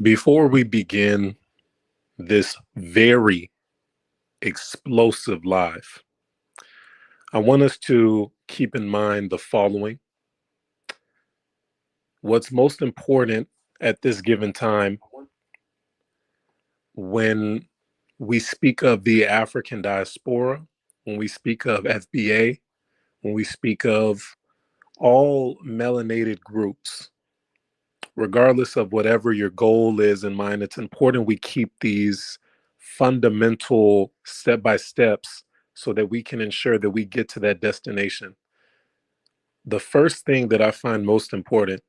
Before we begin this very explosive live, I want us to keep in mind the following. What's most important at this given time when we speak of the African diaspora, when we speak of FBA, when we speak of all melanated groups, regardless of whatever your goal is in mind, it's important we keep these fundamental step by steps so that we can ensure that we get to that destination. The first thing that I find most important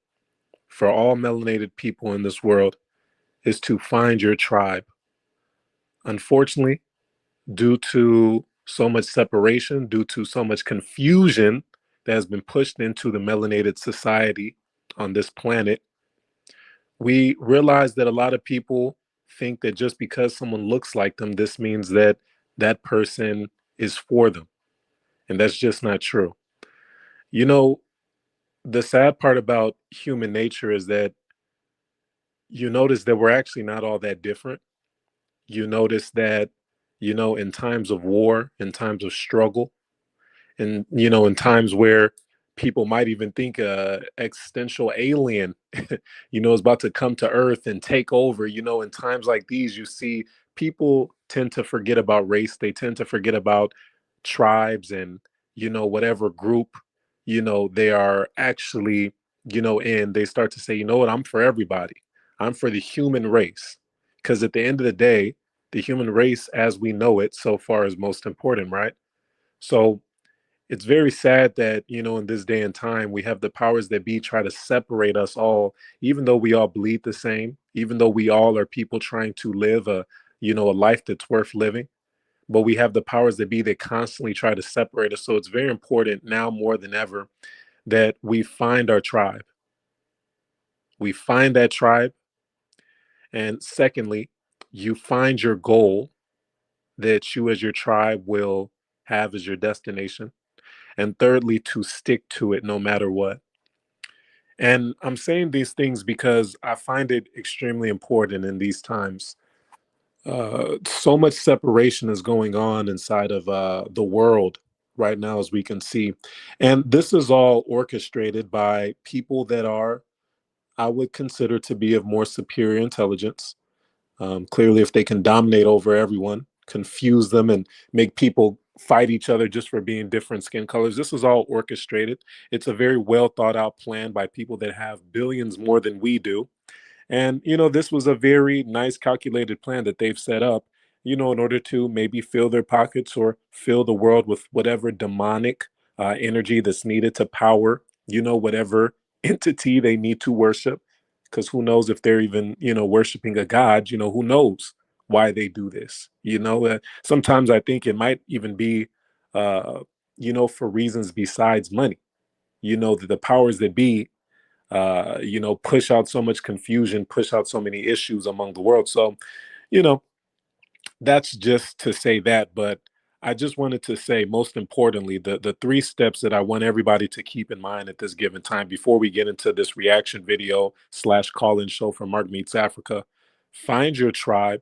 for all melanated people in this world is to find your tribe. Unfortunately, due to so much separation, due to so much confusion that has been pushed into the melanated society on this planet, we realize that a lot of people think that just because someone looks like them, this means that that person is for them. And that's just not true. You know, the sad part about human nature is that you notice that we're actually not all that different. You notice that, in times of war, in times of struggle, and, in times where people might even think a existential alien is about to come to earth and take over. In times like these, you see people tend to forget about race. They tend to forget about tribes and whatever group they are actually in. They start to say, you know what, I'm for everybody. I'm for the human race, because at the end of the day, the human race as we know it so far is most important, right? So it's very sad that in this day and time we have the powers that be try to separate us all, even though we all bleed the same, even though we all are people trying to live a life that's worth living. But we have the powers that be that constantly try to separate us. So it's very important now more than ever that we find our tribe. We find that tribe. And secondly, you find your goal that you as your tribe will have as your destination. And thirdly, to stick to it no matter what. And I'm saying these things because I find it extremely important in these times. So much separation is going on inside of the world right now, as we can see. And this is all orchestrated by people that are, I would consider to be of more superior intelligence. Clearly, if they can dominate over everyone, confuse them, and make people fight each other just for being different skin colors, this is all orchestrated. It's a very well thought out plan by people that have billions more than we do. And, this was a very nice calculated plan that they've set up, in order to maybe fill their pockets or fill the world with whatever demonic energy that's needed to power, whatever entity they need to worship. Because who knows if they're even, worshiping a god, who knows why they do this. Sometimes I think it might even be, for reasons besides money, that the powers that be push out so much confusion, push out so many issues among the world. So, you know, that's just to say that. But I just wanted to say, most importantly, the three steps that I want everybody to keep in mind at this given time before we get into this reaction video slash call-in show from Mark Meets Africa. Find your tribe,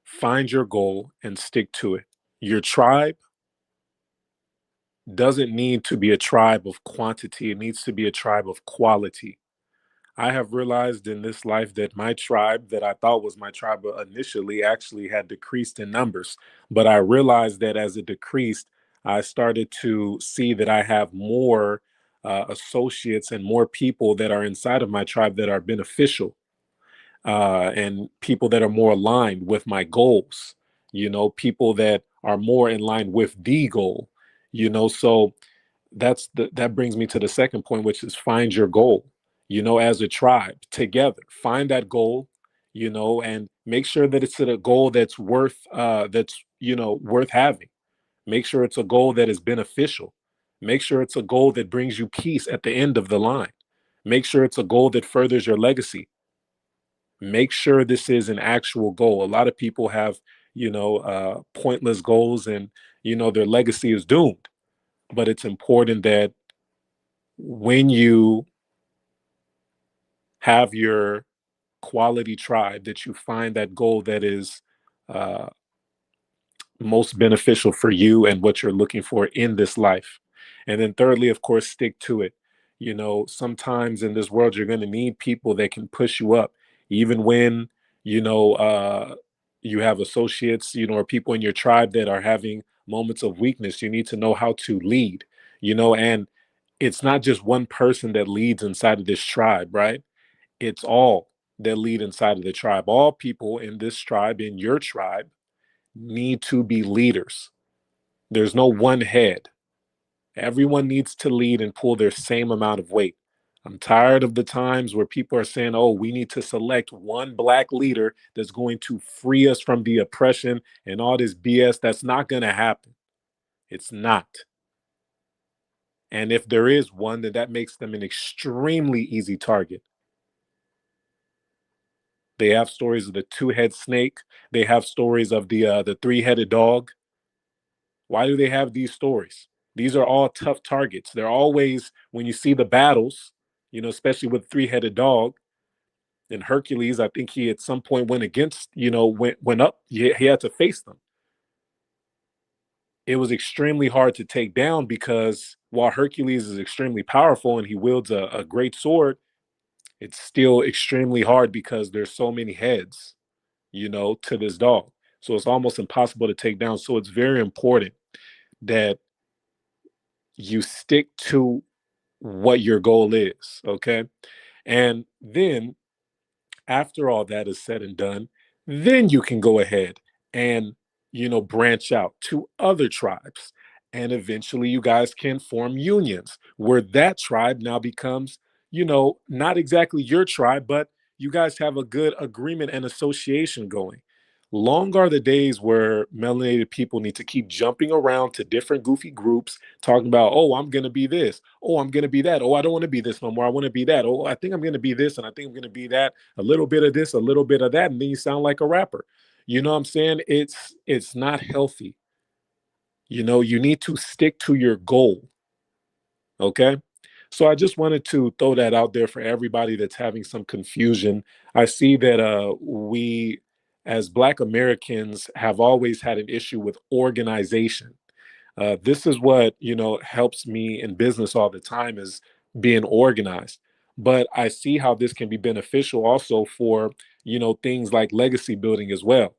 find your goal, and stick to it. Your tribe doesn't need to be a tribe of quantity, it needs to be a tribe of quality. I have realized in this life that my tribe, that I thought was my tribe initially, actually had decreased in numbers. But I realized that as it decreased, I started to see that I have more associates and more people that are inside of my tribe that are beneficial, and people that are more aligned with my goals, people that are more in line with the goal, so that brings me to the second point, which is find your goal, as a tribe together. Find that goal, and make sure that it's a goal that's worth having. Make sure it's a goal that is beneficial. Make sure it's a goal that brings you peace at the end of the line. Make sure it's a goal that furthers your legacy. Make sure this is an actual goal. A lot of people have, pointless goals, and their legacy is doomed. But it's important that when you have your quality tribe, that you find that goal that is uh, most beneficial for you and what you're looking for in this life. And then thirdly, of course, stick to it. You know, sometimes in this world you're going to need people that can push you up, even when, you know, you have associates, you know, or people in your tribe that are having moments of weakness. You need to know how to lead, you know. And it's not just one person that leads inside of this tribe, right? It's all that lead inside of the tribe. All people in this tribe, in your tribe, need to be leaders. There's no one head. Everyone needs to lead and pull their same amount of weight. I'm tired of the times where people are saying, oh, we need to select one black leader that's going to free us from the oppression and all this BS. That's not going to happen. It's not. And if there is one, then that makes them an extremely easy target. They have stories of the two-head snake. They have stories of the three-headed dog. Why do they have these stories? These are all tough targets. They're always, when you see the battles, you know, especially with three-headed dog and Hercules, I think he at some point went against, you know, went up. He had to face them. It was extremely hard to take down because while Hercules is extremely powerful and he wields a great sword, it's still extremely hard because there's so many heads, you know, to this dog. So it's almost impossible to take down. So it's very important that you stick to what your goal is, okay? And then after all that is said and done, then you can go ahead and, you know, branch out to other tribes. And eventually you guys can form unions where that tribe now becomes, you know, not exactly your tribe, but you guys have a good agreement and association going. Long are the days where melanated people need to keep jumping around to different goofy groups, talking about, oh, I'm going to be this. Oh, I'm going to be that. Oh, I don't want to be this no more. I want to be that. Oh, I think I'm going to be this. And I think I'm going to be that. A little bit of this, a little bit of that. And then you sound like a rapper. You know what I'm saying? It's not healthy. You know, you need to stick to your goal. Okay. So I just wanted to throw that out there for everybody that's having some confusion. I see that we as Black Americans have always had an issue with organization. This is what, you know, helps me in business all the time is being organized. But I see how this can be beneficial also for, you know, things like legacy building as well.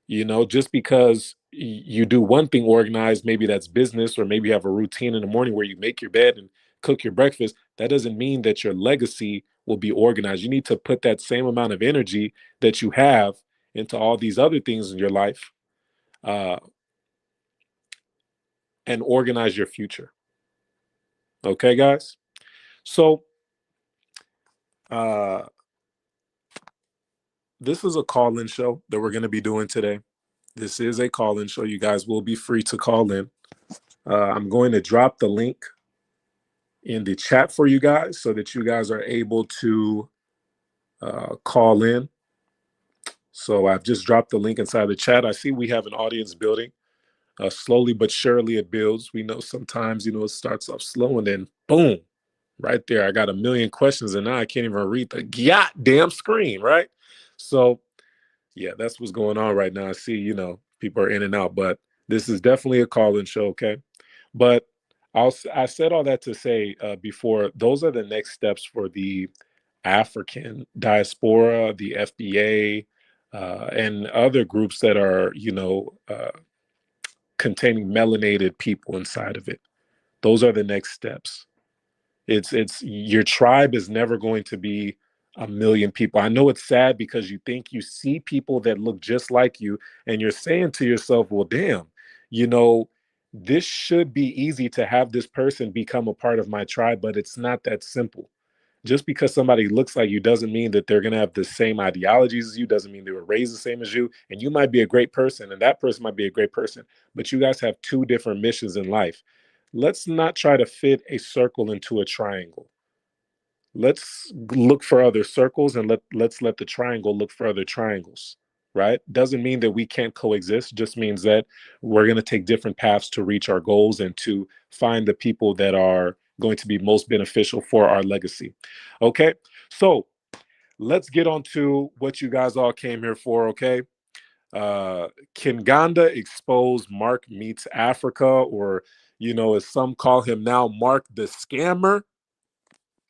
You know, just because you do one thing organized, maybe that's business, or maybe you have a routine in the morning where you make your bed and cook your breakfast, that doesn't mean that your legacy will be organized. You need to put that same amount of energy that you have into all these other things in your life, uh, and organize your future. Okay, guys? So, uh, this is a call in show that we're going to be doing today. This is a call in show. You guys will be free to call in. I'm going to drop the link in the chat for you guys so that you guys are able to call in. So I've just dropped the link inside the chat. I see we have an audience building. Slowly but surely it builds. We know sometimes, you know, it starts off slow and then boom, right there. I got a million questions and now I can't even read the goddamn screen, right? So yeah, that's what's going on right now. I see, you know, people are in and out, but this is definitely a call-in show, okay? But I said all that to say before, those are the next steps for the African diaspora, the FBA, and other groups that are, you know, containing melanated people inside of it. Those are the next steps. It's your tribe is never going to be a million people. I know it's sad because you think you see people that look just like you and you're saying to yourself, well, damn, you know, this should be easy to have this person become a part of my tribe, but it's not that simple. Just because somebody looks like you doesn't mean that they're going to have the same ideologies as you, doesn't mean they were raised the same as you. And you might be a great person and that person might be a great person, but you guys have two different missions in life. Let's not try to fit a circle into a triangle. Let's look for other circles and let's let the triangle look for other triangles, right? Doesn't mean that we can't coexist, just means that we're going to take different paths to reach our goals and to find the people that are going to be most beneficial for our legacy. Okay? So, let's get on to what you guys all came here for, okay? Kinganda exposed Mark Meets Africa, or, as some call him now, Mark the Scammer.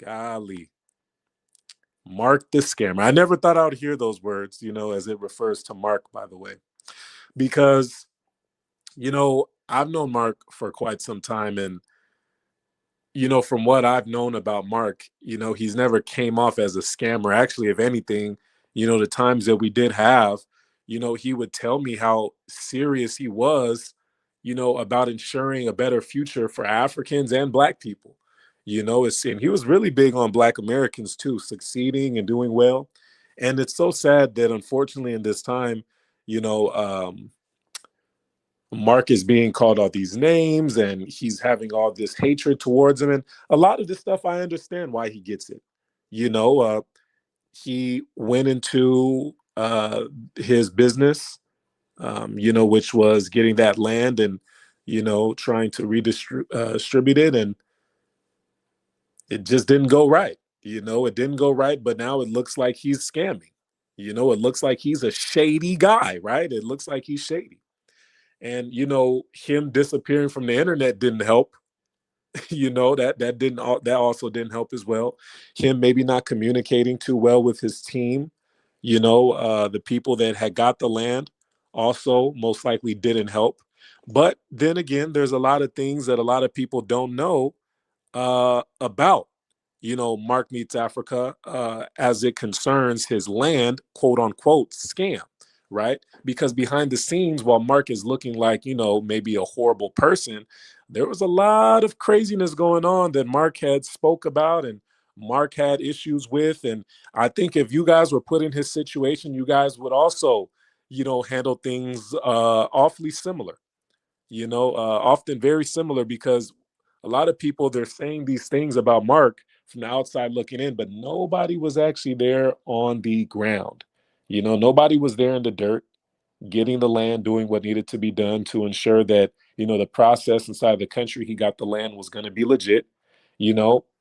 Golly, Mark the Scammer. I never thought I would hear those words, as it refers to Mark, by the way, because, I've known Mark for quite some time. And from what I've known about Mark, he's never came off as a scammer. Actually, if anything, the times that we did have, he would tell me how serious he was, about ensuring a better future for Africans and Black people. And he was really big on Black Americans too, succeeding and doing well. And it's so sad that unfortunately in this time, you know, um, Mark is being called all these names and he's having all this hatred towards him. And a lot of this stuff, I understand why he gets it. You know, uh, he went into his business, which was getting that land and, trying to redistribute it. And it just didn't go right. It didn't go right, but now it looks like he's scamming. It looks like he's a shady guy, right? It looks like he's shady. And him disappearing from the internet didn't help. That also didn't help as well. Him maybe not communicating too well with his team. The people that had got the land also most likely didn't help. But then again, there's a lot of things that a lot of people don't know about Mark Meets Africa as it concerns his land, quote unquote, scam, right? Because behind the scenes, while Mark is looking like, maybe a horrible person, there was a lot of craziness going on that Mark had spoke about and Mark had issues with. And I think if you guys were put in his situation, you guys would also, handle things awfully similar, often very similar, because a lot of people, they're saying these things about Mark from the outside looking in, but nobody was actually there on the ground. Nobody was there in the dirt getting the land, doing what needed to be done to ensure that, the process inside the country he got the land was going to be legit.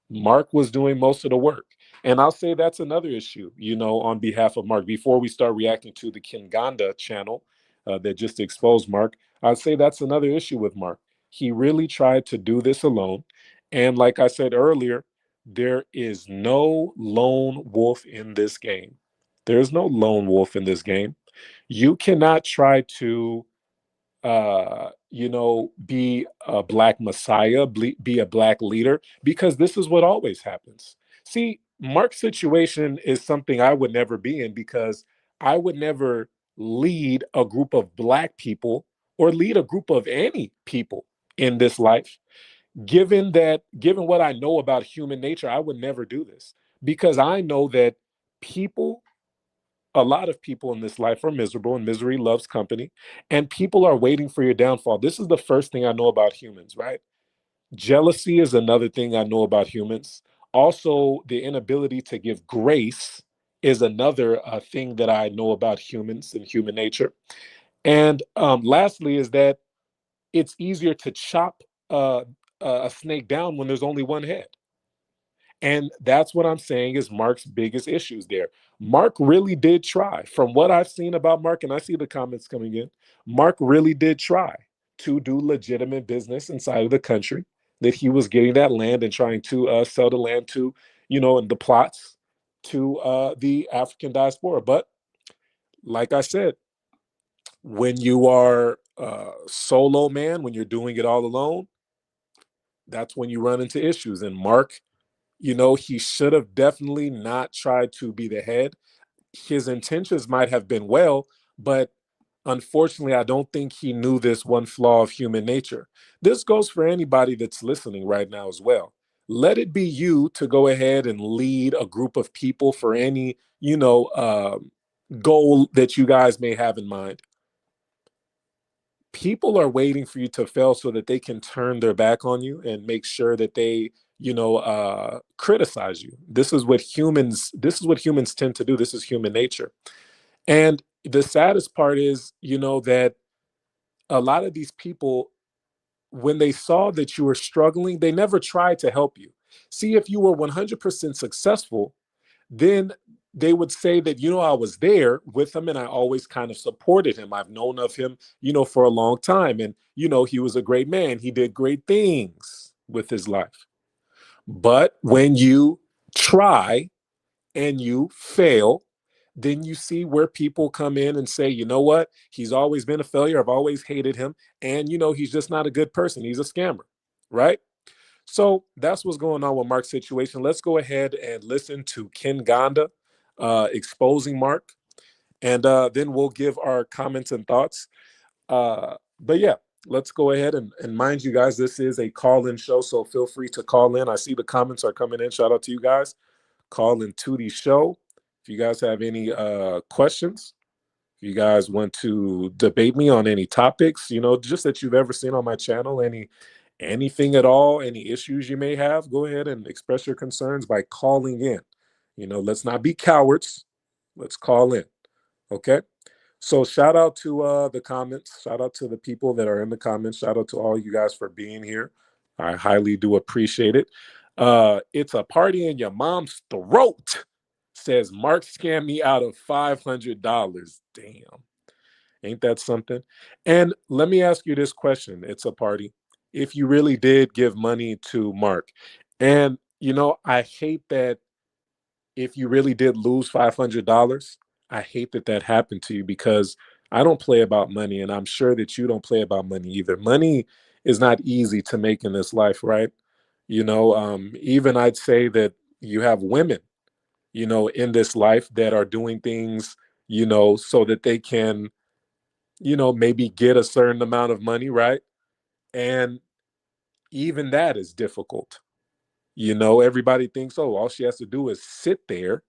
Mark was doing most of the work. And I'll say that's another issue, on behalf of Mark. Before we start reacting to the Kinganda channel that just exposed Mark, I'd say that's another issue with Mark. He really tried to do this alone. And like I said earlier, there is no lone wolf in this game. There's no lone wolf in this game. You cannot try to be a Black messiah, be a Black leader, because this is what always happens. See, Mark's situation is something I would never be in, because I would never lead a group of Black people or lead a group of any people in this life. Given what I know about human nature, I would never do this, because I know that people a lot of people in this life are miserable, and misery loves company, and people are waiting for your downfall. This is the first thing I know about humans, right? Jealousy is another thing I know about humans. Also, the inability to give grace is another thing that I know about humans and human nature. And lastly, is that it's easier to chop uh, a snake down when there's only one head. And that's what I'm saying is Mark's biggest issues there. Mark really did try. From what I've seen about Mark, and I see the comments coming in, Mark really did try to do legitimate business inside of the country, that he was getting that land and trying to sell the land to, and the plots to the African diaspora. But like I said, when you are solo man, when you're doing it all alone, that's when you run into issues. And Mark, he should have definitely not tried to be the head. His intentions might have been well, but unfortunately, I don't think he knew this one flaw of human nature. This goes for anybody that's listening right now as well. Let it be you to go ahead and lead a group of people for any, goal that you guys may have in mind. People are waiting for you to fail so that they can turn their back on you and make sure that they criticize you. This is what humans tend to do. This is human nature. And the saddest part is, that a lot of these people, when they saw that you were struggling, they never tried to help you. See, if you were 100% successful, then they would say that, I was there with him and I always kind of supported him. I've known of him, for a long time. And, he was a great man. He did great things with his life. But when you try and you fail, then you see where people come in and say, you know what? He's always been a failure. I've always hated him. And, he's just not a good person. He's a scammer, right? So that's what's going on with Mark's situation. Let's go ahead and listen to Ken Ganda exposing Mark, and then we'll give our comments and thoughts. But yeah, let's go ahead and mind you guys, this is a call-in show, so feel free to call in. I see the comments are coming in. Shout out to you guys. Call into the show. If you guys have any questions, if you guys want to debate me on any topics, just that you've ever seen on my channel, anything at all, any issues you may have, go ahead and express your concerns by calling in. Let's not be cowards. Let's call in. Okay. So shout out to the comments. Shout out to the people that are in the comments. Shout out to all you guys for being here. I highly do appreciate it. It's a party in your mom's throat, says Mark scammed me out of $500. Damn. Ain't that something? And let me ask you this question. It's a party. If you really did give money to Mark, and I hate that if you really did lose $500, I hate that that happened to you, because I don't play about money, and I'm sure that you don't play about money either. Money is not easy to make in this life, right? Even I'd say that you have women, in this life that are doing things, so that they can, maybe get a certain amount of money, right? And even that is difficult. Everybody thinks, oh, all she has to do is sit there,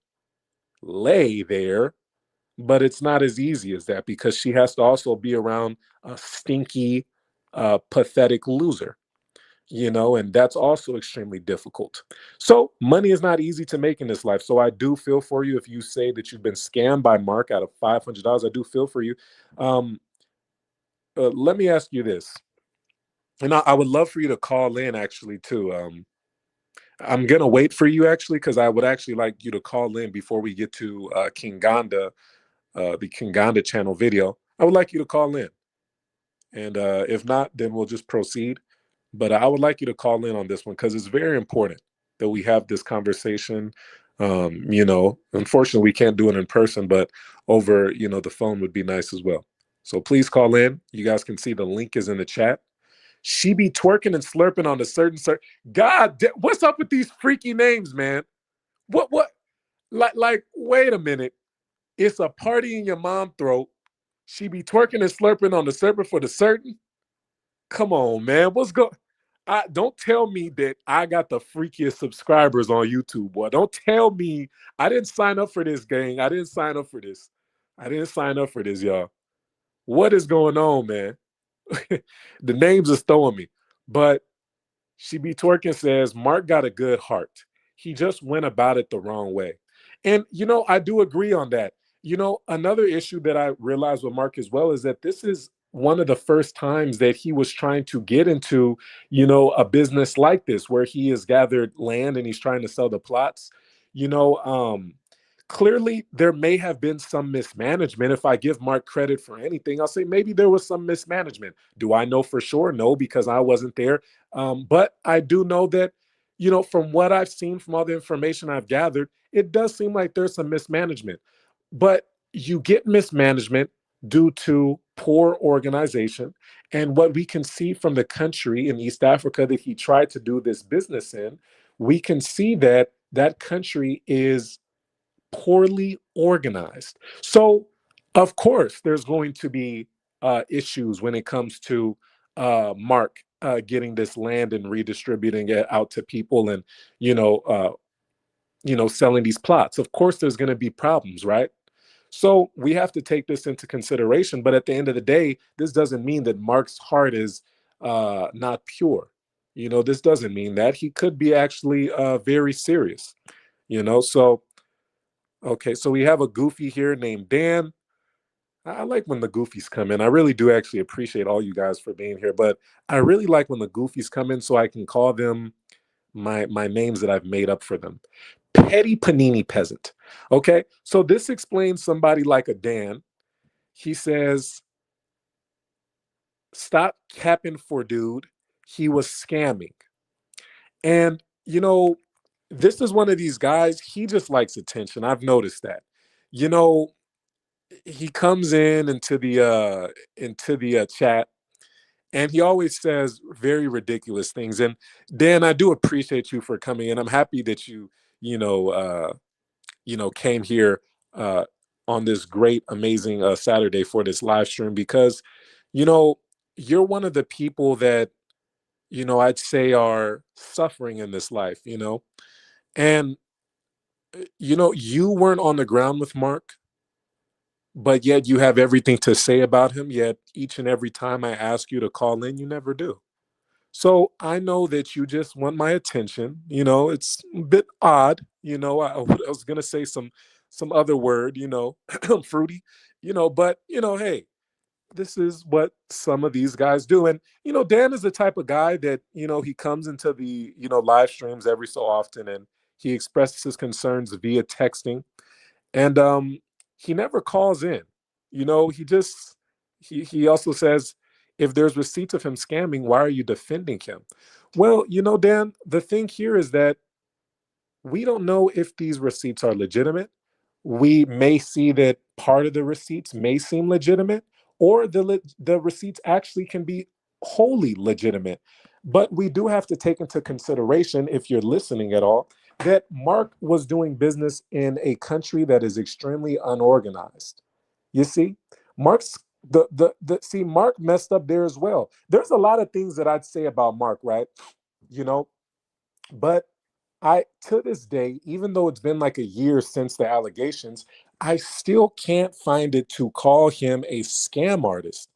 lay there, but it's not as easy as that, because she has to also be around a stinky, pathetic loser, and that's also extremely difficult. So money is not easy to make in this life. So I do feel for you if you say that you've been scammed by Mark out of $500. I do feel for you. Um, let me ask you this, and I would love for you to call in actually too. I'm gonna wait for you actually, because I would actually like you to call in before we get to King Ganda, the King Ganda channel video. I would like you to call in, and if not, then we'll just proceed. But I would like you to call in on this one, because it's very important that we have this conversation. Unfortunately, we can't do it in person, but over the phone would be nice as well. So please call in. You guys can see the link is in the chat. She be twerking and slurping on a certain God, what's up with these freaky names, man? What? Like, wait a minute. It's a party in your mom throat. She be twerking and slurping on the serpent for the certain. Come on, man. What's going? Don't tell me that I got the freakiest subscribers on YouTube, boy. Don't tell me I didn't sign up for this, gang. I didn't sign up for this. I didn't sign up for this, y'all. What is going on, man? The names is throwing me. But She Be Twerking says, Mark got a good heart. He just went about it the wrong way. And, I do agree on that. Another issue that I realized with Mark as well is that this is one of the first times that he was trying to get into, a business like this, where he has gathered land and he's trying to sell the plots. You know, um, Clearly there may have been some mismanagement. If I give Mark credit for anything, I'll say maybe there was some mismanagement. Do I know for sure? No, because I wasn't there. But I do know that, from what I've seen, from all the information I've gathered, it does seem like there's some mismanagement. But you get mismanagement due to poor organization. And what we can see from the country in East Africa that he tried to do this business in, we can see that that country is poorly organized. So, of course, there's going to be issues when it comes to Mark getting this land and redistributing it out to people, and you know, uh, selling these plots. Of course, there's going to be problems, right? So we have to take this into consideration. But at the end of the day, this doesn't mean that Mark's heart is not pure. This doesn't mean that. He could be actually very serious. So okay, so we have a goofy here named Dan. I like when the goofies come in. I really do actually appreciate all you guys for being here, but I really like when the goofies come in so I can call them my names that I've made up for them. Petty Panini Peasant. Okay, so this explains somebody like a Dan. He says, "Stop capping for dude. He was scamming." And this is one of these guys. He just likes attention. I've noticed that. You know, he comes in into the chat, and he always says very ridiculous things. And Dan, I do appreciate you for coming in. I'm happy that you know came here uh on this great amazing Saturday for this live stream, because you know you're one of the people that I'd say are suffering in this life, and you weren't on the ground with Mark, but yet you have everything to say about him, yet each and every time I ask you to call in, you never do. So I know that you just want my attention. It's a bit odd. I was gonna say some other word, fruity, but hey, this is what some of these guys do. And Dan is the type of guy that he comes into the live streams every so often, and he expresses his concerns via texting, and he never calls in. He just he also says, if there's receipts of him scamming, why are you defending him? Well, Dan, the thing here is that we don't know if these receipts are legitimate. We may see that part of the receipts may seem legitimate, or the receipts actually can be wholly legitimate. But we do have to take into consideration, if you're listening at all, that Mark was doing business in a country that is extremely unorganized. You see, Mark's the see Mark messed up there as well. There's a lot of things that I'd say about Mark, right? You know, but I, to this day, even though it's been like a year since the allegations, I still can't find it to call him a scam artist.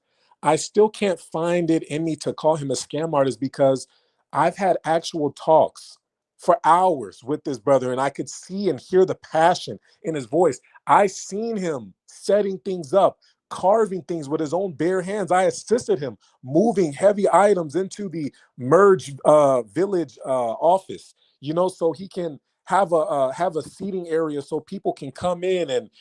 I still can't find it in me to call him a scam artist, because I've had actual talks for hours with this brother, and I could see and hear the passion in his voice. I seen him setting things up, carving things with his own bare hands. I assisted him moving heavy items into the merge village office, so he can have a seating area so people can come in and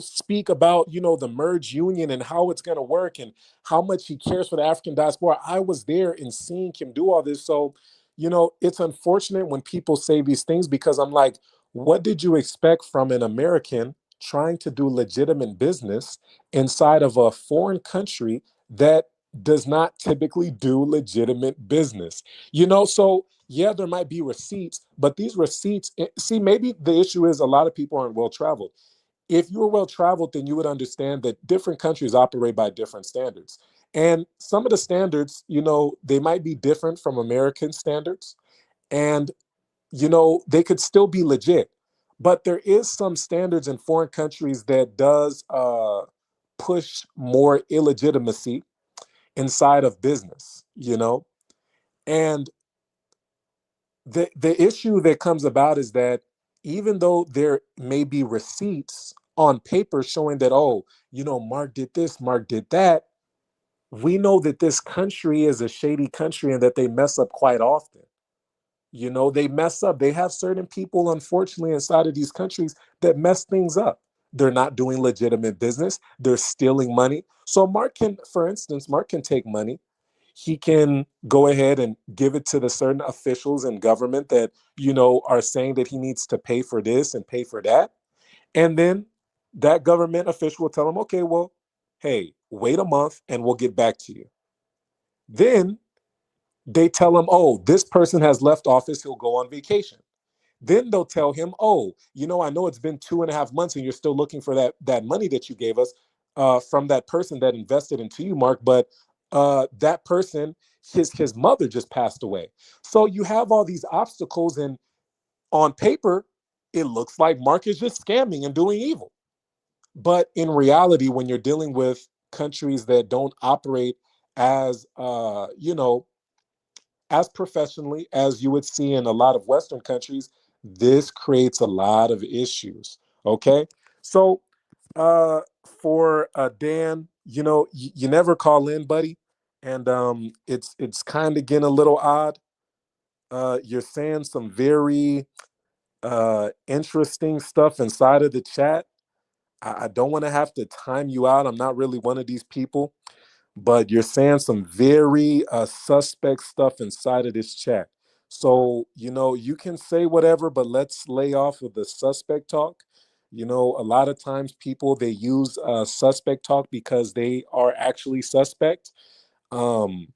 speak about the merge union and how it's going to work and how much he cares for the African diaspora. I was there and seeing him do all this. So it's unfortunate when people say these things, because I'm like, what did you expect from an American trying to do legitimate business inside of a foreign country that does not typically do legitimate business? So yeah, there might be receipts, but these receipts, see, maybe the issue is a lot of people aren't well traveled. If you were well traveled, then you would understand that different countries operate by different standards. And some of the standards, they might be different from American standards. And, they could still be legit. But there is some standards in foreign countries that does push more illegitimacy inside of business, And the issue that comes about is that even though there may be receipts on paper showing that, oh, Mark did this, Mark did that, we know that this country is a shady country and that they mess up quite often. They mess up. They have certain people, unfortunately, inside of these countries that mess things up. They're not doing legitimate business. They're stealing money. So Mark can, for instance, Mark can take money. He can go ahead and give it to the certain officials in government that, are saying that he needs to pay for this and pay for that. And then that government official will tell him, okay, well, hey, wait a month and we'll get back to you. Then they tell him, oh, this person has left office, he'll go on vacation. Then they'll tell him, oh, I know it's been 2.5 months and you're still looking for that money that you gave us from that person that invested into you, Mark, but that person, his mother just passed away. So you have all these obstacles, and on paper, it looks like Mark is just scamming and doing evil. But in reality, when you're dealing with countries that don't operate as as professionally as you would see in a lot of Western countries, this creates a lot of issues. Okay, so for Dan, you never call in, buddy, and it's kind of getting a little odd. You're saying some very interesting stuff inside of the chat. I don't want to have to time you out. I'm not really one of these people, but you're saying some very suspect stuff inside of this chat. So, you can say whatever, but let's lay off of the suspect talk. A lot of times people they use suspect talk because they are actually suspect. Um,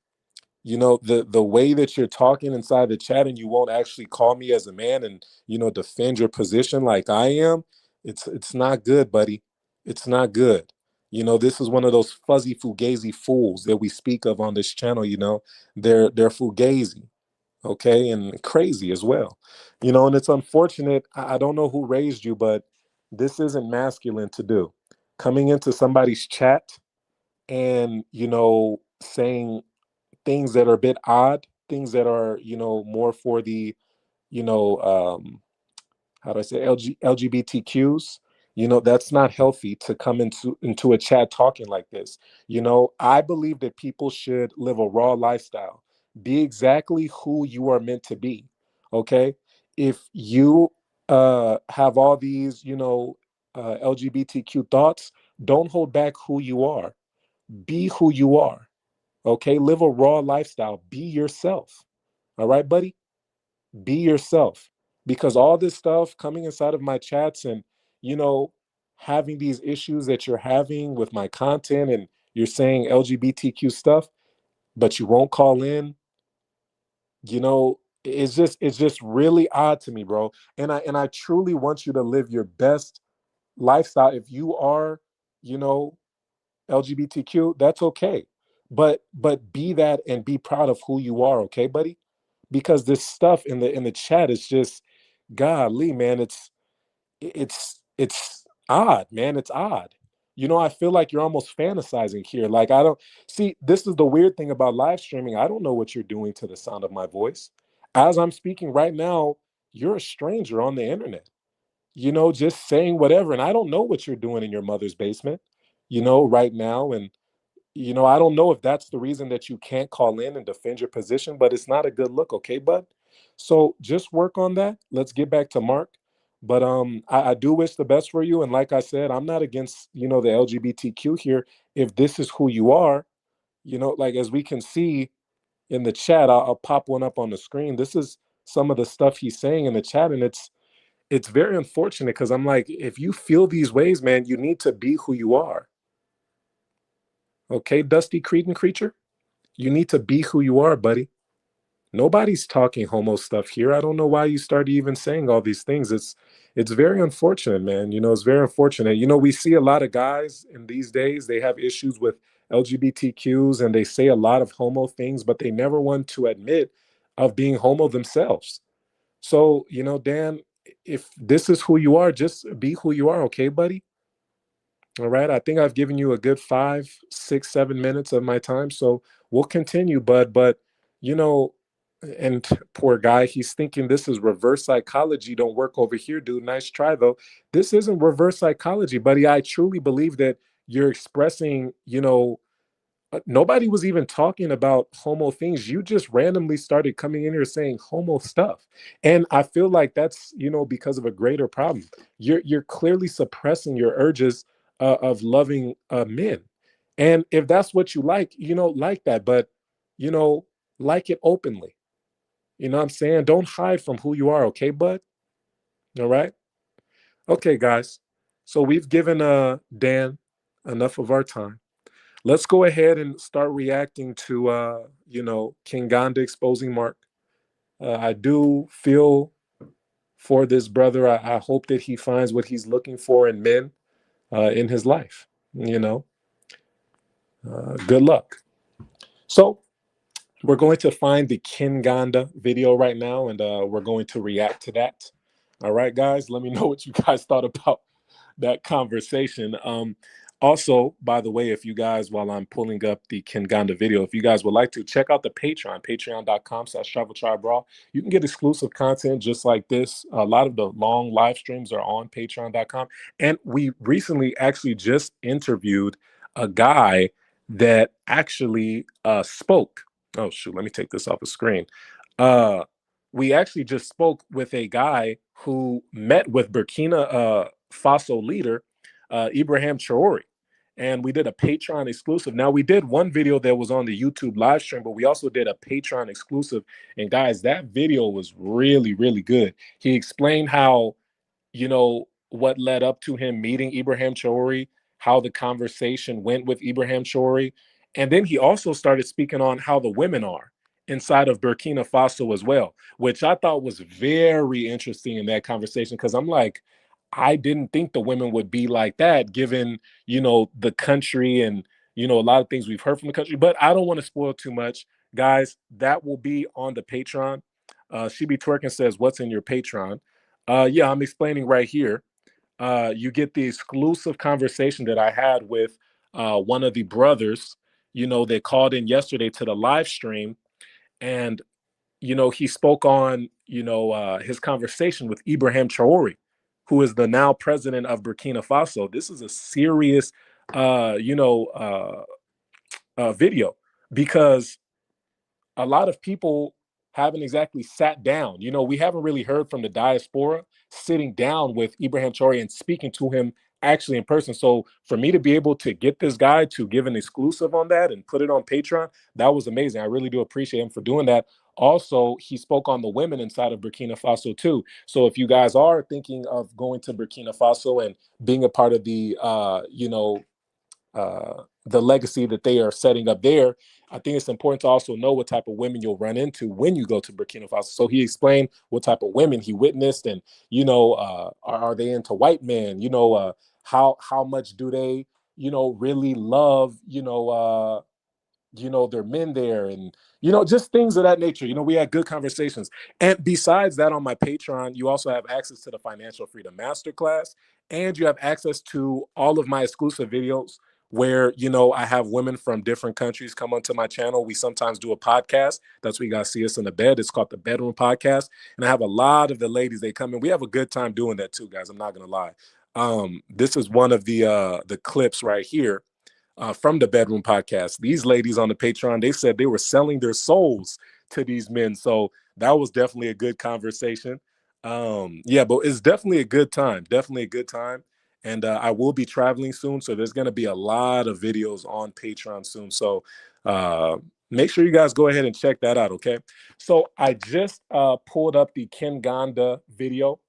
the way that you're talking inside the chat and you won't actually call me as a man and defend your position like I am. It's not good, buddy. It's not good. This is one of those fuzzy fugazi fools that we speak of on this channel. They're fugazi, okay, and crazy as well. And it's unfortunate. I don't know who raised you, but this isn't masculine to do. Coming into somebody's chat and saying things that are a bit odd, things that are, more for the, you know, um, how do I say LGBTQs. That's not healthy to come into a chat talking like this. I believe that people should live a raw lifestyle, be exactly who you are meant to be. Okay, if you have all these, LGBTQ thoughts, don't hold back who you are. Be who you are. Okay, live a raw lifestyle. Be yourself. All right, buddy? Be yourself. Because all this stuff coming inside of my chats and, you know, having these issues that you're having with my content and you're saying LGBTQ stuff, but you won't call in, it's just really odd to me, bro. And I truly want you to live your best lifestyle. If you are, you know, LGBTQ, that's okay. But be that and be proud of who you are, okay, buddy? Because this stuff in the chat is just golly, man, it's odd, man. It's odd. I feel like you're almost fantasizing here. Like I don't see this is the weird thing about live streaming. I don't know what you're doing to the sound of my voice. As I'm speaking right now, you're a stranger on the internet, just saying whatever. And I don't know what you're doing in your mother's basement, right now. And I don't know if that's the reason that you can't call in and defend your position, but it's not a good look, okay, bud? So just work on that. Let's get back to Mark. But I do wish the best for you. And like I said, I'm not against, the LGBTQ here. If this is who you are, like as we can see in the chat, I'll pop one up on the screen. This is some of the stuff he's saying in the chat, and it's very unfortunate because I'm like, if you feel these ways, man, you need to be who you are. Okay, Dusty Cretan creature? You need to be who you are, buddy. Nobody's talking homo stuff here. I don't know why you started even saying all these things. It's very unfortunate, man. It's very unfortunate. We see a lot of guys in these days, they have issues with LGBTQs and they say a lot of homo things, but they never want to admit of being homo themselves. So, Dan, if this is who you are, just be who you are, okay, buddy? All right. I think I've given you a good 5, 6, 7 minutes of my time. So we'll continue, bud. But, you know, and poor guy, he's thinking this is reverse psychology. Don't work over here, dude. Nice try, though. This isn't reverse psychology, buddy. I truly believe that you're expressing, nobody was even talking about homo things. You just randomly started coming in here saying homo stuff. And I feel like that's, because of a greater problem. You're clearly suppressing your urges of loving men. And if that's what you like, like that, but, you know, like it openly. You know what I'm saying? Don't hide from who you are, okay, bud? All right? Okay, guys. So we've given Dan enough of our time. Let's go ahead and start reacting to King Ganda exposing Mark. I do feel for this brother. I hope that he finds what he's looking for in men in his life. Good luck. So we're going to find the King Ganda video right now, and we're going to react to that. All right, guys. Let me know what you guys thought about that conversation. Also, by the way, if you guys, while I'm pulling up the Kinganda video, if you guys would like to check out the Patreon, patreon.com/Traveltriberaw, you can get exclusive content just like this. A lot of the long live streams are on patreon.com. And we recently actually just interviewed a guy that actually spoke. Oh, shoot, let me take this off the screen. we actually just spoke with a guy who met with Burkina Faso leader Ibrahim Traore, and we did a Patreon exclusive. Now we did one video that was on the YouTube live stream, but we also did a Patreon exclusive. And guys, that video was really, really good. He explained how, what led up to him meeting Ibrahim Traore, how the conversation went with Ibrahim Traore. And then he also started speaking on how the women are inside of Burkina Faso as well, which I thought was very interesting in that conversation. Because I'm like, I didn't think the women would be like that, given, the country and, a lot of things we've heard from the country. But I don't want to spoil too much. Guys, that will be on the Patreon. She Be Twerking says, what's in your Patreon? Yeah, I'm explaining right here. You get the exclusive conversation that I had with one of the brothers. They called in yesterday to the live stream, and he spoke on his conversation with Ibrahim Traore, who is the now president of Burkina Faso. This is a serious, video, because a lot of people haven't exactly sat down. We haven't really heard from the diaspora sitting down with Ibrahim Traore and speaking to him actually in person. So for me to be able to get this guy to give an exclusive on that and put it on Patreon, that was amazing. I really do appreciate him for doing that. Also, he spoke on the women inside of Burkina Faso too. So if you guys are thinking of going to Burkina Faso and being a part of the legacy that they are setting up there, I think it's important to also know what type of women you'll run into when you go to Burkina Faso. So he explained what type of women he witnessed, and are they into white men? How much do they really love their men there, and just things of that nature. We had good conversations. And besides that, on my Patreon, you also have access to the Financial Freedom Masterclass, and you have access to all of my exclusive videos where I have women from different countries come onto my channel. We sometimes do a podcast. That's where you guys see us in the bed. It's called the Bedroom Podcast, and I have a lot of the ladies, they come in. We have a good time doing that too, guys. I'm not gonna lie. This is one of the clips right here from the Bedroom Podcast. These ladies on the Patreon, they said they were selling their souls to these men. So that was definitely a good conversation. Yeah, but it's definitely a good time. Definitely a good time. And I will be traveling soon. So there's going to be a lot of videos on Patreon soon. So make sure you guys go ahead and check that out. Okay. So I just pulled up the Ken Ganda video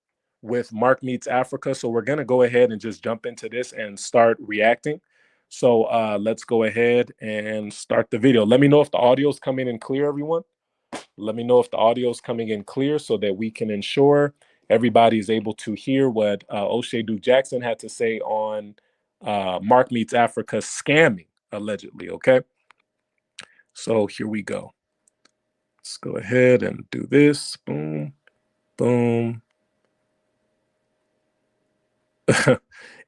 with Mark Meets Africa. So we're going to go ahead and just jump into this and start reacting. So let's go ahead and start the video. Let me know if the audio is coming in clear, everyone. Let me know if the audio is coming in clear so that we can ensure everybody is able to hear what O'Shea Duke Jackson had to say on Mark Meets Africa scamming, allegedly, okay? So here we go. Let's go ahead and do this. Boom, boom.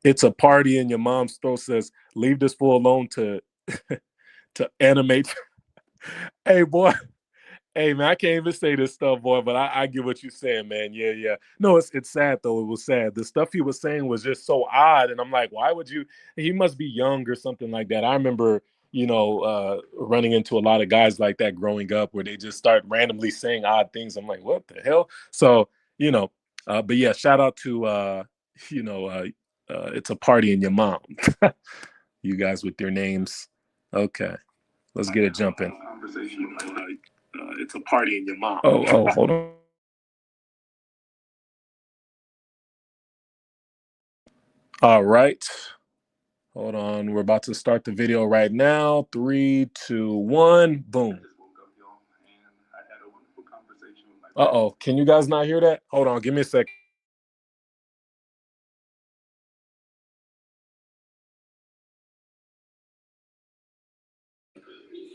It's a party in your mom's throat, says, leave this fool alone to animate. Hey, boy. Hey, man, I can't even say this stuff, boy, but I get what you're saying, man. Yeah, yeah. No, it's sad, though. It was sad. The stuff he was saying was just so odd. And I'm like, why would you? He must be young or something like that. I remember, running into a lot of guys like that growing up where they just start randomly saying odd things. I'm like, what the hell? So, but yeah, shout out to, it's a party in your mom. You guys with their names. Okay, let's get it jumping. It's a party in your mom. Oh, hold on. All right. Hold on. We're about to start the video right now. 3, 2, 1. Boom. Uh-oh. Can you guys not hear that? Hold on. Give me a sec.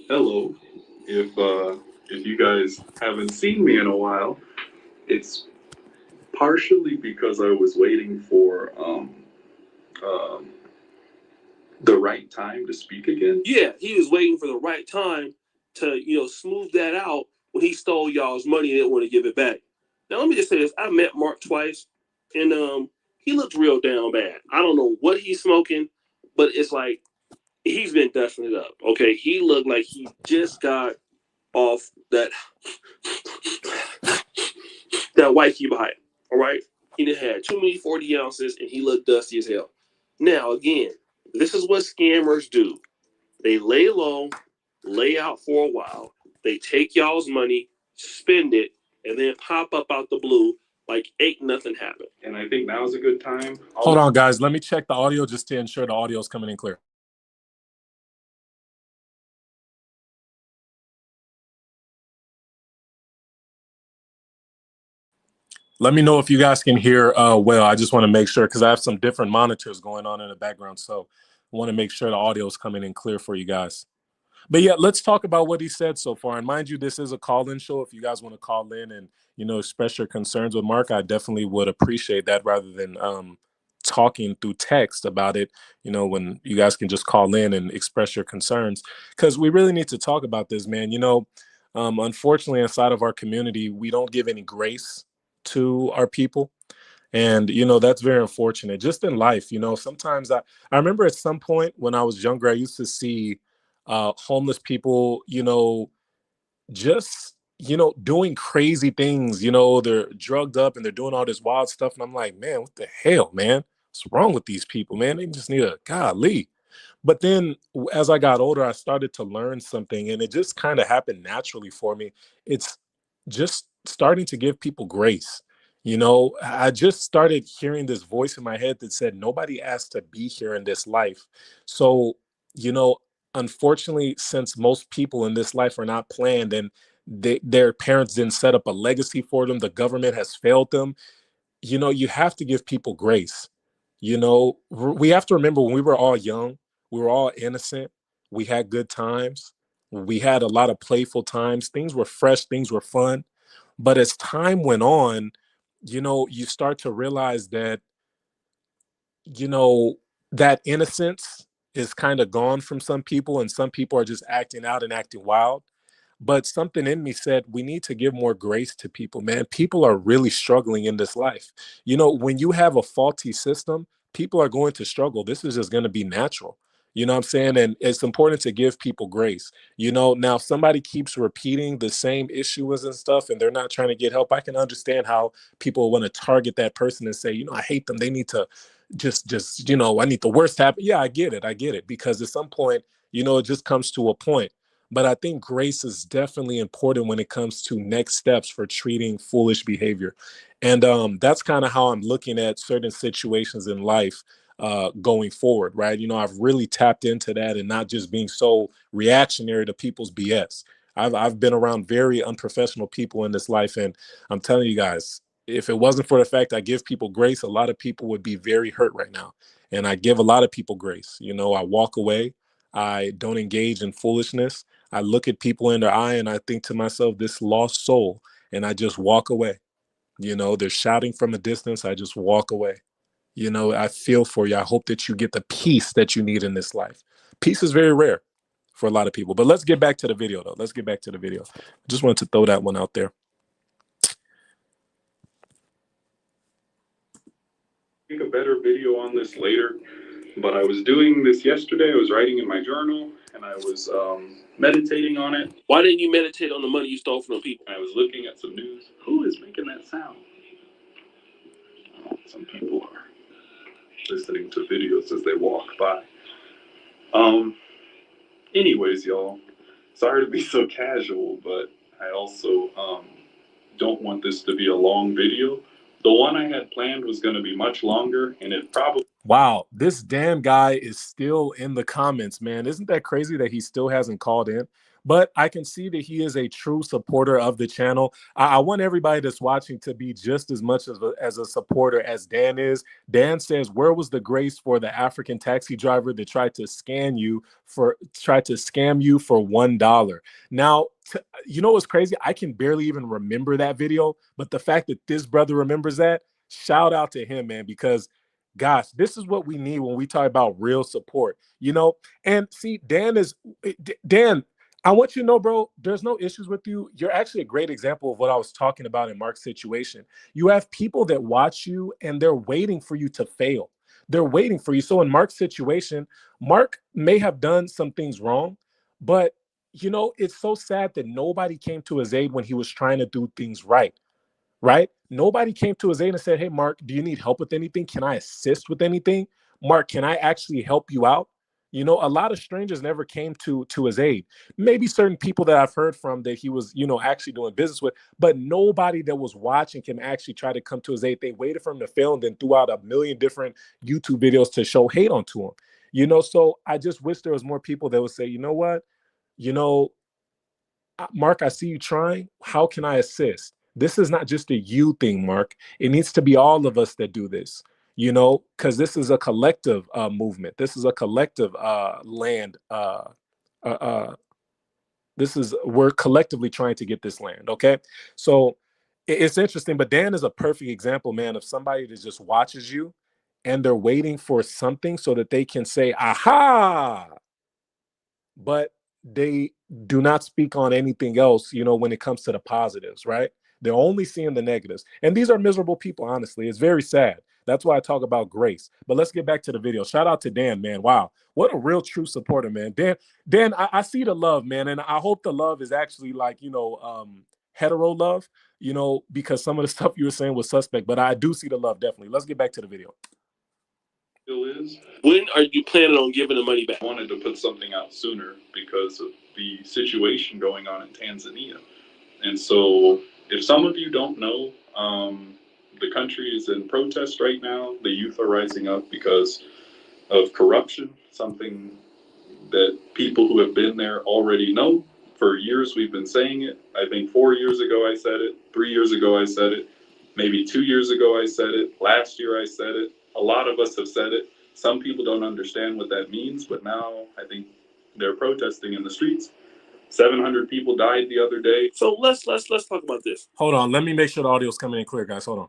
Hello. If you guys haven't seen me in a while, it's partially because I was waiting for the right time to speak again. Yeah, he was waiting for the right time to, smooth that out when he stole y'all's money and didn't want to give it back. Now, let me just say this. I met Mark twice, and he looked real down bad. I don't know what he's smoking, but it's like he's been dusting it up, okay? He looked like he just got off that that white key behind. All right, he done had too many 40 ounces, and he looked dusty as hell. Now again, this is what scammers do. They lay low, lay out for a while. They take y'all's money, spend it, and then pop up out the blue like ain't nothing happened. And I think now is a good time. Hold on, guys. Let me check the audio just to ensure the audio is coming in clear. Let me know if you guys can hear well. I just want to make sure because I have some different monitors going on in the background. So I want to make sure the audio is coming in clear for you guys. But yeah, let's talk about what he said so far. And mind you, this is a call-in show. If you guys want to call in and, you know, express your concerns with Mark, I definitely would appreciate that rather than talking through text about it, you know, when you guys can just call in and express your concerns. Because we really need to talk about this, man. You know, unfortunately, inside of our community, we don't give any grace to our people. And, you know, that's very unfortunate. Just in life, you know, sometimes I remember at some point when I was younger, I used to see homeless people, you know, just, you know, doing crazy things. You know, they're drugged up and they're doing all this wild stuff. And I'm like, man, what the hell, man? What's wrong with these people, man? They just need a golly. But then as I got older, I started to learn something, and it just kind of happened naturally for me. It's just starting to give people grace. You know, I just started hearing this voice in my head that said, nobody asked to be here in this life. So, you know, unfortunately, since most people in this life are not planned and their parents didn't set up a legacy for them, the government has failed them, you know, you have to give people grace. You know, we have to remember when we were all young, we were all innocent. We had good times. We had a lot of playful times. Things were fresh, things were fun. But as time went on, you know, you start to realize that, you know, that innocence is kind of gone from some people, and some people are just acting out and acting wild. But something in me said we need to give more grace to people, man. People are really struggling in this life. You know, when you have a faulty system, people are going to struggle. This is just going to be natural. You know what I'm saying? And it's important to give people grace. You know, now if somebody keeps repeating the same issues and stuff and they're not trying to get help, I can understand how people want to target that person and say, you know, I hate them. They need to just, you know, I need the worst happen. Yeah, I get it. I get it. Because at some point, you know, it just comes to a point. But I think grace is definitely important when it comes to next steps for treating foolish behavior. And that's kind of how I'm looking at certain situations in life going forward, right? You know, I've really tapped into that and not just being so reactionary to people's BS. I've been around very unprofessional people in this life. And I'm telling you guys, if it wasn't for the fact I give people grace, a lot of people would be very hurt right now. And I give a lot of people grace. You know, I walk away. I don't engage in foolishness. I look at people in their eye and I think to myself, this lost soul, and I just walk away. You know, they're shouting from a distance. I just walk away. You know, I feel for you. I hope that you get the peace that you need in this life. Peace is very rare for a lot of people. But let's get back to the video, though. Let's get back to the video. Just wanted to throw that one out there. Make a better video on this later, but I was doing this yesterday. I was writing in my journal and I was meditating on it. Why didn't you meditate on the money you stole from the people? I was looking at some news. Who is making that sound? Oh, some people are listening to videos as they walk by. Anyways, y'all, sorry to be so casual, but I also don't want this to be a long video. The one I had planned was going to be much longer, and it probably... Wow, this damn guy is still in the comments, man. Isn't that crazy that he still hasn't called in? But I can see that he is a true supporter of the channel. I want everybody that's watching to be just as much as a supporter as Dan is. Dan says, where was the grace for the African taxi driver that tried to scam you for $1? Now, you know what's crazy? I can barely even remember that video, but the fact that this brother remembers that, shout out to him, man, because gosh, this is what we need when we talk about real support, you know? And see, Dan, I want you to know, bro, there's no issues with you. You're actually a great example of what I was talking about in Mark's situation. You have people that watch you and they're waiting for you to fail. They're waiting for you. So in Mark's situation, Mark may have done some things wrong, but you know, it's so sad that nobody came to his aid when he was trying to do things right. right? Nobody came to his aid and said, hey, Mark, do you need help with anything? Can I assist with anything? Mark, can I actually help you out? You know, a lot of strangers never came to his aid. Maybe certain people that I've heard from that he was, you know, actually doing business with, but nobody that was watching him actually try to come to his aid. They waited for him to fail and then threw out a million different YouTube videos to show hate onto him. You know, so I just wish there was more people that would say, you know what, you know, Mark, I see you trying. How can I assist? This is not just a you thing, Mark. It needs to be all of us that do this, you know, because this is a collective movement. This is a collective land. Uh, uh, we're collectively trying to get this land. Okay. So it's interesting, but Dan is a perfect example, man, of somebody that just watches you and they're waiting for something so that they can say, aha, but they do not speak on anything else, you know, when it comes to the positives, right? They're only seeing the negatives. And these are miserable people, honestly. It's very sad. That's why I talk about grace. But let's get back to the video. Shout out to Dan, man. Wow. What a real true supporter, man. Dan, I see the love, man. And I hope the love is actually like, you know, hetero love, you know, because some of the stuff you were saying was suspect, but I do see the love, definitely. Let's get back to the video. Still is. When are you planning on giving the money back? I wanted to put something out sooner because of the situation going on in Tanzania. And so, if some of you don't know, the country is in protest right now. The youth are rising up because of corruption, something that people who have been there already know. For years, we've been saying it. I think 4 years ago I said it, 3 years ago I said it, maybe 2 years ago I said it, last year I said it. A lot of us have said it. Some people don't understand what that means, but now I think they're protesting in the streets. 700 people died the other day. So let's talk about this. Hold on. Let me make sure the audio's coming in clear, guys. Hold on.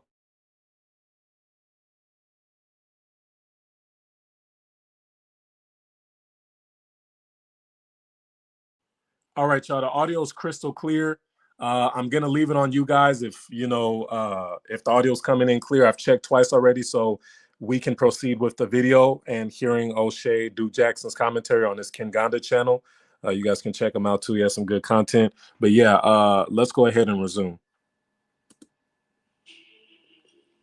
All right, y'all. The audio is crystal clear. I'm gonna leave it on you guys. If you know, if the audio's coming in clear, I've checked twice already, so we can proceed with the video and hearing O'Shea do Jackson's commentary on his Kinganda channel. You guys can check him out too. He has some good content. But yeah, let's go ahead and resume.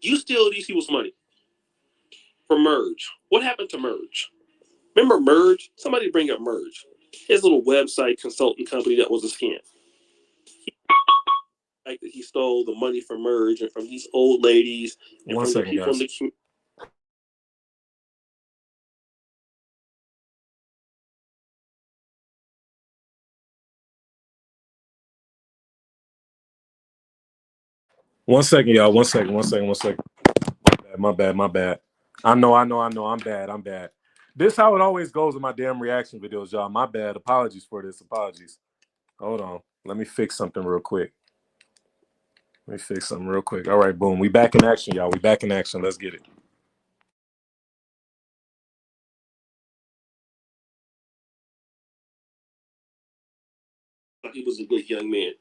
You steal these people's money for Merge. What happened to Merge? Remember Merge? Somebody bring up Merge. His little website consulting company that was a scam. Like that he stole the money from Merge and from these old ladies and from the people in the community. One second, y'all. One second. My bad. I know. I'm bad. This how it always goes in my damn reaction videos, y'all. My bad. Apologies for this. Apologies. Hold on. Let me fix something real quick. All right, boom. We back in action, y'all. We back in action. Let's get it. He was a good young man.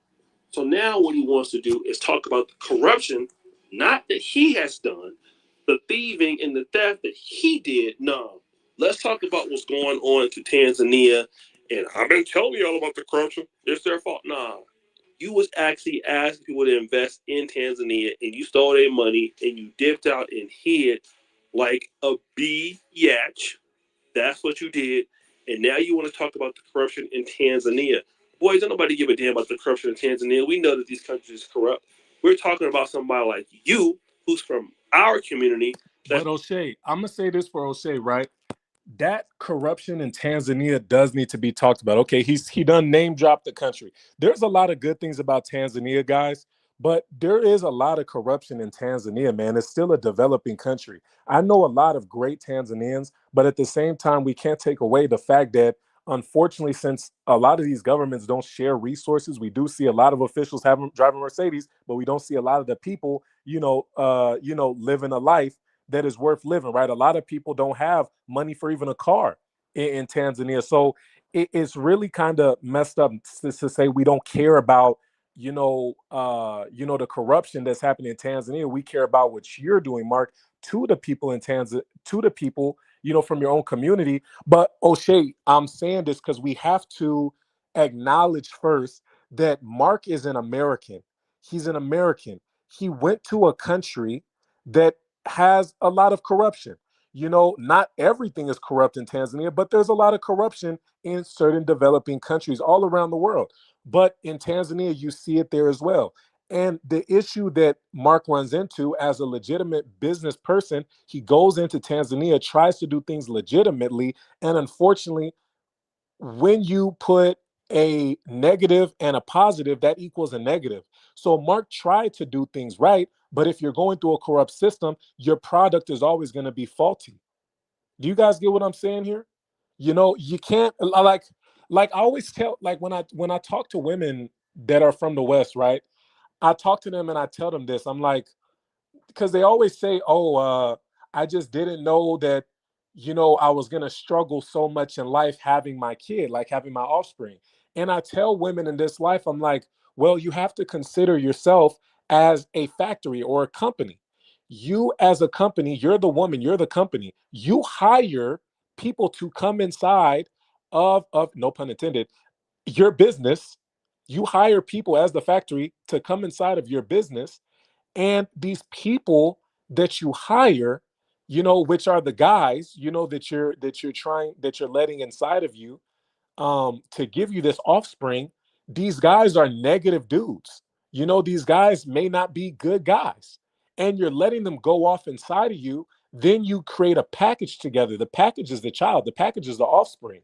So now what he wants to do is talk about the corruption, not that he has done, the thieving and the theft that he did. No. Let's talk about what's going on to Tanzania. And I've been telling y'all about the corruption. It's their fault. Nah. You was actually asking people to invest in Tanzania and you stole their money and you dipped out and hid like a biatch. That's what you did. And now you want to talk about the corruption in Tanzania. Boys, don't nobody give a damn about the corruption in Tanzania. We know that these countries are corrupt. We're talking about somebody like you, who's from our community. But O'Shea, I'm gonna say this for O'Shea, right? That corruption in Tanzania does need to be talked about. Okay, he done name dropped the country. There's a lot of good things about Tanzania, guys, but there is a lot of corruption in Tanzania, man. It's still a developing country. I know a lot of great Tanzanians, but at the same time, we can't take away the fact that unfortunately, since a lot of these governments don't share resources, we do see a lot of officials driving Mercedes, but we don't see a lot of the people, living a life that is worth living, right? A lot of people don't have money for even a car in Tanzania. So it's really kind of messed up to say we don't care about, the corruption that's happening in Tanzania. We care about what you're doing, Mark, to the people in Tanzania, to the people, from your own community. But O'Shea, I'm saying this because we have to acknowledge first that Mark is an American. He's an American. he went to a country that has a lot of corruption. Not everything is corrupt in Tanzania, but there's a lot of corruption in certain developing countries all around the world. But in Tanzania, you see it there as well. And the issue that Mark runs into as a legitimate business person, he goes into Tanzania, tries to do things legitimately. And unfortunately, when you put a negative and a positive, that equals a negative. So Mark tried to do things right, but if you're going through a corrupt system, your product is always going to be faulty. Do you guys get what I'm saying here? You can't like I always tell, like when I talk to women that are from the West, right? I talk to them and I tell them this. I'm like, because they always say, "Oh, I just didn't know that, I was gonna struggle so much in life having my kid, like having my offspring." And I tell women in this life, I'm like, "Well, you have to consider yourself as a factory or a company. You as a company, you're the woman, you're the company. You hire people to come inside of no pun intended, your business. You hire people as the factory to come inside of your business, and these people that you hire, which are the guys, that you're letting inside of you, to give you this offspring. These guys are negative dudes. These guys may not be good guys, and you're letting them go off inside of you. Then you create a package together. The package is the child, the package is the offspring.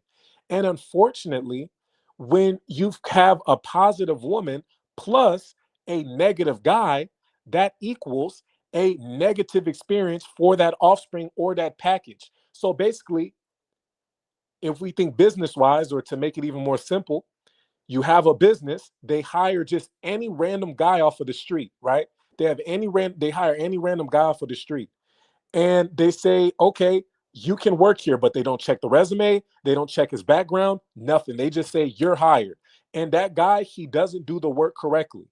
And unfortunately, when you have a positive woman plus a negative guy, that equals a negative experience for that offspring or that package. So basically, if we think business wise, or to make it even more simple, you have a business, they hire just any random guy off of the street, right? They hire any random guy off of the street, and they say, okay, you can work here, but they don't check the resume, they don't check his background, nothing. They just say you're hired. And that guy, he doesn't do the work correctly.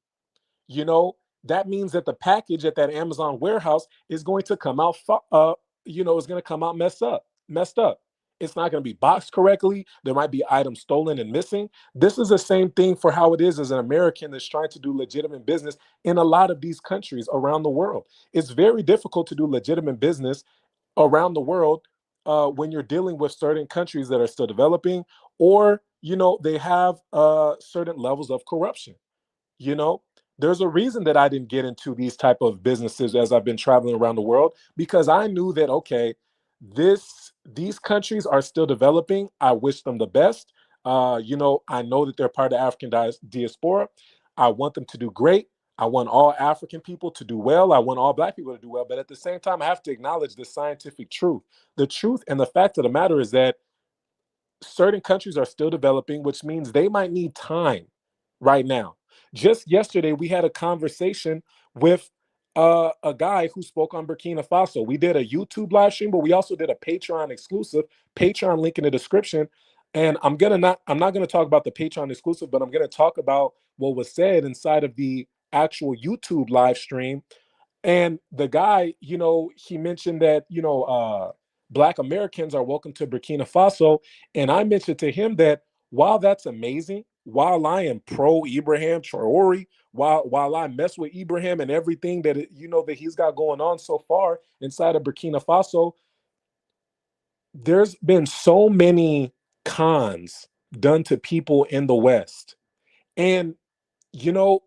you know, that means that the package at that Amazon warehouse is going to come out, is going to come out messed up. It's not going to be boxed correctly. There might be items stolen and missing. This is the same thing for how it is as an American that's trying to do legitimate business in a lot of these countries around the world. It's very difficult to do legitimate business around the world when you're dealing with certain countries that are still developing, or they have certain levels of corruption. you know there's a reason that I didn't get into these type of businesses as I've been traveling around the world, because I knew that, okay, these countries are still developing. I wish them the best. I know that they're part of the African diaspora. I want them to do great. I want all African people to do well. I want all Black people to do well, but at the same time I have to acknowledge the scientific truth. The truth and the fact of the matter is that certain countries are still developing, which means they might need time right now. Just yesterday, we had a conversation with a guy who spoke on Burkina Faso. We did a YouTube live stream, but we also did a Patreon exclusive. Patreon link in the description. And I'm not gonna talk about the Patreon exclusive, but I'm gonna talk about what was said inside of the actual YouTube live stream. And the guy, he mentioned that, Black Americans are welcome to Burkina Faso. And I mentioned to him that while that's amazing, while I am pro Ibrahim Traore, while I mess with Ibrahim and everything that he's got going on so far inside of Burkina Faso, there's been so many cons done to people in the West. And you know,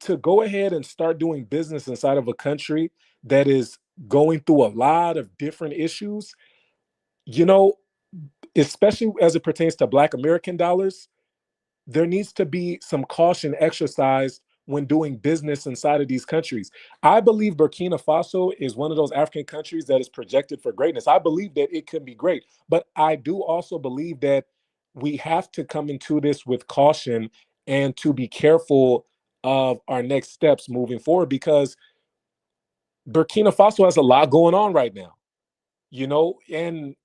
to go ahead and start doing business inside of a country that is going through a lot of different issues, you know, especially as it pertains to Black American dollars, there needs to be some caution exercised when doing business inside of these countries. I believe Burkina Faso is one of those African countries that is projected for greatness. I believe that it could be great, but I do also believe that we have to come into this with caution and to be careful of our next steps moving forward, because Burkina Faso has a lot going on right now, and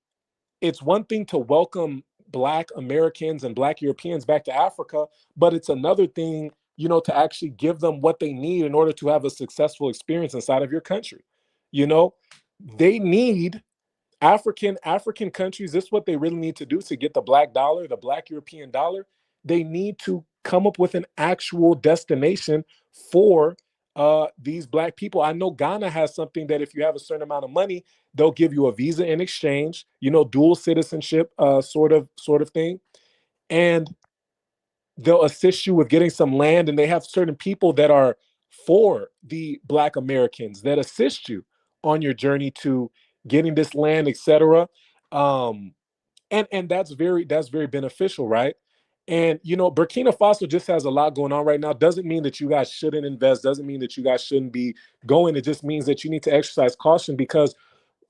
it's one thing to welcome Black Americans and Black Europeans back to Africa, but it's another thing, to actually give them what they need in order to have a successful experience inside of your country. You know, they need African countries. This is what they really need to do to get the Black dollar, the Black European dollar. They need to come up with an actual destination for these black people. I know Ghana has something that if you have a certain amount of money, they'll give you a visa in exchange, dual citizenship, sort of thing. And they'll assist you with getting some land, and they have certain people that are for the black Americans that assist you on your journey to getting this land, etc. Um, and that's very beneficial, right? And Burkina Faso just has a lot going on right now. Doesn't mean that you guys shouldn't invest, doesn't mean that you guys shouldn't be going. It just means that you need to exercise caution, because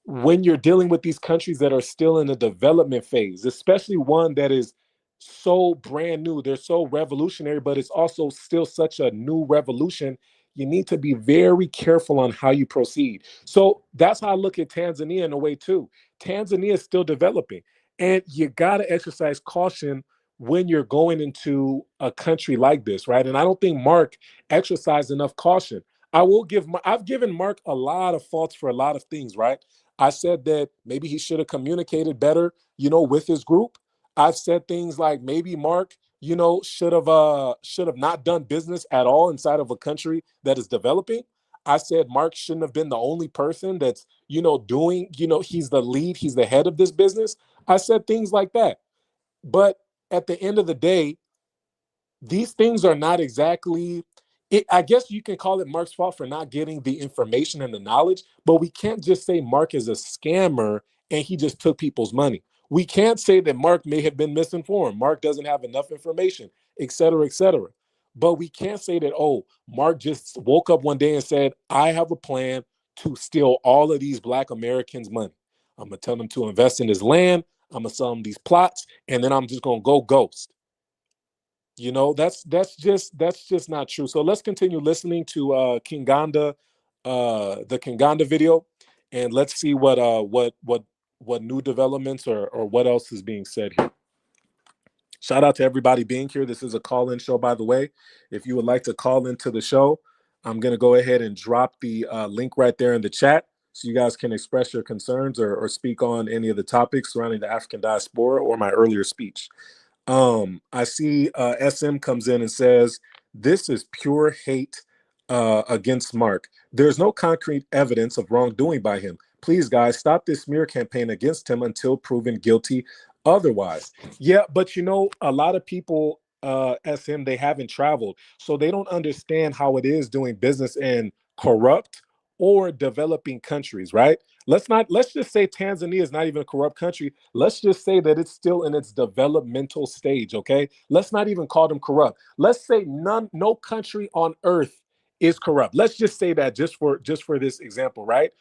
when you're dealing with these countries that are still in the development phase, especially one that is so brand new, they're so revolutionary, but it's also still such a new revolution. You need to be very careful on how you proceed. So that's how I look at Tanzania in a way too. Tanzania is still developing, and you got to exercise caution when you're going into a country like this, right? And I don't think Mark exercised enough caution. I've given Mark a lot of faults for a lot of things, right? I said that maybe he should have communicated better, with his group. I've said things like maybe Mark, should have not done business at all inside of a country that is developing. I said Mark shouldn't have been the only person that's, doing, he's the lead, he's the head of this business. I said things like that. But at the end of the day, these things are not exactly it. I guess you can call it Mark's fault for not getting the information and the knowledge, but we can't just say Mark is a scammer and he just took people's money. We can't say that Mark may have been misinformed, Mark doesn't have enough information, etc., etc. But we can't say that, oh, Mark just woke up one day and said, I have a plan to steal all of these black Americans' money. I'm gonna tell them to invest in his land, I'm gonna sell them these plots, and then I'm just gonna go ghost. That's just not true. So let's continue listening to Kinganda, the Kinganda video, and let's see what new developments or what else is being said here. Shout out to everybody being here. This is a call-in show, by the way. If you would like to call into the show, I'm going to go ahead and drop the link right there in the chat, so you guys can express your concerns or speak on any of the topics surrounding the African diaspora or my earlier speech. I see SM comes in and says, this is pure hate against Mark. There's no concrete evidence of wrongdoing by him. Please, guys, stop this smear campaign against him until proven guilty otherwise. Yeah, but a lot of people, SM, they haven't traveled, so they don't understand how it is doing business in corrupt or developing countries, right? Let's just say Tanzania is not even a corrupt country. Let's just say that it's still in its developmental stage, okay? Let's not even call them corrupt. Let's say no country on earth is corrupt. Let's just say that just for this example, right?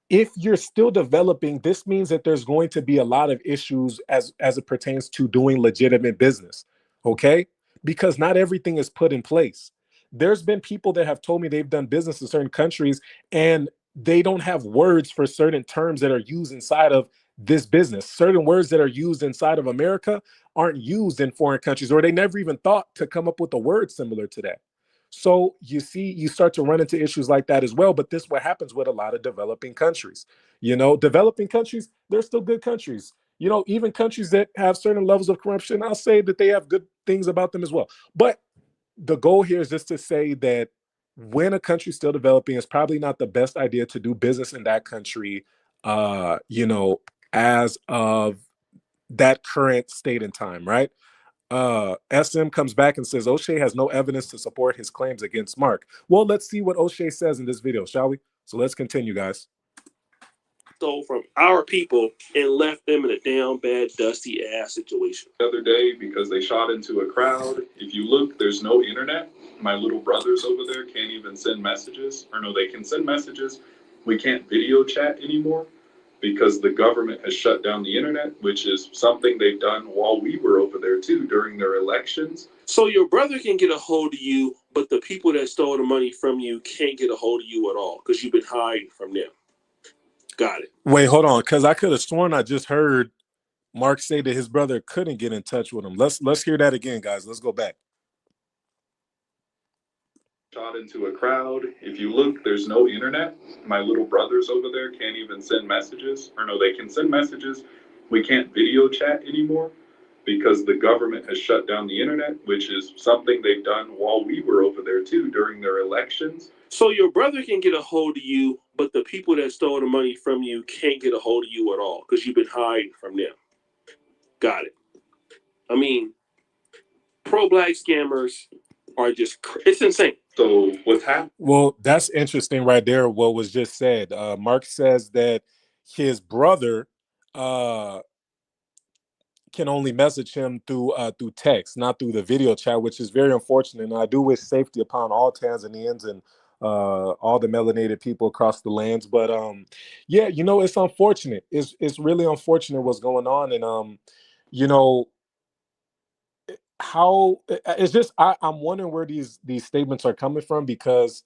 If you're still developing, this means that there's going to be a lot of issues as it pertains to doing legitimate business, okay? Because not everything is put in place. There's been people that have told me they've done business in certain countries and they don't have words for certain terms that are used inside of this business. Certain words that are used inside of America aren't used in foreign countries, or they never even thought to come up with a word similar to that. So you see, you start to run into issues like that as well. But this is what happens with a lot of developing countries. Developing countries, they're still good countries. Even countries that have certain levels of corruption, I'll say that they have good things about them as well. But the goal here is just to say that when a country's still developing, it's probably not the best idea to do business in that country, as of that current state and time, right? SM comes back and says O'Shea has no evidence to support his claims against Mark. Well, let's see what O'Shea says in this video, shall we? So let's continue, guys. Stole from our people and left them in a damn bad, dusty ass situation. The other day, because they shot into a crowd. If you look, there's no internet. My little brothers over there can't even send messages. Or no, they can send messages. We can't video chat anymore because the government has shut down the internet, which is something they've done while we were over there too during their elections. So your brother can get a hold of you, but the people that stole the money from you can't get a hold of you at all because you've been hiding from them. Got it. Wait, hold on, because I could have sworn I just heard Mark say that his brother couldn't get in touch with him. Let's hear that again, guys. Let's go back. Shot into a crowd. If you look, there's no internet. My little brothers over there can't even send messages. Or no, they can send messages. We can't video chat anymore because the government has shut down the internet, which is something they've done while we were over there too during their elections. So your brother can get a hold of you, but the people that stole the money from you can't get a hold of you at all because you've been hiding from them. Got it. I mean, pro-black scammers are just, it's insane. So what's happening? Well, that's interesting right there, what was just said. Mark says that his brother can only message him through text, not through the video chat, which is very unfortunate. And I do wish safety upon all Tanzanians and all the melanated people across the lands. But yeah, it's unfortunate. It's really unfortunate what's going on, and you know how it's just I'm wondering where these statements are coming from, because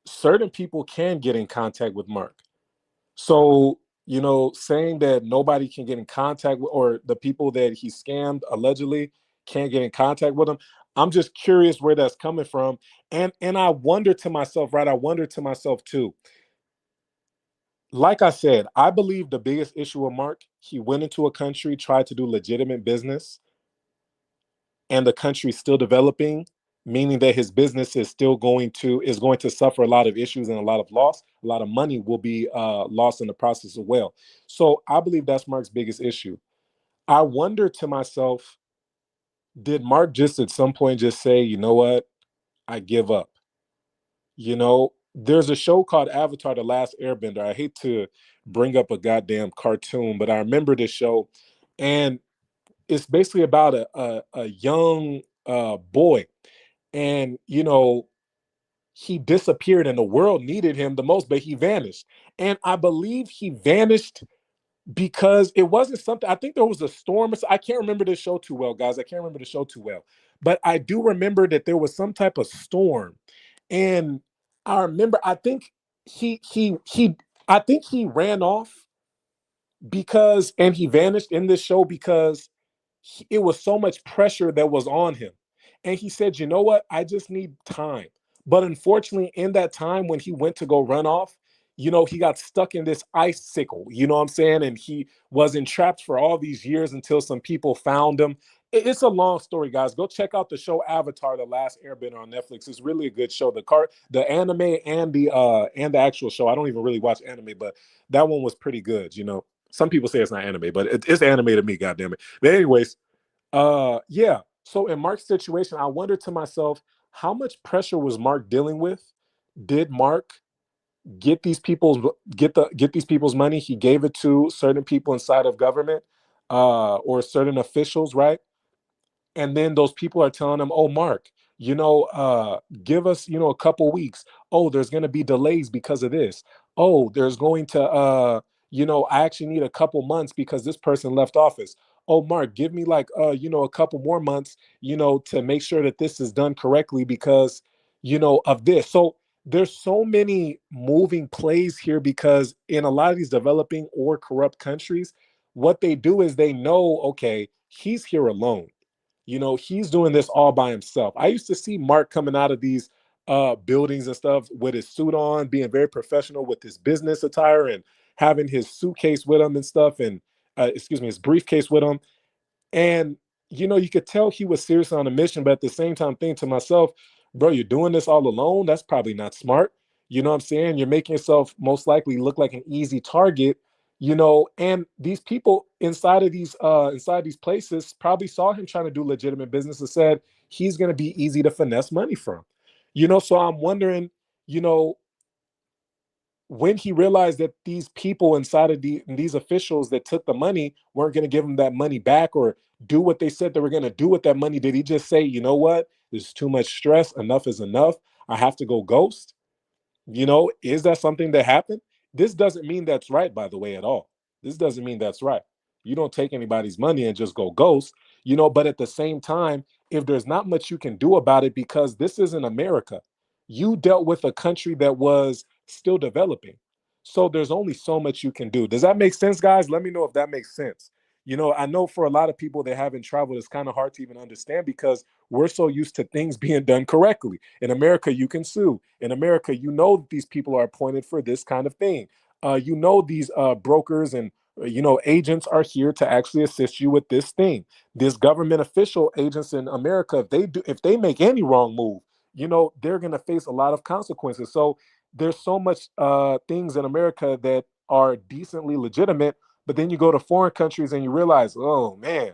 certain people can get in contact with Mark. So, saying that nobody can get in contact with, or the people that he scammed allegedly can't get in contact with him, I'm just curious where that's coming from. And I wonder to myself, right? I wonder to myself too. Like I said, I believe the biggest issue with Mark, he went into a country, tried to do legitimate business, and the country's still developing, meaning that his business is going to suffer a lot of issues and a lot of loss. A lot of money will be lost in the process as well. So I believe that's Mark's biggest issue. I wonder to myself, did Mark just at some point just say, you know what, I give up? There's a show called Avatar: The Last Airbender. I hate to bring up a goddamn cartoon, but I remember this show, and it's basically about a young boy, and he disappeared and the world needed him the most, but he vanished. And I believe he vanished because it wasn't something, I think there was a storm. I can't remember the show too well, guys. I can't remember the show too well, but I do remember that there was some type of storm. And I remember, I think he ran off because, and he vanished in this show because it was so much pressure that was on him. And he said, you know what? I just need time. But unfortunately, in that time when he went to go run off, he got stuck in this icicle, you know what I'm saying? And he was entrapped for all these years until some people found him. It's a long story, guys. Go check out the show Avatar: The Last Airbender on Netflix. It's really a good show. The anime and the actual show. I don't even really watch anime, but that one was pretty good. Some people say it's not anime, but it's anime to me, goddamn it. But anyways, yeah. So in Mark's situation, I wonder to myself, how much pressure was Mark dealing with? Did Mark get these people's money? He gave it to certain people inside of government, or certain officials, right? And then those people are telling him, oh, Mark, give us, a couple weeks. Oh, there's going to be delays because of this. Oh, there's going to I actually need a couple months because this person left office. Oh, Mark, give me like a couple more months, to make sure that this is done correctly because of this. So there's so many moving plays here, because in a lot of these developing or corrupt countries, what they do is they know, okay, he's here alone. He's doing this all by himself. I used to see Mark coming out of these buildings and stuff with his suit on, being very professional with his business attire and having his suitcase with him and stuff, and his briefcase with him. And you could tell he was serious on a mission, but at the same time, think to myself, bro, you're doing this all alone. That's probably not smart. You know what I'm saying? You're making yourself most likely look like an easy target. And these people inside these places probably saw him trying to do legitimate business and said he's going to be easy to finesse money from. So I'm wondering, you know, when he realized that these people inside of these officials that took the money weren't going to give him that money back or do what they said they were going to do with that money, did he just say, you know what, there's too much stress, enough is enough, I have to go ghost? Is that something that happened? This doesn't mean that's right, by the way, at all. This doesn't mean that's right. You don't take anybody's money and just go ghost, but at the same time, if there's not much you can do about it, because this isn't America, you dealt with a country that was still developing. So there's only so much you can do. Does that make sense, guys? Let me know if that makes sense. I know for a lot of people that haven't traveled, it's kind of hard to even understand because we're so used to things being done correctly. In America, you can sue. In America, these people are appointed for this kind of thing. These brokers and agents are here to actually assist you with this thing. This government official agents in America, if they make any wrong move, they're going to face a lot of consequences. So there's so much things in America that are decently legitimate, but then you go to foreign countries and you realize, oh man,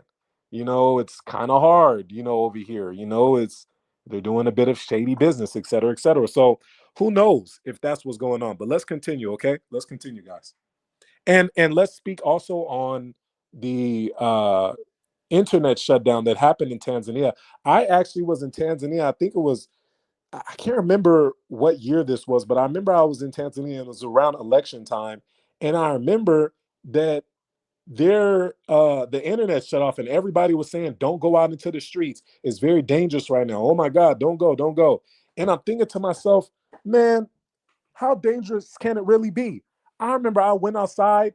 it's kind of hard, over here, they're doing a bit of shady business, et cetera, et cetera. So who knows if that's what's going on? But let's continue, okay? Let's continue, guys. And let's speak also on the internet shutdown that happened in Tanzania. I actually was in Tanzania. I think it was, I can't remember what year this was, but I remember I was in Tanzania and it was around election time. And I remember that the internet shut off and everybody was saying, don't go out into the streets. It's very dangerous right now. Oh my God, don't go, don't go. And I'm thinking to myself, man, how dangerous can it really be? I remember I went outside.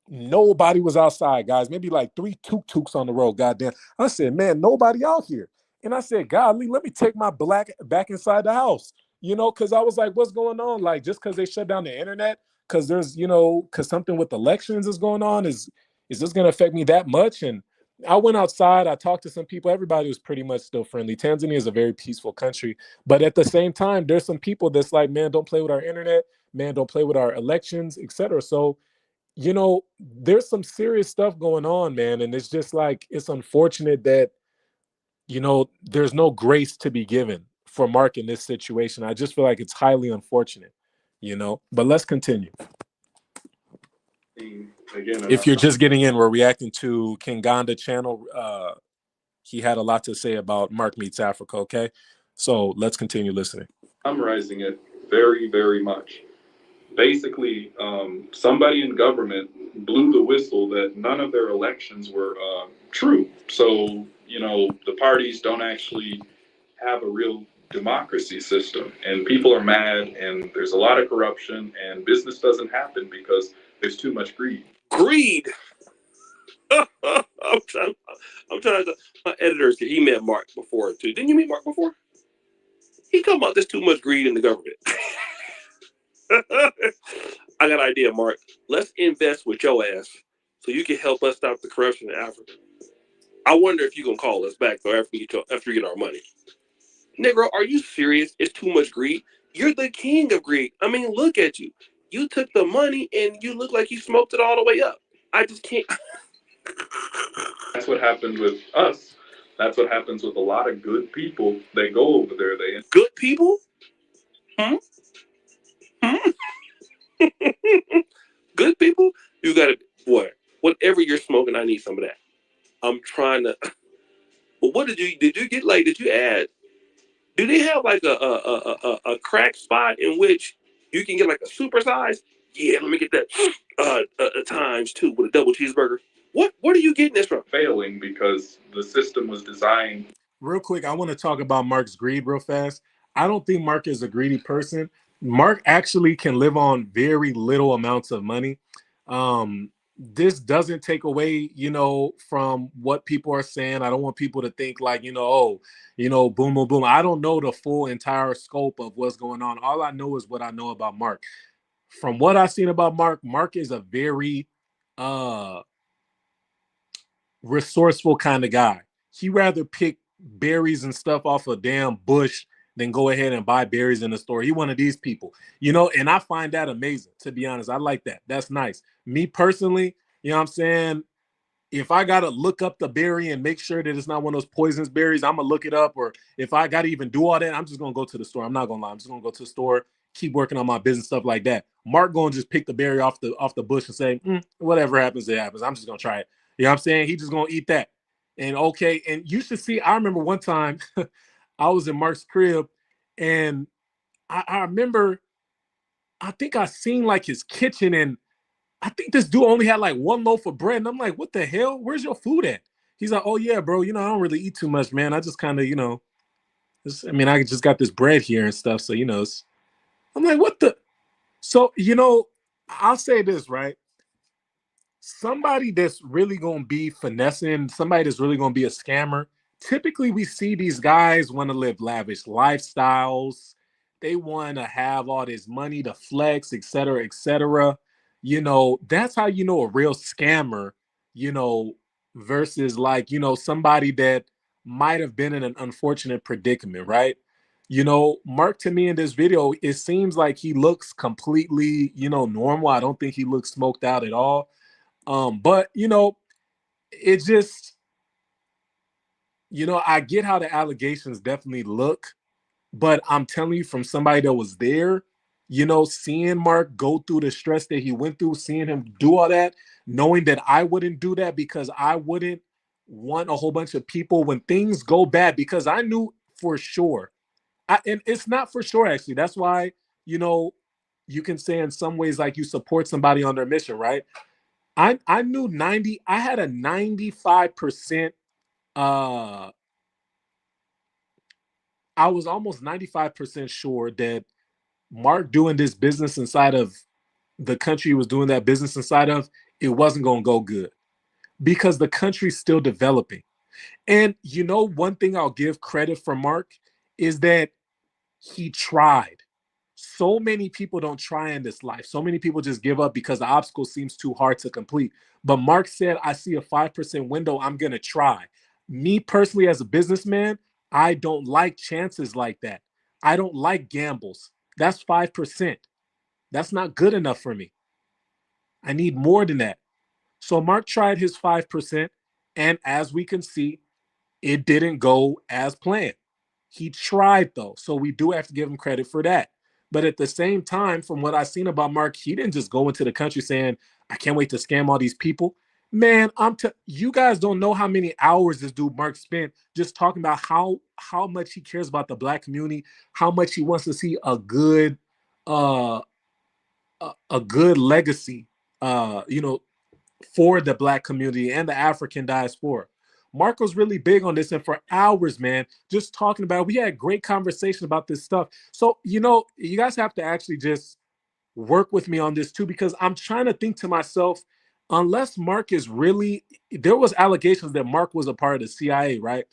Nobody was outside, guys. Maybe like 3 tuk-tuks on the road. Goddamn. I said, man, nobody out here. And I said, golly, let me take my black back inside the house. Because I was like, what's going on? Like, just because they shut down the internet, because there's, because something with elections is going on, is this going to affect me that much? And I went outside. I talked to some people. Everybody was pretty much still friendly. Tanzania is a very peaceful country. But at the same time, there's some people that's like, man, don't play with our internet. Man, don't play with our elections, etc. So, there's some serious stuff going on, man. And it's just like, it's unfortunate that, there's no grace to be given for Mark in this situation. I just feel like it's highly unfortunate, but let's continue. Again, if you're just getting in, we're reacting to King Ganda channel. He had a lot to say about Mark Meets Africa. Okay. So let's continue listening. Summarizing it very, very much. Basically, somebody in government blew the whistle that none of their elections were true. So, the parties don't actually have a real democracy system. And people are mad, and there's a lot of corruption, and business doesn't happen because there's too much greed. Greed! I'm trying to. My editors, he met Mark before, too. Didn't you meet Mark before? He come about there's too much greed in the government. I got an idea, Mark. Let's invest with your ass so you can help us stop the corruption in Africa. I wonder if you're going to call us back though after you get our money. Negro, are you serious? It's too much greed. You're the king of greed. I mean, look at you. You took the money and you look like you smoked it all the way up. I just can't. That's what happened with us. That's what happens with a lot of good people. They go over there. Good people? Good people? You got to, boy, whatever you're smoking, I need some of that. I'm trying to. But what did you get? Like, did you add? Do they have like a crack spot in which you can get like a super size? Yeah, let me get that times 2 with a double cheeseburger. What are you getting this from? Failing because the system was designed. Real quick, I want to talk about Mark's greed real fast. I don't think Mark is a greedy person. Mark actually can live on very little amounts of money. This doesn't take away, from what people are saying. I don't want people to think like, boom, boom, boom. I don't know the full entire scope of what's going on. All I know is what I know about Mark. From what I've seen about Mark is a very resourceful kind of guy. He rather pick berries and stuff off a damn bush than go ahead and buy berries in the store. He one of these people, and I find that amazing, to be honest. I like that. That's nice. Me personally, you know what I'm saying? If I got to look up the berry and make sure that it's not one of those poisonous berries, I'm going to look it up. Or if I got to even do all that, I'm just going to go to the store. I'm not going to lie. I'm just going to go to the store, keep working on my business, stuff like that. Mark going to just pick the berry off the bush and say, whatever happens, it happens. I'm just going to try it. You know what I'm saying? He just going to eat that. And okay. And you should see, I remember one time I was in Mark's crib and I remember, I think I seen like his kitchen and I think this dude only had like one loaf of bread. And I'm like, what the hell? Where's your food at? He's like, oh, yeah, bro. I don't really eat too much, man. I just kind of, I just got this bread here and stuff. So, I'm like, what the? So, I'll say this, right? Somebody that's really going to be finessing, somebody that's really going to be a scammer. Typically, we see these guys want to live lavish lifestyles. They want to have all this money to flex, et cetera, et cetera. You know, that's how you know a real scammer, you know, versus like, you know, somebody that might have been in an unfortunate predicament, right? You know, Mark, to me in this video, it seems like he looks completely, you know, normal. I don't think he looks smoked out at all. But you know, it just, you know, I get how the allegations definitely look, but I'm telling you, from somebody that was there, you know, seeing Mark go through the stress that he went through, seeing him do all that, knowing that I wouldn't do that because I wouldn't want a whole bunch of people when things go bad, because I knew for sure. And it's not for sure, actually. That's why, you know, you can say in some ways like you support somebody on their mission, right? I knew 90, I had a 95%, uh I was almost 95% sure that Mark doing this business inside of the country he was doing that business inside of, it wasn't going to go good because the country's still developing. And you know, one thing I'll give credit for Mark is that he tried. So many people don't try in this life. So many people just give up because the obstacle seems too hard to complete. But Mark said, I see a 5% window. I'm going to try. Me personally, as a businessman, I don't like chances like that. I don't like gambles. That's 5%. That's not good enough for me. I need more than that. So Mark tried his 5%. And as we can see, it didn't go as planned. He tried though. So we do have to give him credit for that. But at the same time, from what I've seen about Mark, he didn't just go into the country saying, I can't wait to scam all these people. Man, you guys don't know how many hours this dude Mark spent just talking about how much he cares about the black community, how much he wants to see uh a good legacy you know, for the black community and the African diaspora. Mark was really big on this, and for hours, man, just talking about it. We had great conversation about this stuff. So, you know, you guys have to actually just work with me on this too, because I'm trying to think to myself, unless Mark is really, there was allegations that Mark was a part of the CIA, right?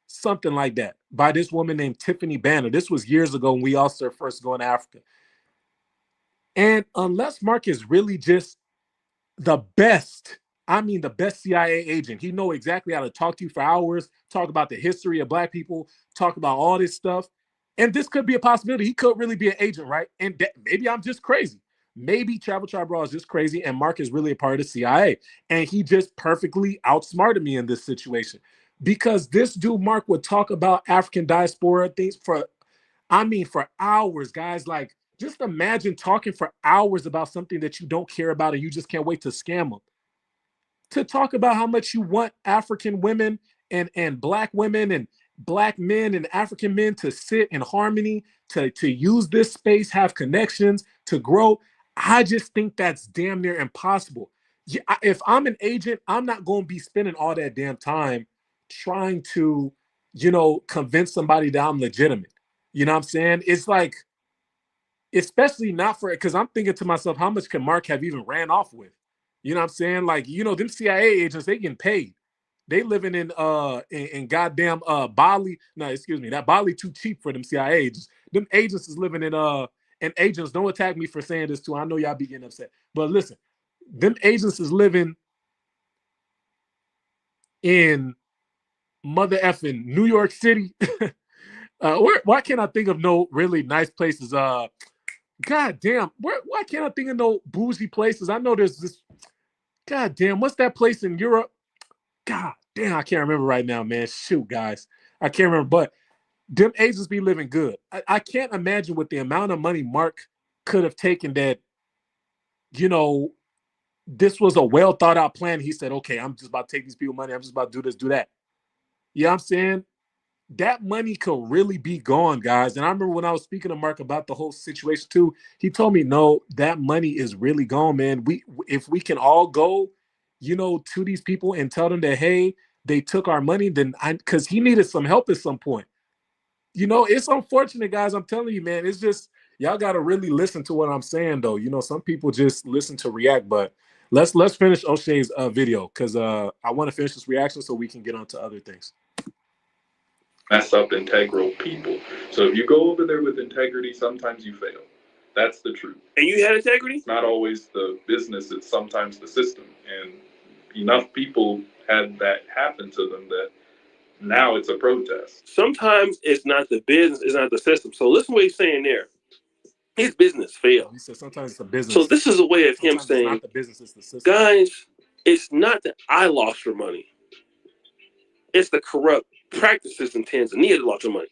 Something like that, by this woman named Tiffany Banner. This was years ago when we all started first going to Africa. And unless Mark is really just the best, I mean the best CIA agent, he know exactly how to talk to you for hours, talk about the history of black people, talk about all this stuff. And this could be a possibility. He could really be an agent, right? And maybe I'm just crazy. Maybe Traveltriberaw is just crazy and Mark is really a part of the CIA. And he just perfectly outsmarted me in this situation. Because this dude, Mark, would talk about African diaspora things for, I mean, for hours, guys. Like, just imagine talking for hours about something that you don't care about and you just can't wait to scam them. To talk about how much you want African women and black women and black men and African men to sit in harmony, to use this space, have connections, to grow. I just think that's damn near impossible. Yeah, if I'm an agent, I'm not going to be spending all that damn time trying to, you know, convince somebody that I'm legitimate. You know what I'm saying? It's like, especially not for, because I'm thinking to myself, how much can Mark have even ran off with? You know what I'm saying? Like, you know, them CIA agents, they getting paid. They living in goddamn Bali. No, excuse me, that Bali too cheap for them CIA agents. Them agents is living and agents, don't attack me for saying this too. I know y'all be getting upset. But listen, them agents is living in mother effing New York City. Why can't I think of no really nice places? God damn, why can't I think of no bougie places? I know there's this. God damn, what's that place in Europe? God damn, I can't remember right now, man. Shoot, guys, I can't remember. But them agents be living good. I can't imagine with the amount of money Mark could have taken that, you know, this was a well thought out plan. He said, okay, I'm just about to take these people money. I'm just about to do this, do that. You know what I'm saying? That money could really be gone, guys. And I remember when I was speaking to Mark about the whole situation too, he told me, no, that money is really gone, man. If we can all go, you know, to these people and tell them that, hey, they took our money, then because he needed some help at some point. You know, it's unfortunate, guys. I'm telling you, man. It's just, y'all got to really listen to what I'm saying, though. You know, some people just listen to react, but let's finish O'Shea's video, because I want to finish this reaction so we can get on to other things. Mess up integral people. So if you go over there with integrity, sometimes you fail. That's the truth. And you had integrity? It's not always the business, it's sometimes the system. And enough people had that happen to them that now it's a protest. Sometimes it's not the business, it's not the system. So listen to what he's saying there. His business failed. He said sometimes it's a business. So this is a way of him Sometimes saying, it's not the business, it's the system. guys, it's not that I lost your money. It's the corrupt practices in Tanzania that lost your money.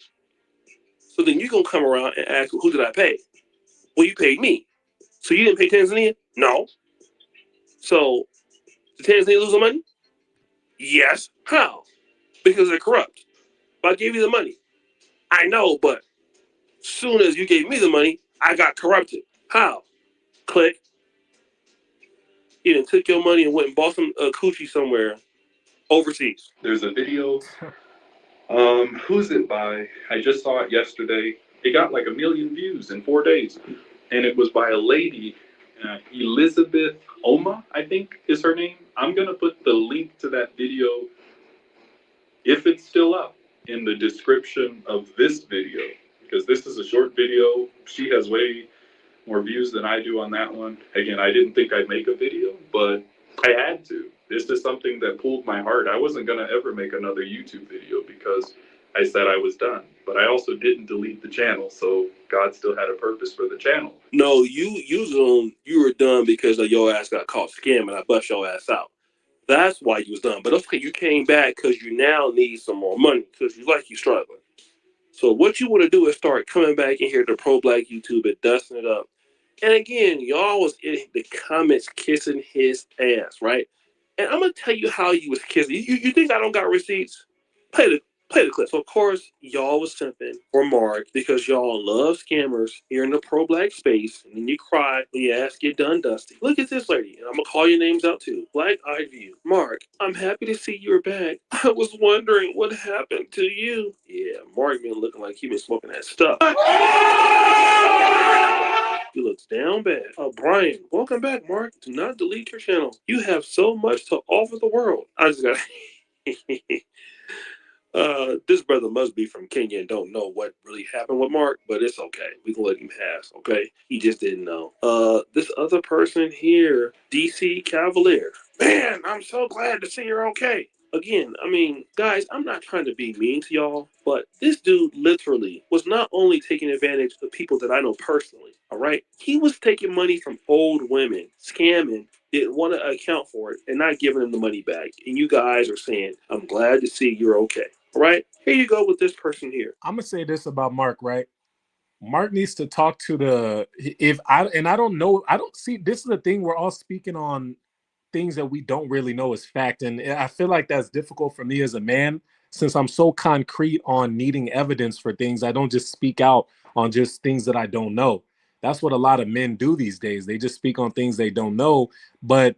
So then you're going to come around and ask, well, who did I pay? Well, you paid me. So you didn't pay Tanzania? No. So did Tanzania lose the money? Yes. How? Because they're corrupt. But I gave you the money. I know, but soon as you gave me the money, I got corrupted. How? Click. You done took your money and went and bought some coochie somewhere overseas. There's a video. Who's it by? I just saw it yesterday. It got like 1 million views in 4 days. And it was by a lady, Elizabeth Oma, I think is her name. I'm going to put the link to that video, if it's still up, in the description of this video. Because this is a short video. She has way more views than I do on that one. Again, I didn't think I'd make a video, but I had to. This is something that pulled my heart. I wasn't going to ever make another YouTube video because I said I was done. But I also didn't delete the channel, so God still had a purpose for the channel. No, you were done because of your ass got caught scamming. I bust your ass out. That's why you was done. But okay, you came back because you now need some more money because you like you struggling. So what you want to do is start coming back in here to Pro Black YouTube and dusting it up. And again, y'all was in the comments kissing his ass, right? And I'm gonna tell you how you was kissing. You think I don't got receipts? Play the clip. So of course, y'all was simping for Mark because y'all love scammers here in the pro black space. And then you cry when your ass get done dusty. Look at this lady. And I'm gonna call your names out too. Black Eyed View. Mark, I'm happy to see you're back. I was wondering what happened to you. Yeah, Mark been looking like he been smoking that stuff. He looks down bad. Brian, welcome back, Mark. Do not delete your channel. You have so much to offer the world. I just got this brother must be from Kenya and don't know what really happened with Mark, but it's okay. We can let him pass, okay? He just didn't know. This other person here, DC Cavalier. Man, I'm so glad to see you're okay. Again, I mean, guys, I'm not trying to be mean to y'all, but this dude literally was not only taking advantage of people that I know personally, all right? He was taking money from old women, scamming, didn't want to account for it, and not giving them the money back. And you guys are saying, I'm glad to see you're okay. All right, here you go with this person here. I'm gonna say this about Mark, right? Mark needs to talk to I don't know, I don't see, this is the thing, we're all speaking on things that we don't really know as fact, and I feel like that's difficult for me as a man since I'm so concrete on needing evidence for things. I don't just speak out on just things that I don't know. That's what a lot of men do these days. They just speak on things they don't know. But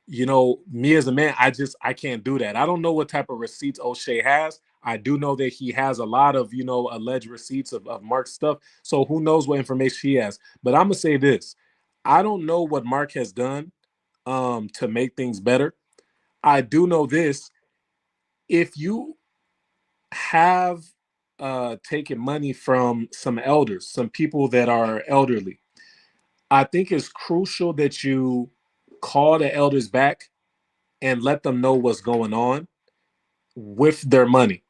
you know, me as a man, I can't do that. I don't know what type of receipts O'Shea has. I do know that he has a lot of, you know, alleged receipts of Mark's stuff. So who knows what information he has. But I'm gonna say this. I don't know what Mark has done to make things better. I do know this. If you have taken money from some elders, some people that are elderly, I think it's crucial that you call the elders back and let them know what's going on with their money.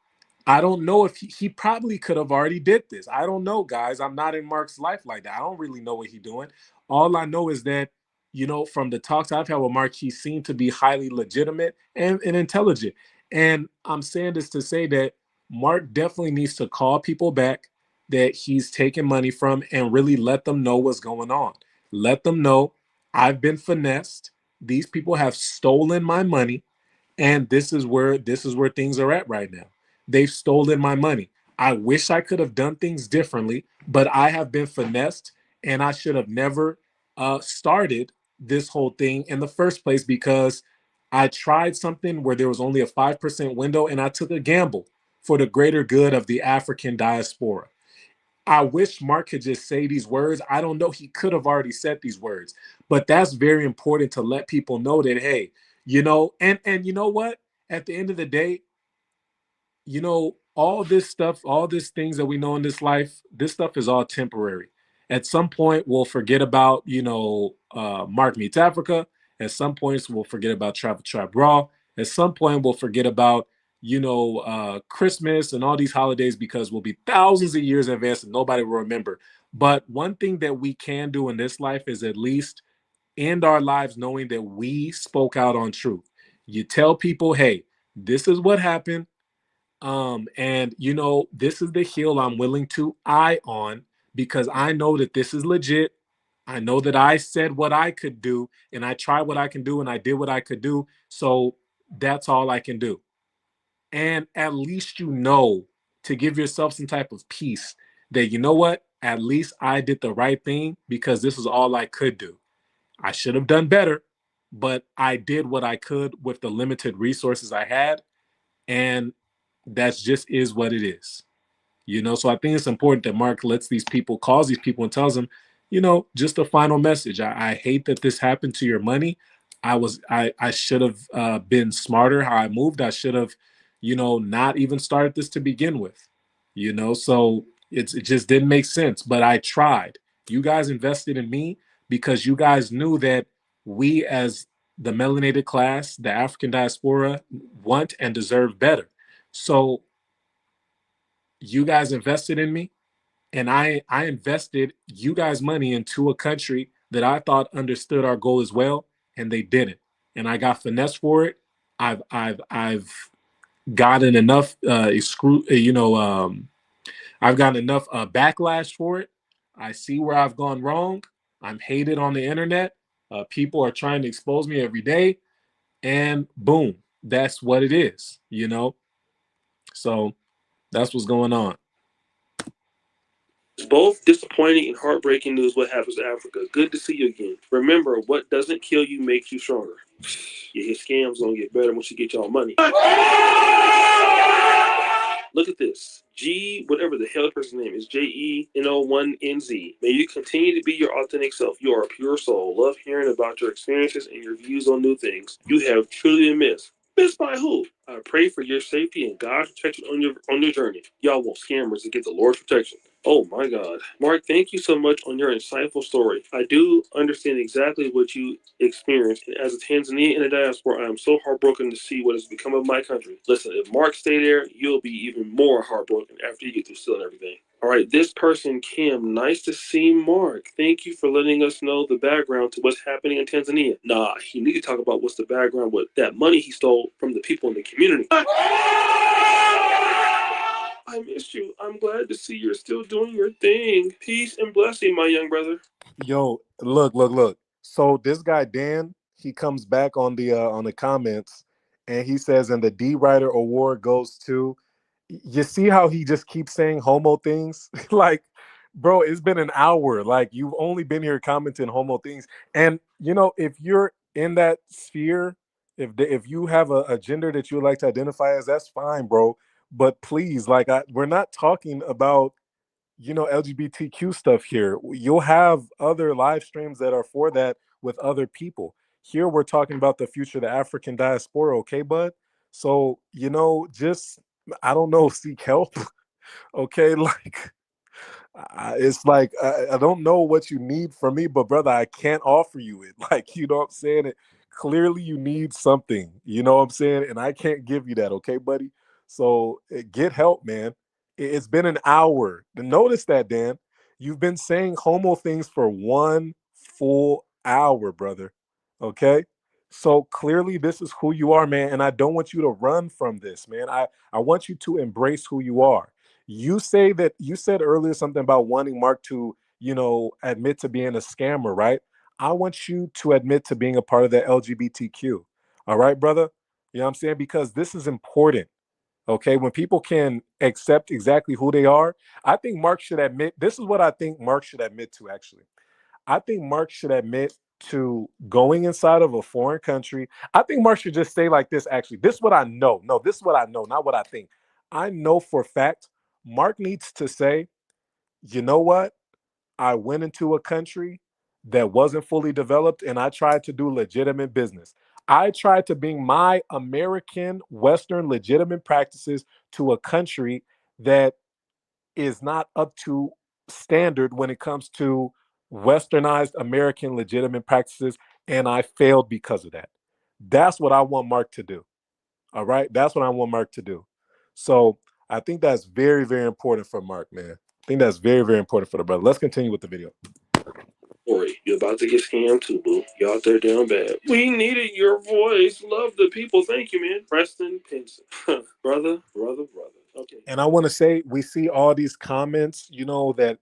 I don't know if he probably could have already did this. I don't know, guys. I'm not in Mark's life like that. I don't really know what he's doing. All I know is that, you know, from the talks I've had with Mark, he seemed to be highly legitimate and intelligent. And I'm saying this to say that Mark definitely needs to call people back that he's taking money from and really let them know what's going on. Let them know I've been finessed. These people have stolen my money, and this is where things are at right now. They've stolen my money. I wish I could have done things differently, but I have been finessed, and I should have never started this whole thing in the first place because I tried something where there was only a 5% window, and I took a gamble for the greater good of the African diaspora. I wish Mark could just say these words. I don't know. He could have already said these words, but that's very important to let people know that, hey, you know, and you know what? At the end of the day, you know, all this stuff, all these things that we know in this life, this stuff is all temporary. At some point, we'll forget about, Mark Meets Africa. At some points, we'll forget about Traveltriberaw. At some point, we'll forget about, Christmas and all these holidays because we'll be thousands of years in advance and nobody will remember. But one thing that we can do in this life is at least end our lives knowing that we spoke out on truth. You tell people, hey, this is what happened. And this is the hill I'm willing to eye on because I know that this is legit. I know that I said what I could do and I tried what I can do and I did what I could do. So that's all I can do. And at least to give yourself some type of peace that what, at least I did the right thing because this is all I could do. I should have done better, but I did what I could with the limited resources I had. And that's just is what it is. So I think it's important that Mark calls these people and tells them, just a final message. I hate that this happened to your money. I should have been smarter how I moved. I should have, not even started this to begin with. So it just didn't make sense. But I tried. You guys invested in me because you guys knew that we as the melanated class, the African diaspora, want and deserve better. So you guys invested in me and I invested you guys money into a country that I thought understood our goal as well, and they didn't. And I got finesse for it. I've gotten enough I've gotten enough backlash for it. I see where I've gone wrong. I'm hated on the internet. People are trying to expose me every day, and boom, that's what it is. So that's what's going on. It's both disappointing and heartbreaking news what happens to Africa. Good to see you again. Remember, what doesn't kill you makes you stronger. Yeah, his scams gonna get better once you get y'all money. Look at this. Whatever the hell the person's name is, JENO1NZ. May you continue to be your authentic self. You are a pure soul. Love hearing about your experiences and your views on new things. You have truly been missed. Missed by who? I pray for your safety and God's protection on your journey. Y'all want scammers to get the Lord's protection. Oh my God. Mark, thank you so much on your insightful story. I do understand exactly what you experienced. And as a Tanzanian in the diaspora, I am so heartbroken to see what has become of my country. Listen, if Mark stay there, you'll be even more heartbroken after you get through stealing everything. All right, this person, Kim, nice to see Mark. Thank you for letting us know the background to what's happening in Tanzania. Nah, he need to talk about what's the background with that money he stole from the people in the community. I missed you. I'm glad to see you're still doing your thing. Peace and blessing, my young brother. Yo, look. So this guy Dan, he comes back on the comments, and he says, "And the D Writer Award goes to." You see how he just keeps saying homo things? Like, bro, it's been an hour. Like, you've only been here commenting homo things, and if you're in that sphere, if you have a gender that you would like to identify as, that's fine, bro. But please, like, we're not talking about LGBTQ stuff here. You'll have other live streams that are for that with other people. Here we're talking about the future of the African diaspora, okay, bud? So, just, I don't know, seek help. Okay, like, it's like I don't know what you need from me, but brother, I can't offer you it. Like, you know what I'm saying? Clearly you need something, you know what I'm saying? And I can't give you that, okay, buddy? So get help, man. It's been an hour. Notice that, Dan. You've been saying homo things for 1 full hour, brother. Okay? So clearly this is who you are, man. And I don't want you to run from this, man. I want you to embrace who you are. You said earlier something about wanting Mark to, admit to being a scammer, right? I want you to admit to being a part of the LGBTQ. All right, brother? You know what I'm saying? Because this is important. Okay. When people can accept exactly who they are, I think Mark should admit, this is what I think Mark should admit to, actually. I think Mark should admit to going inside of a foreign country. I think Mark should just say like this, actually. This is what I know. No, this is what I know, not what I think. I know for a fact Mark needs to say, you know what? I went into a country that wasn't fully developed and I tried to do legitimate business. I tried to bring my American Western legitimate practices to a country that is not up to standard when it comes to westernized American legitimate practices, and I failed because of that. That's what I want Mark to do. All right, that's what I want Mark to do. So I think that's very, very important for Mark, man. I think that's very, very important for the brother. Let's continue with the video. Worry, you're about to get scammed too, boo. You out there down bad. We needed your voice. Love the people. Thank you, man. Preston Pinson. brother. Okay. And I want to say, we see all these comments, you know, that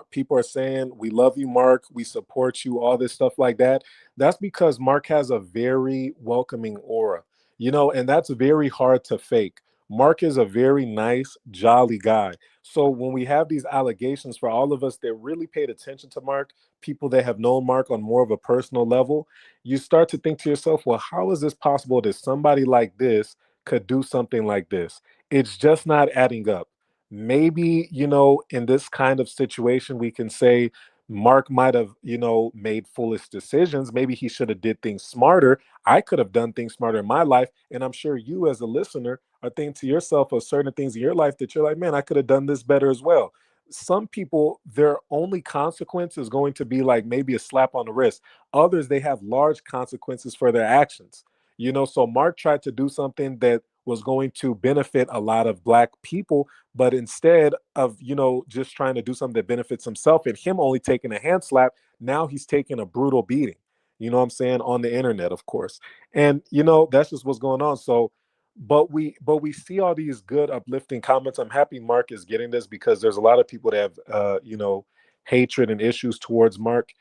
people are saying, "We love you, Mark. We support you." All this stuff like that. That's because Mark has a very welcoming aura, you know, and that's very hard to fake. Mark is a very nice, jolly guy. So when we have these allegations, for all of us that really paid attention to Mark, people that have known Mark on more of a personal level, you start to think to yourself, well, how is this possible that somebody like this could do something like this? It's just not adding up. Maybe, you know, in this kind of situation, we can say Mark might have, you know, made foolish decisions. Maybe he should have did things smarter. I could have done things smarter in my life. And I'm sure you as a listener are thinking to yourself of certain things in your life that you're like, man, I could have done this better as well. Some people, their only consequence is going to be like maybe a slap on the wrist. Others, they have large consequences for their actions. You know, so Mark tried to do something that was going to benefit a lot of black people, but instead of, you know, just trying to do something that benefits himself and him only taking a hand slap, now he's taking a brutal beating, you know what I'm saying, on the internet, of course. And you know, that's just what's going on. So but we see all these good uplifting comments. I'm happy Mark is getting this, because there's a lot of people that have you know, hatred and issues towards Mark.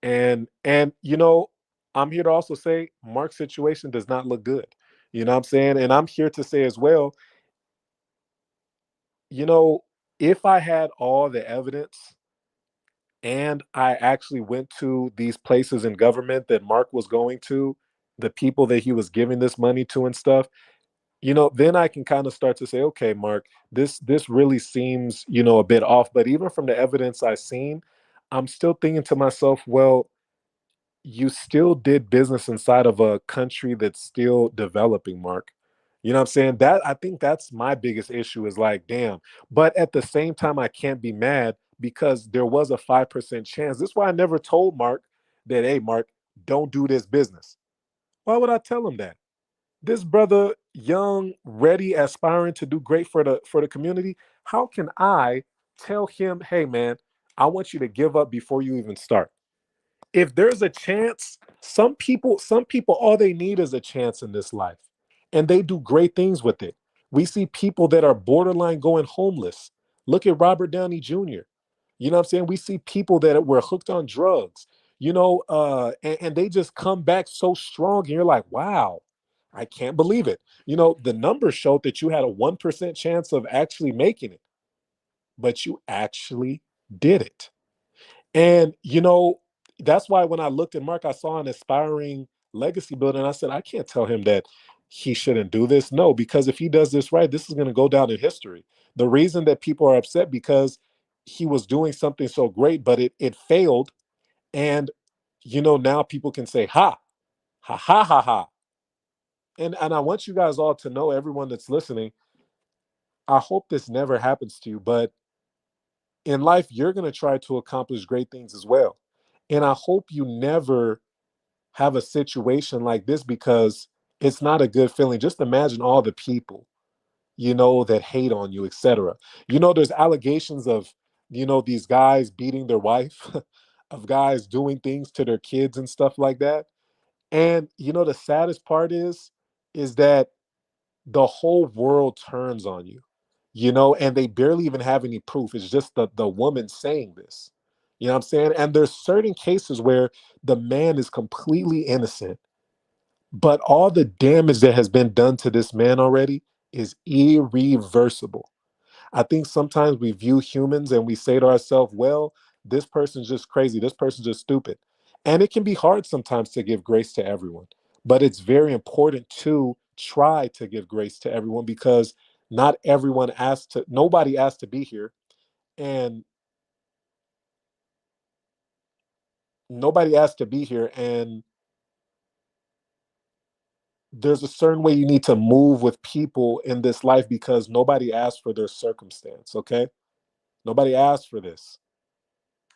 And you know, I'm here to also say Mark's situation does not look good. You know what I'm saying? And I'm here to say as well, you know, if I had all the evidence and I actually went to these places in government that Mark was going to, the people that he was giving this money to and stuff, you know, then I can kind of start to say, okay, Mark, this really seems, you know, a bit off. But even from the evidence I've seen, I'm still thinking to myself, well, you still did business inside of a country that's still developing, Mark. You know what I'm saying? That, I think that's my biggest issue, is like, damn. But at the same time, I can't be mad because there was a 5% chance. This is why I never told Mark that, hey, Mark, don't do this business. Why would I tell him that? This brother, young, ready, aspiring to do great for the community. How can I tell him, hey man, I want you to give up before you even start? If there's a chance, some people all they need is a chance in this life, and they do great things with it. We see people that are borderline going homeless. Look at Robert Downey Jr. You know what I'm saying? We see people that were hooked on drugs, you know, and they just come back so strong, and you're like, wow, I can't believe it. You know, the numbers showed that you had a 1% chance of actually making it, but you actually did it. And you know, that's why when I looked at Mark, I saw an aspiring legacy builder, and I said, I can't tell him that he shouldn't do this. No, because if he does this right, this is going to go down in history. The reason that people are upset because he was doing something so great, but it failed. And you know, now people can say, ha, ha, ha, ha, ha. And I want you guys all to know, everyone that's listening, I hope this never happens to you, but in life, you're going to try to accomplish great things as well. And I hope you never have a situation like this, because it's not a good feeling. Just imagine all the people, you know, that hate on you, etc. You know, there's allegations of, you know, these guys beating their wife, of guys doing things to their kids and stuff like that. And you know, the saddest part is that the whole world turns on you, you know, and they barely even have any proof. It's just the woman saying this. You know what I'm saying? And there's certain cases where the man is completely innocent, but all the damage that has been done to this man already is irreversible. I think sometimes we view humans and we say to ourselves, well, this person's just crazy. This person's just stupid. And it can be hard sometimes to give grace to everyone. But it's very important to try to give grace to everyone, because not everyone asked to, nobody asked to be here. And nobody asked to be here. And there's a certain way you need to move with people in this life, because nobody asked for their circumstance. Okay. Nobody asked for this.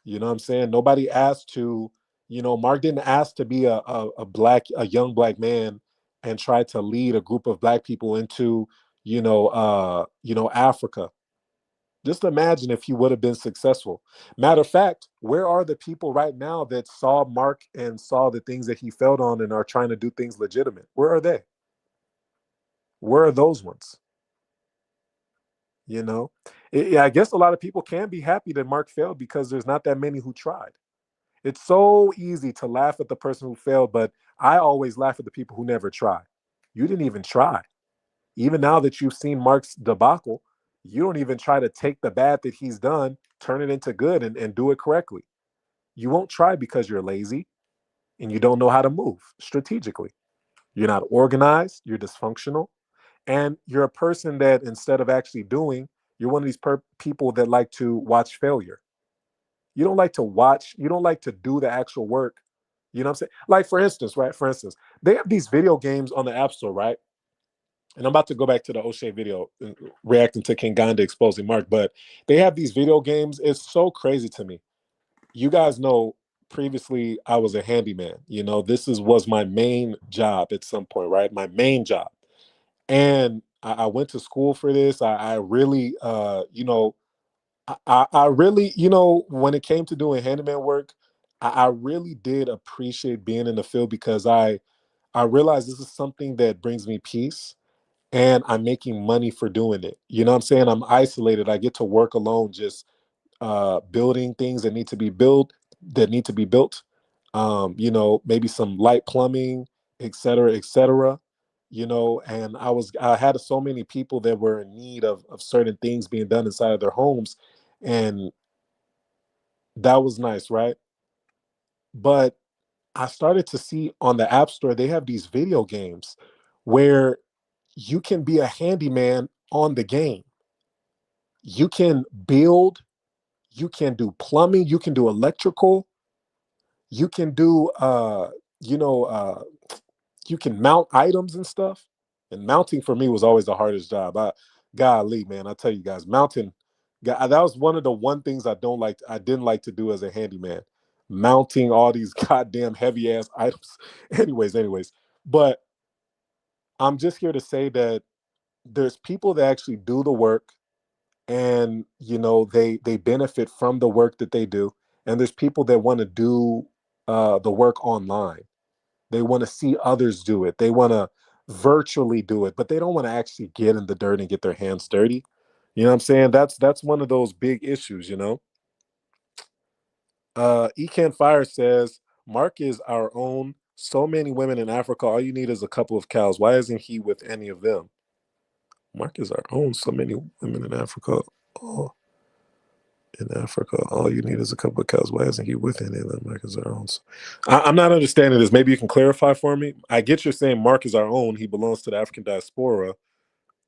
You know what I'm saying? Nobody asked to, Mark didn't ask to be a young black man and try to lead a group of black people into, Africa. Just imagine if he would have been successful. Matter of fact, where are the people right now that saw Mark and saw the things that he failed on and are trying to do things legitimate? Where are they? Where are those ones? You know, yeah, I guess a lot of people can be happy that Mark failed because there's not that many who tried. It's so easy to laugh at the person who failed, but I always laugh at the people who never try. You didn't even try. Even now that you've seen Mark's debacle, you don't even try to take the bad that he's done, turn it into good, and do it correctly. You won't try because you're lazy and you don't know how to move strategically. You're not organized, you're dysfunctional, and you're a person that instead of actually doing, you're one of these people that like to watch failure. You don't like to watch, you don't like to do the actual work. You know what I'm saying? Like, for instance, right? For instance, they have these video games on the App Store, right? And I'm about to go back to the O'Shea video reacting to King Gandhi exposing Mark, but they have these video games. It's so crazy to me. You guys know previously I was a handyman. This was my main job at some point, right? My main job. And I went to school for this. I really, I really, when it came to doing handyman work, I really did appreciate being in the field because I realized this is something that brings me peace and I'm making money for doing it. You know what I'm saying? I'm isolated. I get to work alone, just building things that need to be built. Maybe some light plumbing, et cetera, et cetera. And I had so many people that were in need of certain things being done inside of their homes. And that was nice, right? But I started to see on the App Store, they have these video games where you can be a handyman on the game. You can build, you can do plumbing, you can do electrical, you can do you know uh you can mount items and stuff. And mounting for me was always the hardest job. Golly, man, I tell you guys, mounting, that was one of the one things I didn't like to do as a handyman. Mounting all these goddamn heavy ass items. Anyways. But I'm just here to say that there's people that actually do the work and they benefit from the work that they do, and there's people that want to do the work online. They want to see others do it, they want to virtually do it, but they don't want to actually get in the dirt and get their hands dirty. You know what I'm saying? That's one of those big issues. Ecan Fire says Mark is our own. So many women in Africa, all you need is a couple of cows. Why isn't he with any of them? Mark is our own. So many women in Africa. Oh, in Africa, all you need is a couple of cows. Why isn't he with any of them? Mark is our own. I'm not understanding this. Maybe you can clarify for me. I get you're saying Mark is our own. He belongs to the African diaspora.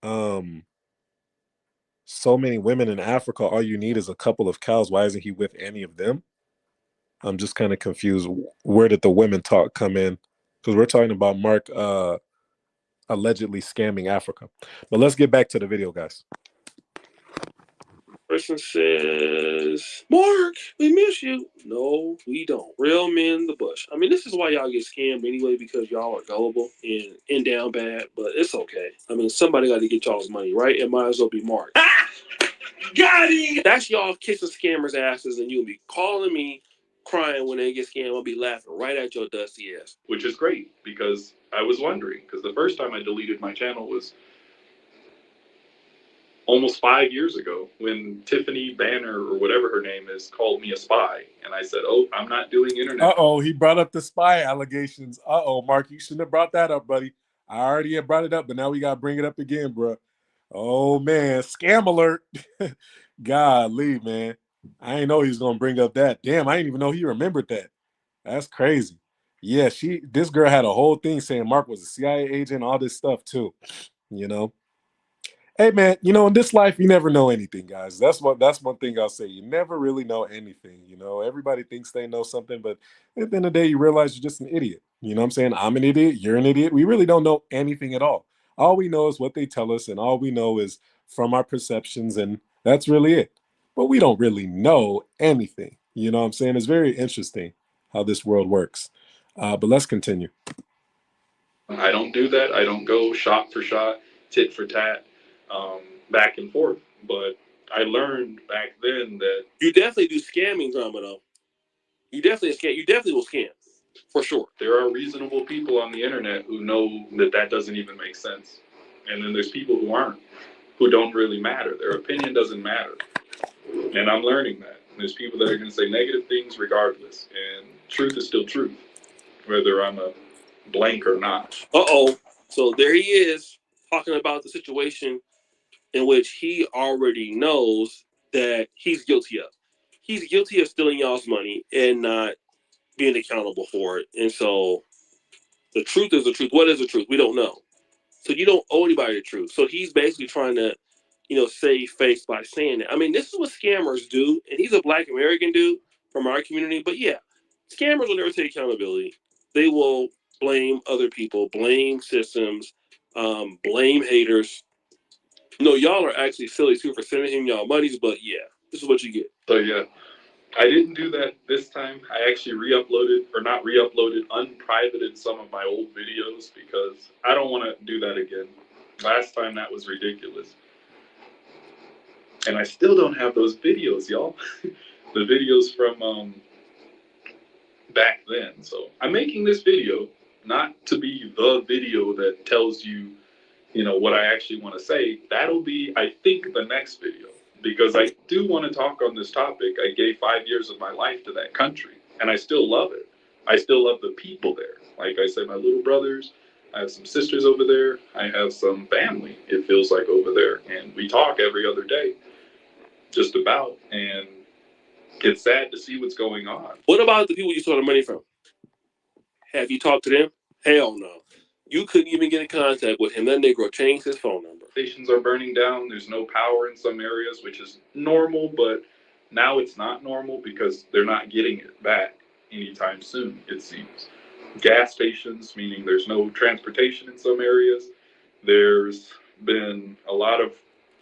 Um, so many women in Africa, all you need is a couple of cows. Why isn't he with any of them? I'm just kind of confused. Where did the women talk come in? Because we're talking about Mark allegedly scamming Africa. But let's get back to the video, guys. Person says, Mark, we miss you. No, we don't. Real men the bush. I mean, this is why y'all get scammed anyway, because y'all are gullible and down bad, but it's okay. I mean, somebody got to get y'all's money, right? It might as well be Mark. Got it! That's y'all kissing scammers' asses, and you'll be calling me crying when they get scammed. I'll be laughing right at your dusty ass. Which is great, because I was wondering, because the first time I deleted my channel was almost 5 years ago when Tiffany Banner, or whatever her name is, called me a spy. And I said, oh, I'm not doing internet. He brought up the spy allegations. Mark, you shouldn't have brought that up, buddy. I already had brought it up, but now we got to bring it up again, bro. Oh, man. Scam alert. Golly, man. I didn't know he was going to bring up that. Damn, I didn't even know he remembered that. That's crazy. Yeah, this girl had a whole thing saying Mark was a CIA agent, all this stuff too. Hey man, in this life you never know anything, guys. That's one thing I'll say. You never really know anything. Everybody thinks they know something, but at the end of the day, you realize you're just an idiot. You know what I'm saying? I'm an idiot, you're an idiot. We really don't know anything at all. All we know is what they tell us, and all we know is from our perceptions, and that's really it. But we don't really know anything. You know what I'm saying? It's very interesting how this world works. But let's continue. I don't do that. I don't go shot for shot, tit for tat, back and forth. But I learned back then that you definitely do scamming drama though. You definitely scam. You definitely will scam for sure. There are reasonable people on the internet who know that that doesn't even make sense, and then there's people who aren't, who don't really matter. Their opinion doesn't matter, and I'm learning that. There's people that are going to say negative things regardless, and truth is still truth, whether I'm a blank or not. So there he is talking about the situation in which he already knows that he's guilty of. He's guilty of stealing y'all's money and not being accountable for it. And so the truth is the truth. What is the truth? We don't know. So you don't owe anybody the truth. So he's basically trying to, save face by saying it. I mean, this is what scammers do. And he's a Black American dude from our community. But yeah, scammers will never take accountability. They will blame other people, blame systems, blame haters. No, y'all are actually silly too for sending him y'all monies, but yeah, this is what you get. So yeah, I didn't do that this time. I actually unprivated some of my old videos because I don't want to do that again. Last time that was ridiculous. And I still don't have those videos, y'all. The videos from back then. So I'm making this video not to be the video that tells you, what I actually want to say. That'll be, I think, the next video. Because I do want to talk on this topic. I gave 5 years of my life to that country, and I still love it. I still love the people there. Like I said, my little brothers, I have some sisters over there. I have some family, it feels like, over there. And we talk every other day, just about. And it's sad to see what's going on. What about the people you stole the money from? Have you talked to them? Hell no. You couldn't even get in contact with him. That Negro changed his phone number. Stations are burning down. There's no power in some areas, which is normal, but now it's not normal because they're not getting it back anytime soon, it seems. Gas stations, meaning there's no transportation in some areas. There's been a lot of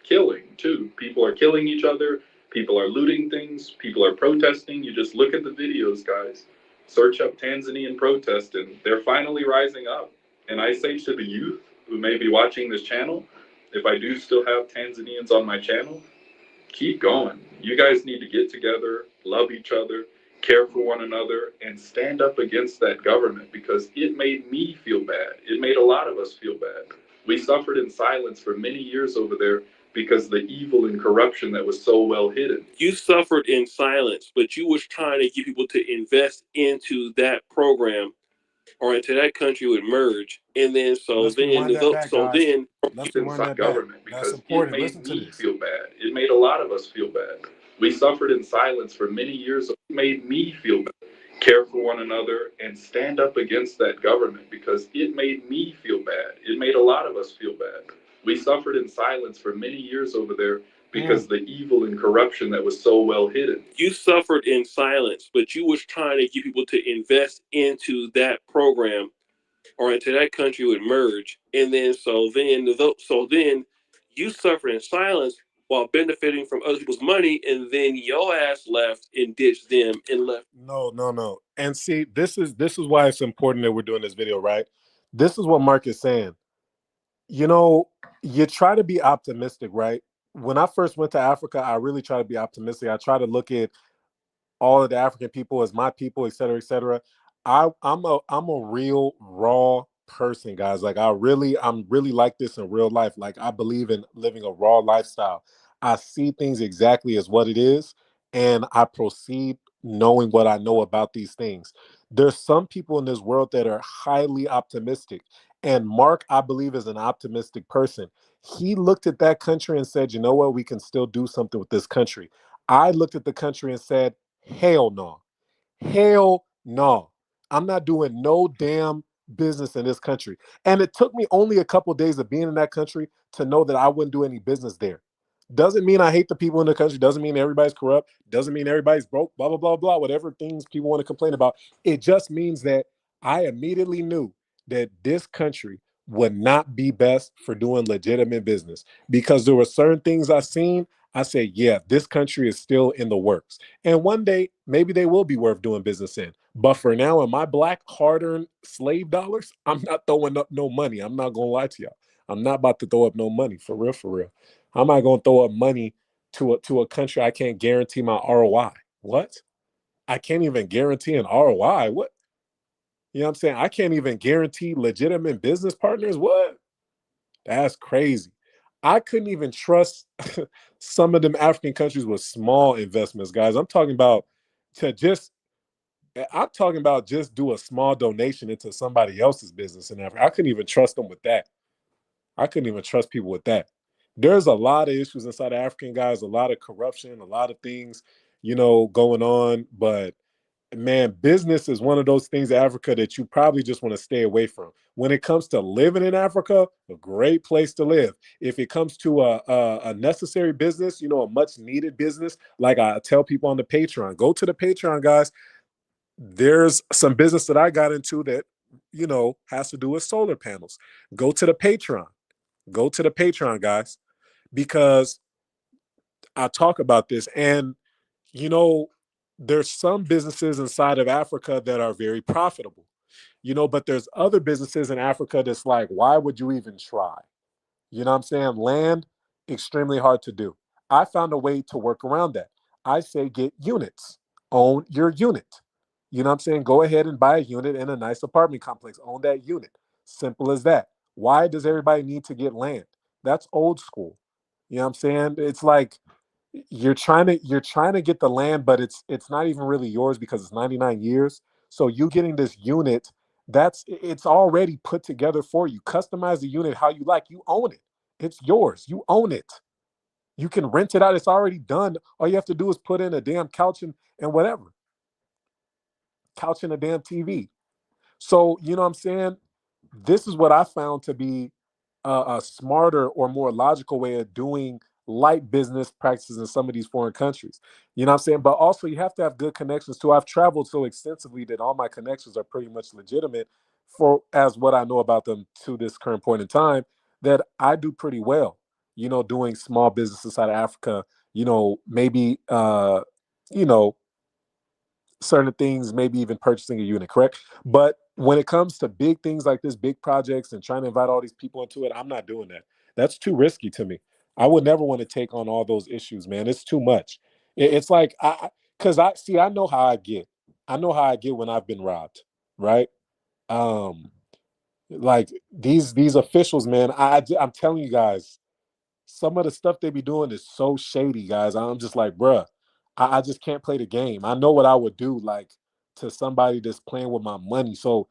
killing, too. People are killing each other. People are looting things. People are protesting. You just look at the videos, guys. Search up Tanzanian protest, and they're finally rising up. And I say to the youth who may be watching this channel, if I do still have Tanzanians on my channel, keep going. You guys need to get together, love each other, care for one another, and stand up against that government because it made me feel bad. It made a lot of us feel bad. We suffered in silence for many years over there because the evil and corruption that was so well hidden. You suffered in silence, but you was trying to get people to invest into that program or into that country would merge, and then Let's rewind that government back. because That's important. it made Listen to me this. feel bad. It made a lot of us feel bad. We suffered in silence for many years. It made me feel bad. Care for one another and stand up against that government because it made me feel bad. It made a lot of us feel bad. We suffered in silence for many years over there because the evil and corruption that was so well hidden. You suffered in silence, but you was trying to get people to invest into that program or into that country would merge, and then then you suffered in silence while benefiting from other people's money, and then your ass left and ditched them and left. No. And see, this is why it's important that we're doing this video, right? This is what Mark is saying. You try to be optimistic, right? When I first went to Africa, I really try to be optimistic. I try to look at all of the African people as my people, et cetera, et cetera. I'm a real raw person, guys. Like I'm really like this in real life. Like I believe in living a raw lifestyle. I see things exactly as what it is, and I proceed knowing what I know about these things. There's some people in this world that are highly optimistic, and Mark, I believe, is an optimistic person. He looked at that country and said, "You know what? We can still do something with this country." I looked at the country and said, hell no. Hell no. I'm not doing no damn business in this country. And it took me only a couple of days of being in that country to know that I wouldn't do any business there. Doesn't mean I hate the people in the country. Doesn't mean everybody's corrupt. Doesn't mean everybody's broke, blah, blah, blah, blah, whatever things people want to complain about. It just means that I immediately knew that this country would not be best for doing legitimate business because there were certain things I seen. I say, yeah, this country is still in the works. And one day, maybe they will be worth doing business in. But for now, in my black hard-earned slave dollars, I'm not throwing up no money. I'm not gonna lie to y'all. I'm not about to throw up no money for real, for real. How am I gonna throw up money to a country I can't guarantee my ROI? What? I can't even guarantee an ROI. What? You know what I'm saying? I can't even guarantee legitimate business partners. What? That's crazy. I couldn't even trust some of them African countries with small investments, guys. To just I'm talking about just do a small donation into somebody else's business in Africa. I couldn't even trust them with that. I couldn't even trust people with that. There's a lot of issues inside of African guys, a lot of corruption, a lot of things, going on. But man, business is one of those things in Africa that you probably just want to stay away from. When it comes to living in Africa, a great place to live. If it comes to a necessary business, a much needed business, like I tell people on the Patreon, go to the Patreon, guys. There's some business that I got into that, has to do with solar panels. Go to the Patreon. Go to the Patreon, guys, because I talk about this. And, you know, there's some businesses inside of Africa that are very profitable, but there's other businesses in Africa that's like, why would you even try? You know what I'm saying? Land, extremely hard to do. I found a way to work around that. I say get units, own your unit. You know what I'm saying? Go ahead and buy a unit in a nice apartment complex, own that unit. Simple as that. Why does everybody need to get land? That's old school. You know what I'm saying? It's like you're trying to get the land, but it's not even really yours because it's 99 years. So you getting this unit, it's already put together for you. Customize the unit how you like. You own it. It's yours. You own it. You can rent it out. It's already done. All you have to do is put in a damn couch and whatever. Couch and a damn TV. So, you know what I'm saying? This is what I found to be a smarter or more logical way of doing light business practices in some of these foreign countries. You know what I'm saying? But also, you have to have good connections too. I've traveled so extensively that all my connections are pretty much legitimate for as what I know about them to this current point in time, that I do pretty well, doing small business inside of Africa, maybe, you know, certain things, maybe even purchasing a unit, correct? But when it comes to big things like this, big projects and trying to invite all these people into it, I'm not doing that. That's too risky to me. I would never want to take on all those issues, man. It's too much. It's like because I see, I know how I get. I know how I get when I've been robbed, right? Um, like these officials, man. I'm telling you guys, some of the stuff they be doing is so shady, guys. I'm just like, bruh, I just can't play the game. I know what I would do, like, to somebody that's playing with my money. So,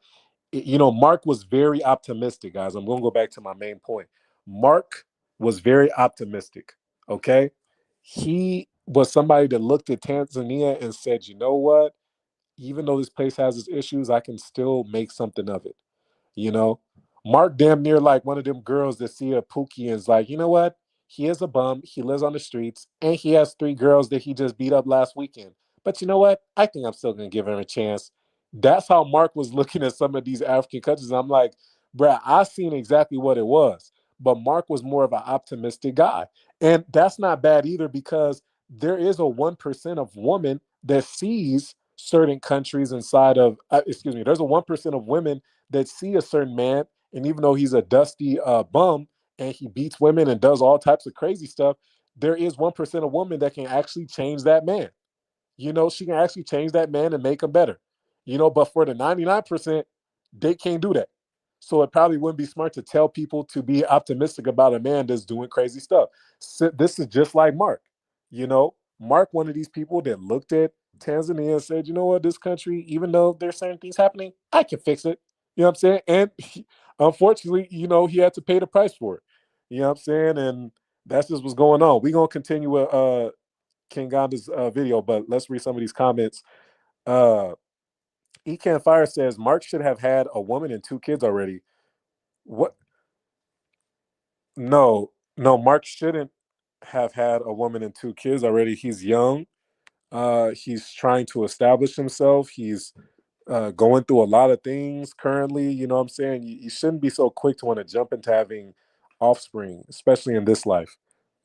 Mark was very optimistic, guys. I'm going to go back to my main point. Mark was very optimistic, okay? He was somebody that looked at Tanzania and said, you know what? Even though this place has its issues, I can still make something of it. You know, Mark damn near like one of them girls that see a Pookie and is like, you know what? He is a bum. He lives on the streets, and he has 3 girls that he just beat up last weekend. But you know what? I think I'm still gonna give him a chance. That's how Mark was looking at some of these African countries. I'm like, bruh, I seen exactly what it was. But Mark was more of an optimistic guy. And that's not bad either, because there is a 1% of women that sees certain countries inside of, there's a 1% of women that see a certain man, and even though he's a dusty bum and he beats women and does all types of crazy stuff, there is 1% of women that can actually change that man. She can actually change that man and make him better. But for the 99%, they can't do that. So it probably wouldn't be smart to tell people to be optimistic about a man that's doing crazy stuff. So this is just like Mark. Mark, one of these people that looked at Tanzania and said, you know what, this country, even though there's certain things happening, I can fix it. You know what I'm saying? And unfortunately, he had to pay the price for it. You know what I'm saying? And that's just what's going on. We're going to continue with King Gonda's video, but let's read some of these comments. Ecan Fire says Mark should have had a woman and 2 kids already. What? No, Mark shouldn't have had a woman and 2 kids already. He's young. He's trying to establish himself. He's going through a lot of things currently. You know what I'm saying? You shouldn't be so quick to want to jump into having offspring, especially in this life.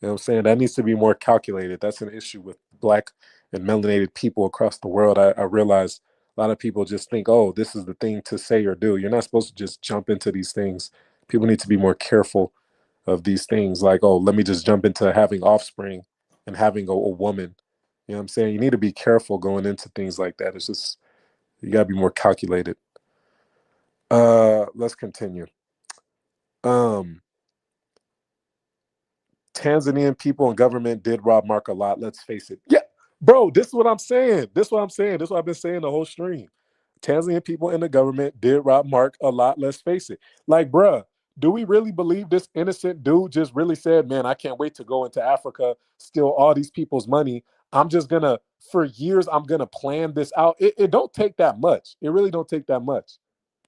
You know what I'm saying? That needs to be more calculated. That's an issue with Black and melanated people across the world. I realize a lot of people just think, oh, this is the thing to say or do. You're not supposed to just jump into these things. People need to be more careful of these things. Like, oh, let me just jump into having offspring and having a woman. You know what I'm saying? You need to be careful going into things like that. It's just, you got to be more calculated. Let's continue. Tanzanian people and government did rob Mark a lot. Let's face it. Yeah, bro, this is what I'm saying. This is what I'm saying. This is what I've been saying the whole stream. Tanzanian people and the government did rob Mark a lot. Let's face it. Like, bruh, do we really believe this innocent dude just really said, man, I can't wait to go into Africa, steal all these people's money. I'm just gonna, for years, I'm gonna plan this out. It don't take that much. It really don't take that much.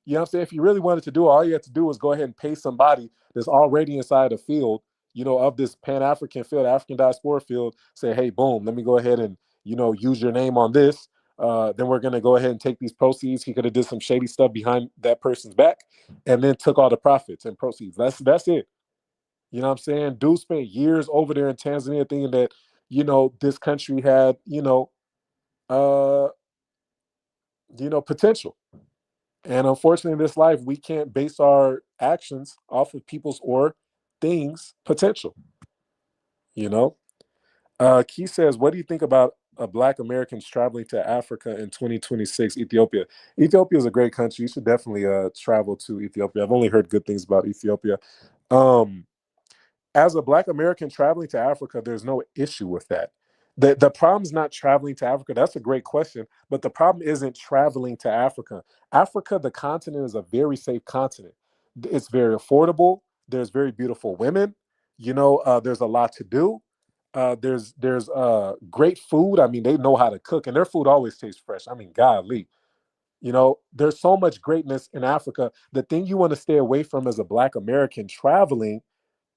You know what I'm saying? If you really wanted to do it, all you have to do is go ahead and pay somebody that's already inside the field, of this Pan-African field, African diaspora field, say, hey, boom, let me go ahead and, use your name on this. Then we're going to go ahead and take these proceeds. He could have did some shady stuff behind that person's back and then took all the profits and proceeds. That's it. You know what I'm saying? Dude spent years over there in Tanzania thinking that, this country had, uh, potential. And unfortunately, in this life, we can't base our actions off of people's or things' potential. You know, Key says, "What do you think about Black Americans traveling to Africa in 2026? Ethiopia. Ethiopia is a great country. You should definitely travel to Ethiopia. I've only heard good things about Ethiopia. Um, as a Black American traveling to Africa, there's no issue with that. The problem is not traveling to Africa. That's a great question, but the problem isn't traveling to Africa. Africa, the continent, is a very safe continent. It's very affordable. There's very beautiful women. There's a lot to do. There's great food. I mean, they know how to cook, and their food always tastes fresh. I mean, golly, there's so much greatness in Africa. The thing you want to stay away from as a Black American traveling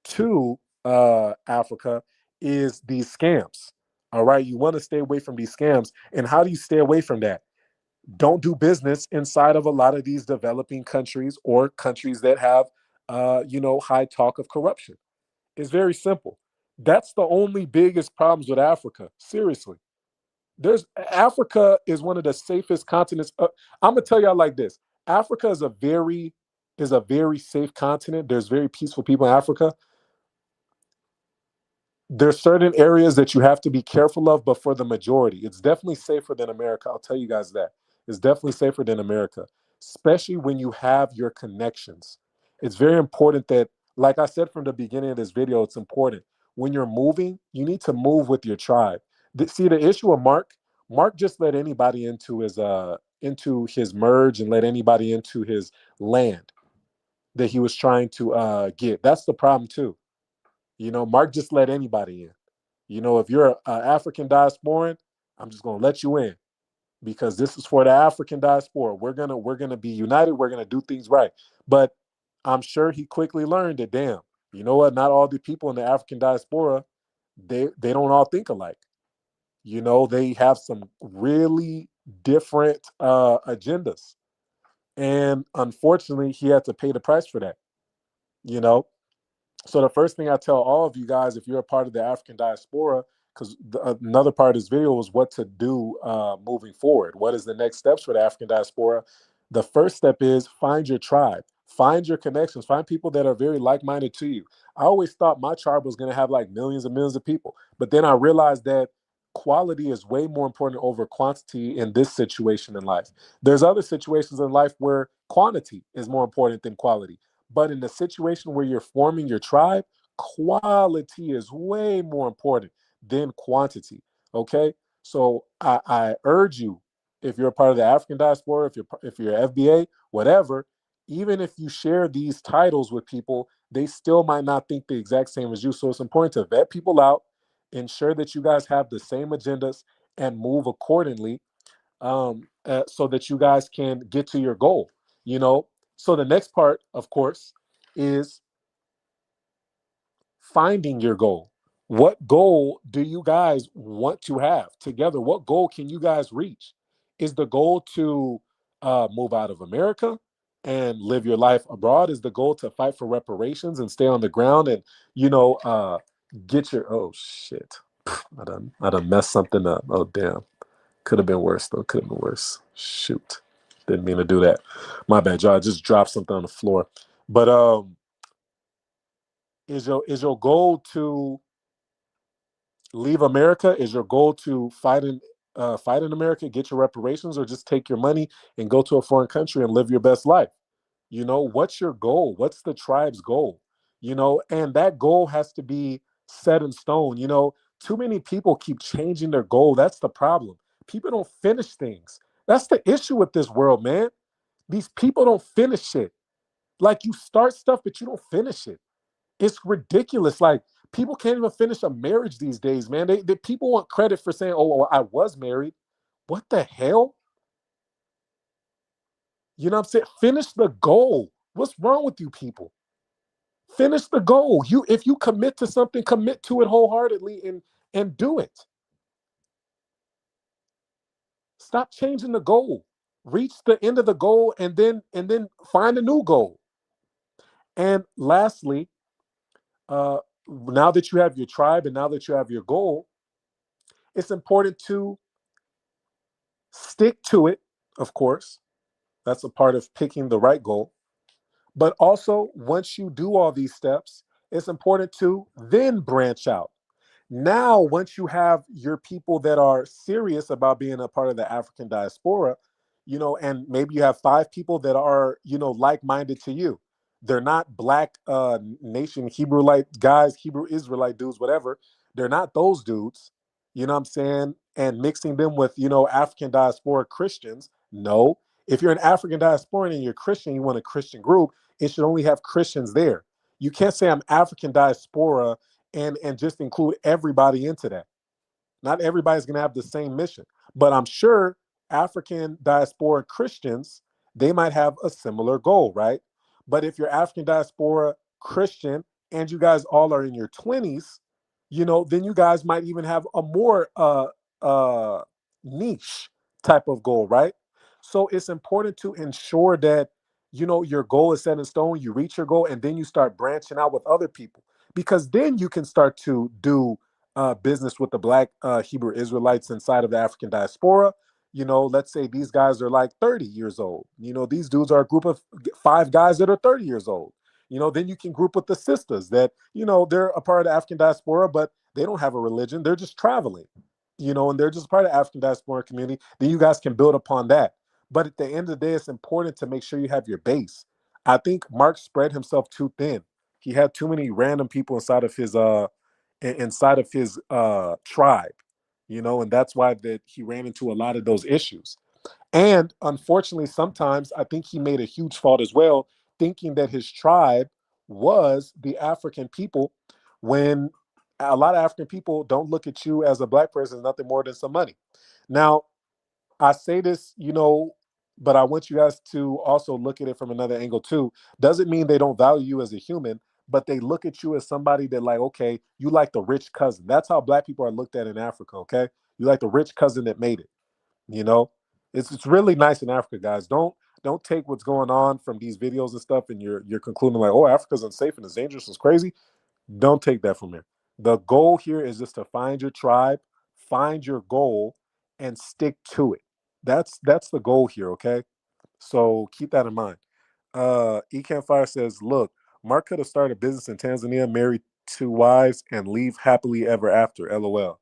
to Africa is these scams. All right. You want to stay away from these scams. And how do you stay away from that? Don't do business inside of a lot of these developing countries or countries that have, high talk of corruption. It's very simple. That's the only biggest problems with Africa. Seriously. Africa is one of the safest continents. I'm gonna tell y'all like this. Africa is a very safe continent. There's very peaceful people in Africa. There's certain areas that you have to be careful of, but for the majority, it's definitely safer than America. I'll tell you guys that. It's definitely safer than America, especially when you have your connections. It's very important that, like I said from the beginning of this video, it's important. When you're moving, you need to move with your tribe. See, the issue of Mark just let anybody into his merge and let anybody into his land that he was trying to get. That's the problem too. Mark just let anybody in. If you're an African diasporan, I'm just gonna let you in because this is for the African diaspora. We're gonna be united. We're gonna do things right. But I'm sure he quickly learned that, damn, you know what? Not all the people in the African diaspora, they don't all think alike. They have some really different agendas, and unfortunately, he had to pay the price for that. You know, So the first thing I tell all of you guys, if you're a part of the African diaspora, because another part of this video was what to do moving forward. What is the next steps for the African diaspora? The first step is find your tribe, find your connections, find people that are very like-minded to you. I always thought my tribe was going to have like millions and millions of people, but then I realized that quality is way more important over quantity in this situation in life. There's other situations in life where quantity is more important than quality. But in the situation where you're forming your tribe, quality is way more important than quantity. Okay. So I urge you, if you're a part of the African diaspora, if you're FBA, whatever, even if you share these titles with people, they still might not think the exact same as you. So it's important to vet people out, ensure that you guys have the same agendas, and move accordingly, so that you guys can get to your goal. You know, so the next part, of course, is finding your goal. What goal do you guys want to have together? What goal can you guys reach? Is the goal to move out of America and live your life abroad? Is the goal to fight for reparations and stay on the ground and, you know, Get your oh shit. I done messed something up. Oh damn. Could have been worse though. Could have been worse. Shoot. Didn't mean to do that. My bad, y'all. I just dropped something on the floor. But is your goal to leave America? Is your goal to fight in America, get your reparations, or just take your money and go to a foreign country and live your best life? You know, what's your goal? What's the tribe's goal? You know, and that goal has to be set in stone. You know, too many people keep changing their goal. That's the problem. People don't finish things. That's the issue with this world, man. These people don't finish it. Like you start stuff, but you don't finish it. It's ridiculous. Like people can't even finish a marriage these days, man. They people want credit for saying, "Oh, well, I was married." What the hell? You know what I'm saying? Finish the goal. What's wrong with you people? Finish the goal. If you commit to something, commit to it wholeheartedly and do it. Stop changing the goal. Reach the end of the goal and then find a new goal. And lastly, now that you have your tribe and now that you have your goal, it's important to stick to it, of course. That's a part of picking the right goal. But also, once you do all these steps, it's important to then branch out. Now, once you have your people that are serious about being a part of the African diaspora, you know, and maybe you have 5 people that are, you know, like-minded to you. They're not black nation Hebrewite guys, Hebrew Israelite dudes, whatever. They're not those dudes, you know what I'm saying? And mixing them with, you know, African diaspora Christians. No. If you're an African diaspora and you're Christian, you want a Christian group, it should only have Christians there. You can't say I'm African diaspora and just include everybody into that. Not everybody's going to have the same mission, but I'm sure African diaspora Christians, they might have a similar goal, right? But if you're African diaspora Christian and you guys all are in your 20s, you know, then you guys might even have a more niche type of goal, right? So it's important to ensure that, you know, your goal is set in stone, you reach your goal, and then you start branching out with other people, because then you can start to do business with the black Hebrew Israelites inside of the African diaspora. You know, let's say these guys are like 30 years old. You know, these dudes are a group of 5 guys that are 30 years old. You know, then you can group with the sisters that, you know, they're a part of the African diaspora, but they don't have a religion. They're just traveling, you know, and they're just part of the African diaspora community. Then you guys can build upon that. But at the end of the day, it's important to make sure you have your base. I think Mark spread himself too thin. He had too many random people inside of his tribe, you know, and that's why that he ran into a lot of those issues. And unfortunately, sometimes I think he made a huge fault as well, thinking that his tribe was the African people, when a lot of African people don't look at you as a black person as nothing more than some money. Now, I say this, you know, but I want you guys to also look at it from another angle too. Doesn't mean they don't value you as a human, but they look at you as somebody that, like, okay, you like the rich cousin. That's how black people are looked at in Africa, okay? You like the rich cousin that made it, you know? It's really nice in Africa, guys. Don't take what's going on from these videos and stuff and you're concluding like, oh, Africa's unsafe and it's dangerous, it's crazy. Don't take that from here. The goal here is just to find your tribe, find your goal, and stick to it. That's the goal here, okay? So keep that in mind. Fire says, look, Mark could have started a business in Tanzania, married 2 wives, and leave happily ever after. LOL.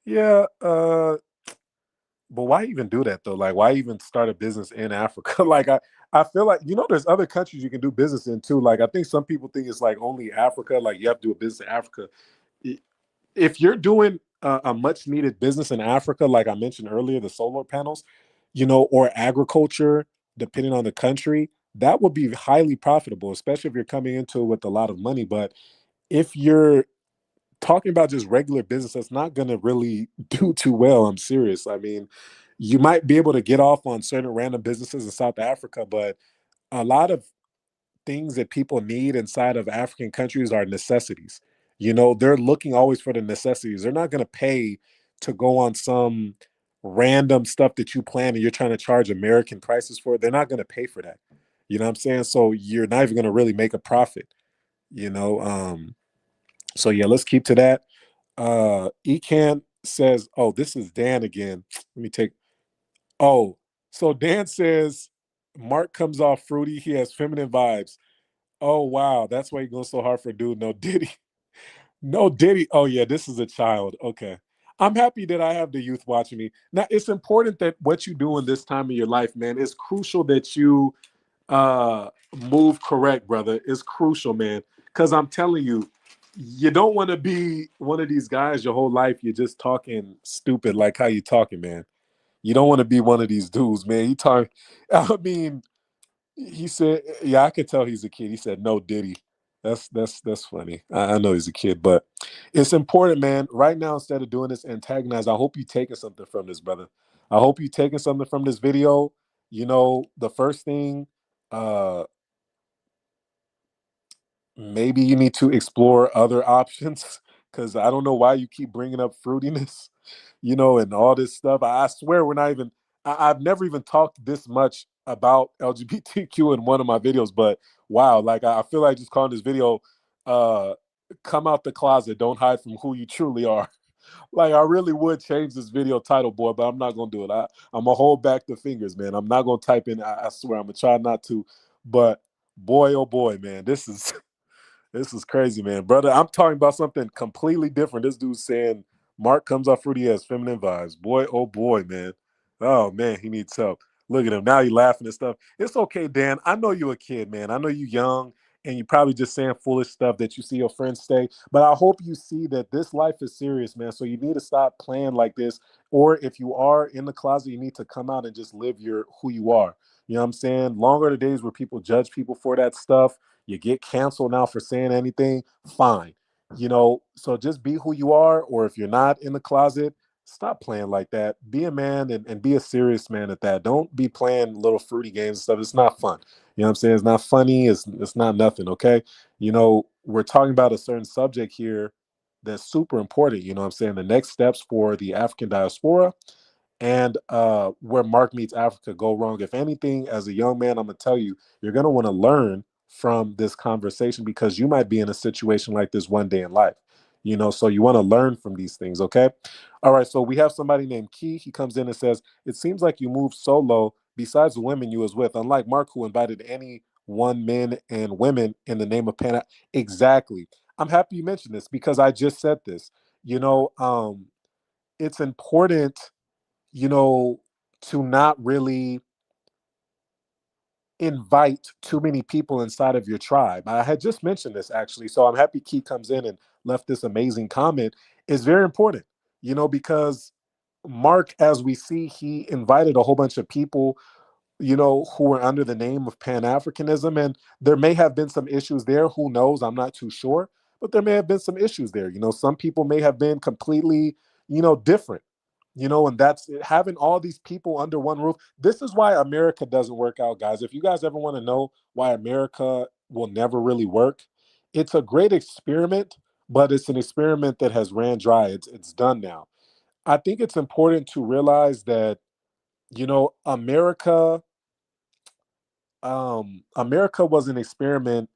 Yeah, but why even do that though? Like, why even start a business in Africa? Like, I feel like, you know, there's other countries you can do business in too. Like, I think some people think it's like only Africa. Like, you have to do a business in Africa. If you're doing a much needed business in Africa, like I mentioned earlier, the solar panels, you know, or agriculture, depending on the country, that would be highly profitable, especially if you're coming into it with a lot of money. But if you're talking about just regular business, that's not going to really do too well. I'm serious. I mean, you might be able to get off on certain random businesses in South Africa, but a lot of things that people need inside of African countries are necessities. You know, they're looking always for the necessities. They're not going to pay to go on some random stuff that you plan and you're trying to charge American prices for. They're not going to pay for that. You know what I'm saying? So you're not even going to really make a profit. You know, so yeah, let's keep to that. Ecan says, oh, this is Dan again. Let me take oh, so Dan says Mark comes off fruity, he has feminine vibes. Oh wow, that's why he goes so hard for dude. No Diddy. No Diddy. Oh yeah, this is a child. Okay. I'm happy that I have the youth watching me. Now it's important that what you do in this time of your life, man, it's crucial that you move correct, brother. It's crucial, man. Cause I'm telling you, you don't want to be one of these guys your whole life. You're just talking stupid like how you talking, man. You don't want to be one of these dudes, man. You talk I mean, he said, "Yeah, I could tell he's a kid." He said, "No, Diddy." That's funny. I know he's a kid, but it's important, man. Right now, instead of doing this antagonize, I hope you taking something from this, brother. I hope you taking something from this video. You know, the first thing, uh, maybe you need to explore other options because I don't know why you keep bringing up fruitiness, you know, and all this stuff. I swear we're not even. I've never even talked this much about LGBTQ in one of my videos, but wow, like I feel like just calling this video uh "Come Out the Closet, Don't Hide from Who You Truly Are." Like I really would change this video title, boy, but I'm not gonna do it. I'm gonna hold back the fingers, man. I'm not gonna type in. I swear, I'm gonna try not to. But boy, oh boy, man, this is this is crazy, man. Brother, I'm talking about something completely different. This dude's saying Mark comes off fruity as feminine vibes. Boy, oh boy, man. Oh man, he needs help. Look at him. Now he laughing and stuff. It's okay, Dan. I know you're a kid, man. I know you young and you probably just saying foolish stuff that you see your friends say. But I hope you see that this life is serious, man. So you need to stop playing like this. Or if you are in the closet, you need to come out and just live your who you are. You know what I'm saying? Longer the days where people judge people for that stuff. You get canceled now for saying anything, fine. You know, so just be who you are, or if you're not in the closet, stop playing like that. Be a man and be a serious man at that. Don't be playing little fruity games and stuff. It's not fun. You know what I'm saying? It's not funny. It's not nothing, okay? You know, we're talking about a certain subject here that's super important. You know what I'm saying? The next steps for the African diaspora and where Mark meets Africa go wrong. If anything, as a young man, I'm gonna tell you, you're gonna want to learn from this conversation because you might be in a situation like this one day in life. You know, so you want to learn from these things, okay? All right, so we have somebody named Key. He comes in and says, "It seems like you moved solo. Besides the women you was with, unlike Mark, who invited any one men and women in the name of Pan." Exactly. I'm happy you mentioned this because I just said this. You know, it's important, you know, to not really invite too many people inside of your tribe. I had just mentioned this actually, so I'm happy Key comes in and left this amazing comment. It's very important, you know, because Mark, as we see, he invited a whole bunch of people, you know, who were under the name of Pan Africanism. And there may have been some issues there. Who knows? I'm not too sure. But there may have been some issues there. You know, some people may have been completely, you know, different. You know, and that's having all these people under one roof. This is why America doesn't work out, guys. If you guys ever want to know why America will never really work, it's a great experiment, but it's an experiment that has ran dry. It's done now. I think it's important to realize that, you know, America was an experiment,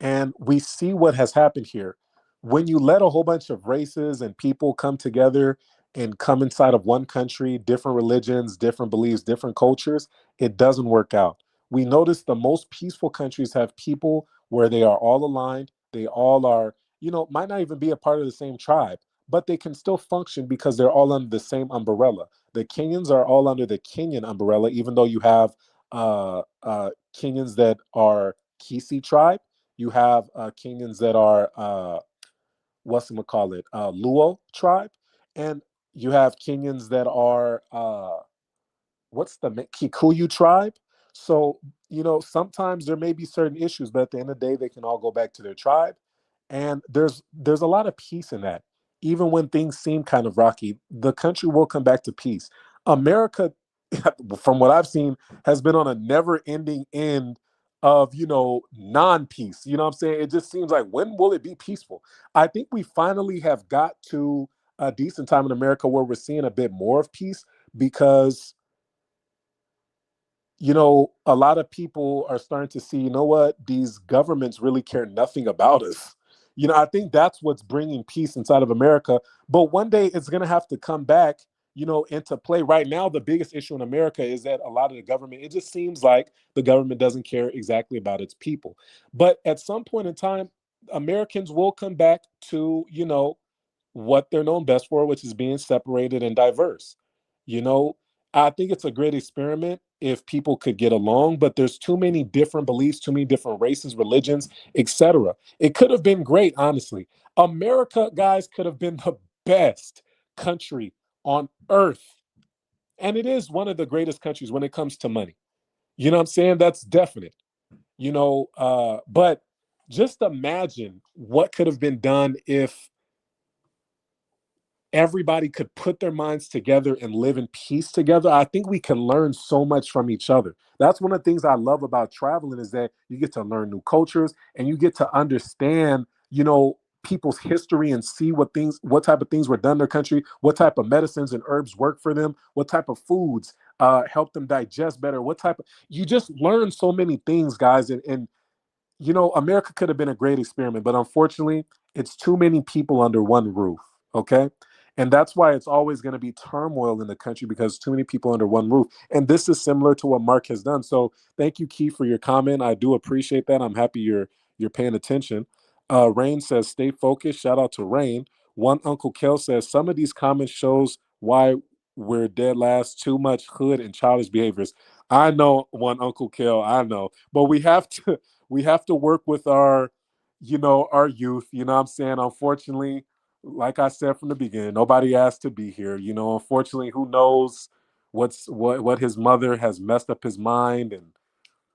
and we see what has happened here. When you let a whole bunch of races and people come together and come inside of one country, different religions, different beliefs, different cultures, it doesn't work out. We notice the most peaceful countries have people where they are all aligned. They all are, you know, might not even be a part of the same tribe, but they can still function because they're all under the same umbrella. The Kenyans are all under the Kenyan umbrella, even though you have Kenyans that are Kisi tribe. You have Kenyans that are what's call it Luo tribe, and you have Kenyans that are what's the Kikuyu tribe. So, you know, sometimes there may be certain issues, but at the end of the day, they can all go back to their tribe. And there's a lot of peace in that. Even when things seem kind of rocky, the country will come back to peace. America, from what I've seen, has been on a never-ending end of, you know, non-peace. You know what I'm saying? It just seems like, when will it be peaceful? I think we finally have got to a decent time in America where we're seeing a bit more of peace because a lot of people are starting to see, what, these governments really care nothing about us. I think that's what's bringing peace inside of America. But one day it's going to have to come back, into play. Right now, the biggest issue in America is that a lot of the government, it just seems like the government doesn't care exactly about its people. But at some point in time, Americans will come back to, what they're known best for, which is being separated and diverse. You know, I think it's a great experiment if people could get along, but there's too many different beliefs, too many different races, religions, etc. It could have been great, honestly. America, guys, could have been the best country on earth. And it is one of the greatest countries when it comes to money. You know what I'm saying? That's definite. But just imagine what could have been done if everybody could put their minds together and live in peace together. I think we can learn so much from each other. That's one of the things I love about traveling, is that you get to learn new cultures and you get to understand, people's history, and see what type of things were done in their country, what type of medicines and herbs work for them, what type of foods help them digest better, you just learn so many things, guys. And America could have been a great experiment, but unfortunately, it's too many people under one roof. Okay. And that's why it's always going to be turmoil in the country, because too many people under one roof. And this is similar to what Mark has done. So thank you, Keith, for your comment. I do appreciate that. I'm happy you're paying attention. Rain says, stay focused. Shout out to Rain. One Uncle Kel says, some of these comments shows why we're dead last. Too much hood and childish behaviors. I know, one Uncle Kel, I know. But we have to work with our youth. You know what I'm saying? Unfortunately, like I said from the beginning, nobody asked to be here. Unfortunately, who knows what his mother has messed up his mind and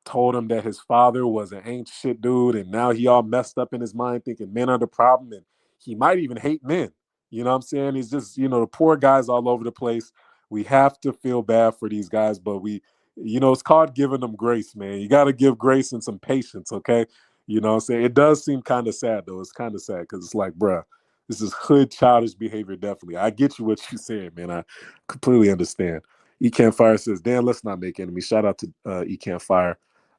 told him that his father was an ain't shit dude, and now he all messed up in his mind thinking men are the problem, and he might even hate men. You know what I'm saying? He's just, the poor guys all over the place. We have to feel bad for these guys, but it's called giving them grace, man. You got to give grace and some patience, okay? You know what I'm saying? It does seem kind of sad, though. It's kind of sad because it's like, bruh, this is hood childish behavior, definitely. I get you what you're saying, man. I completely understand. Ecan Fire says, Dan, let's not make enemies. Shout out to Ecan Fire.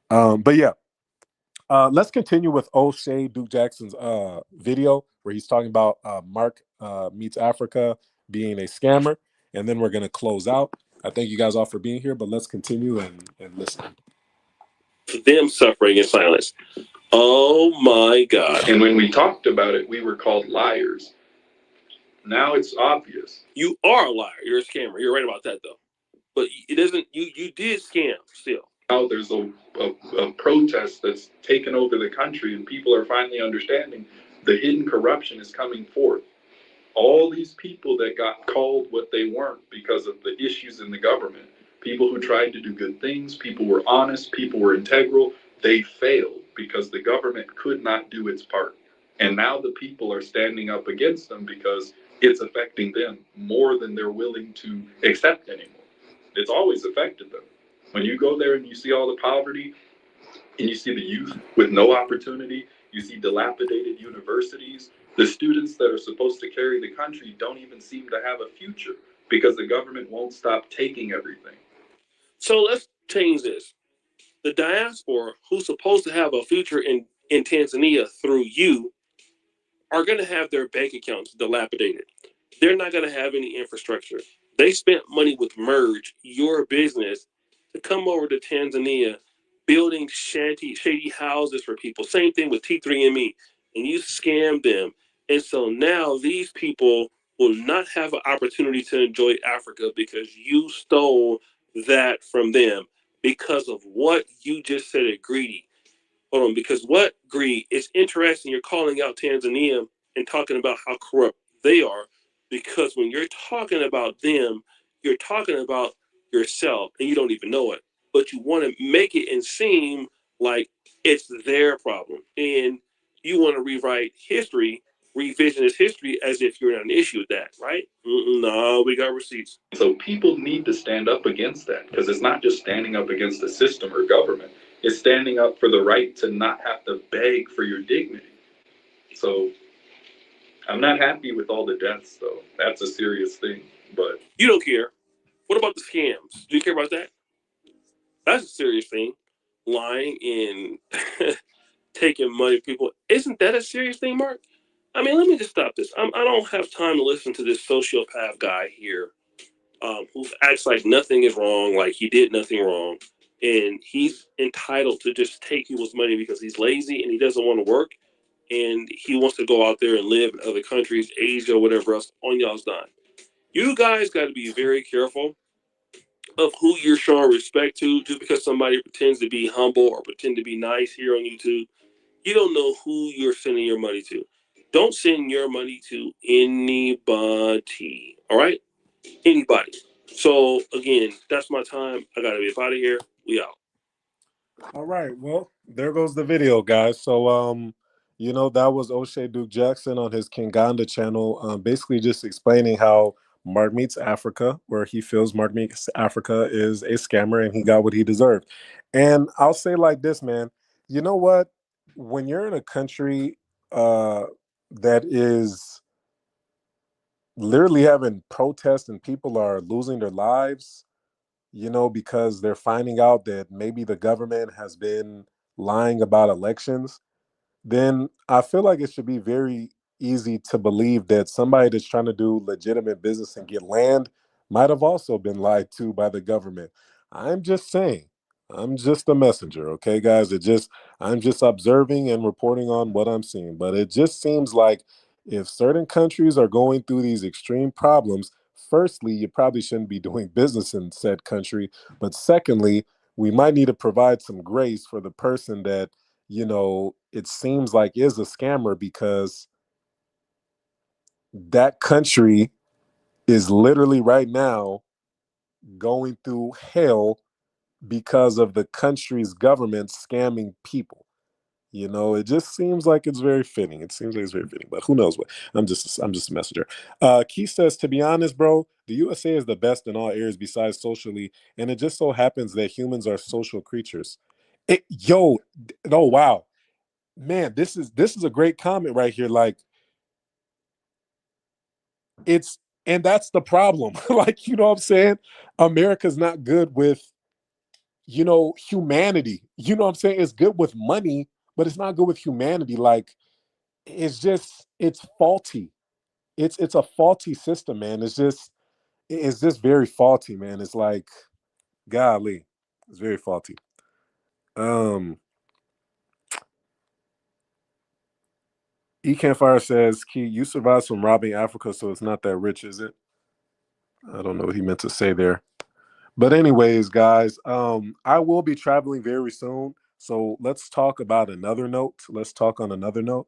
But yeah, let's continue with O'Shea Duke Jackson's video where he's talking about Mark Meets Africa being a scammer, and then we're going to close out. I thank you guys all for being here, but let's continue and listen. Them suffering in silence. Oh my God. And when we talked about it, we were called liars. Now it's obvious. You are a liar. You're a scammer. You're right about that, though. But it doesn't, you did scam still. Now there's a protest that's taken over the country, and people are finally understanding the hidden corruption is coming forth. All these people that got called what they weren't because of the issues in the government, people who tried to do good things, people were honest, people were integral, they failed because the government could not do its part. And now the people are standing up against them because it's affecting them more than they're willing to accept anymore. It's always affected them. When you go there and you see all the poverty, and you see the youth with no opportunity, you see dilapidated universities, the students that are supposed to carry the country don't even seem to have a future because the government won't stop taking everything. So let's change this. The diaspora, who's supposed to have a future in Tanzania through you, are going to have their bank accounts dilapidated. They're not going to have any infrastructure. They spent money with Merge, your business, to come over to Tanzania, building shady houses for people. Same thing with T3ME. And you scammed them. And so now these people will not have an opportunity to enjoy Africa because you stole that from them because of what you just said at Greedy. Hold on, because what, Greed, it's interesting you're calling out Tanzania and talking about how corrupt they are, because when you're talking about them, you're talking about yourself and you don't even know it. But you want to make it and seem like it's their problem. And you want to rewrite history, revisionist history, as if you're not an issue with that, right? No, we got receipts. So people need to stand up against that, because it's not just standing up against the system or government. It's standing up for the right to not have to beg for your dignity. So I'm not happy with all the deaths, though. That's a serious thing. But you don't care. What about the scams? Do you care about that? That's a serious thing. Lying and taking money, people. Isn't that a serious thing, Mark? I mean, let me just stop this. I don't have time to listen to this sociopath guy here, who acts like nothing is wrong, like he did nothing wrong, and he's entitled to just take people's money because he's lazy and he doesn't want to work, and he wants to go out there and live in other countries, Asia, whatever else, on y'all's dime. You guys got to be very careful of who you're showing respect to. Just because somebody pretends to be humble or pretend to be nice here on YouTube, you don't know who you're sending your money to. Don't send your money to anybody. All right? Anybody. So again, that's my time. I gotta be up out of here. We out. All right. Well, there goes the video, guys. So, that was O'Shea Duke Jackson on his Kinganda channel, basically just explaining how Mark Meets Africa, where he feels Mark Meets Africa is a scammer and he got what he deserved. And I'll say like this, man. You know what? When you're in a country that is literally having protests and people are losing their lives, because they're finding out that maybe the government has been lying about elections, then I feel like it should be very easy to believe that somebody that's trying to do legitimate business and get land might have also been lied to by the government. I'm just saying. I'm just a messenger, okay, guys? I'm just observing and reporting on what I'm seeing. But it just seems like if certain countries are going through these extreme problems, firstly, you probably shouldn't be doing business in said country. But secondly, we might need to provide some grace for the person that it seems like is a scammer, because that country is literally right now going through hell because of the country's government scamming people. It just seems like it's very fitting. It seems like it's very fitting, but who knows what? I'm just a messenger. Keith says, to be honest, bro, the USA is the best in all areas besides socially, and it just so happens that humans are social creatures. Oh wow, man, this is a great comment right here. Like, it's and that's the problem. Like, what I'm saying? America's not good with, humanity. What I'm saying? It's good with money, but it's not good with humanity. Like, it's faulty. It's a faulty system, man. It's just very faulty, man. It's like, golly, it's very faulty. Um E Campfire says, Key, you survived from robbing Africa, so it's not that rich, is it? I don't know what he meant to say there. But anyways, guys, I will be traveling very soon. So let's talk about another note. Let's talk on another note.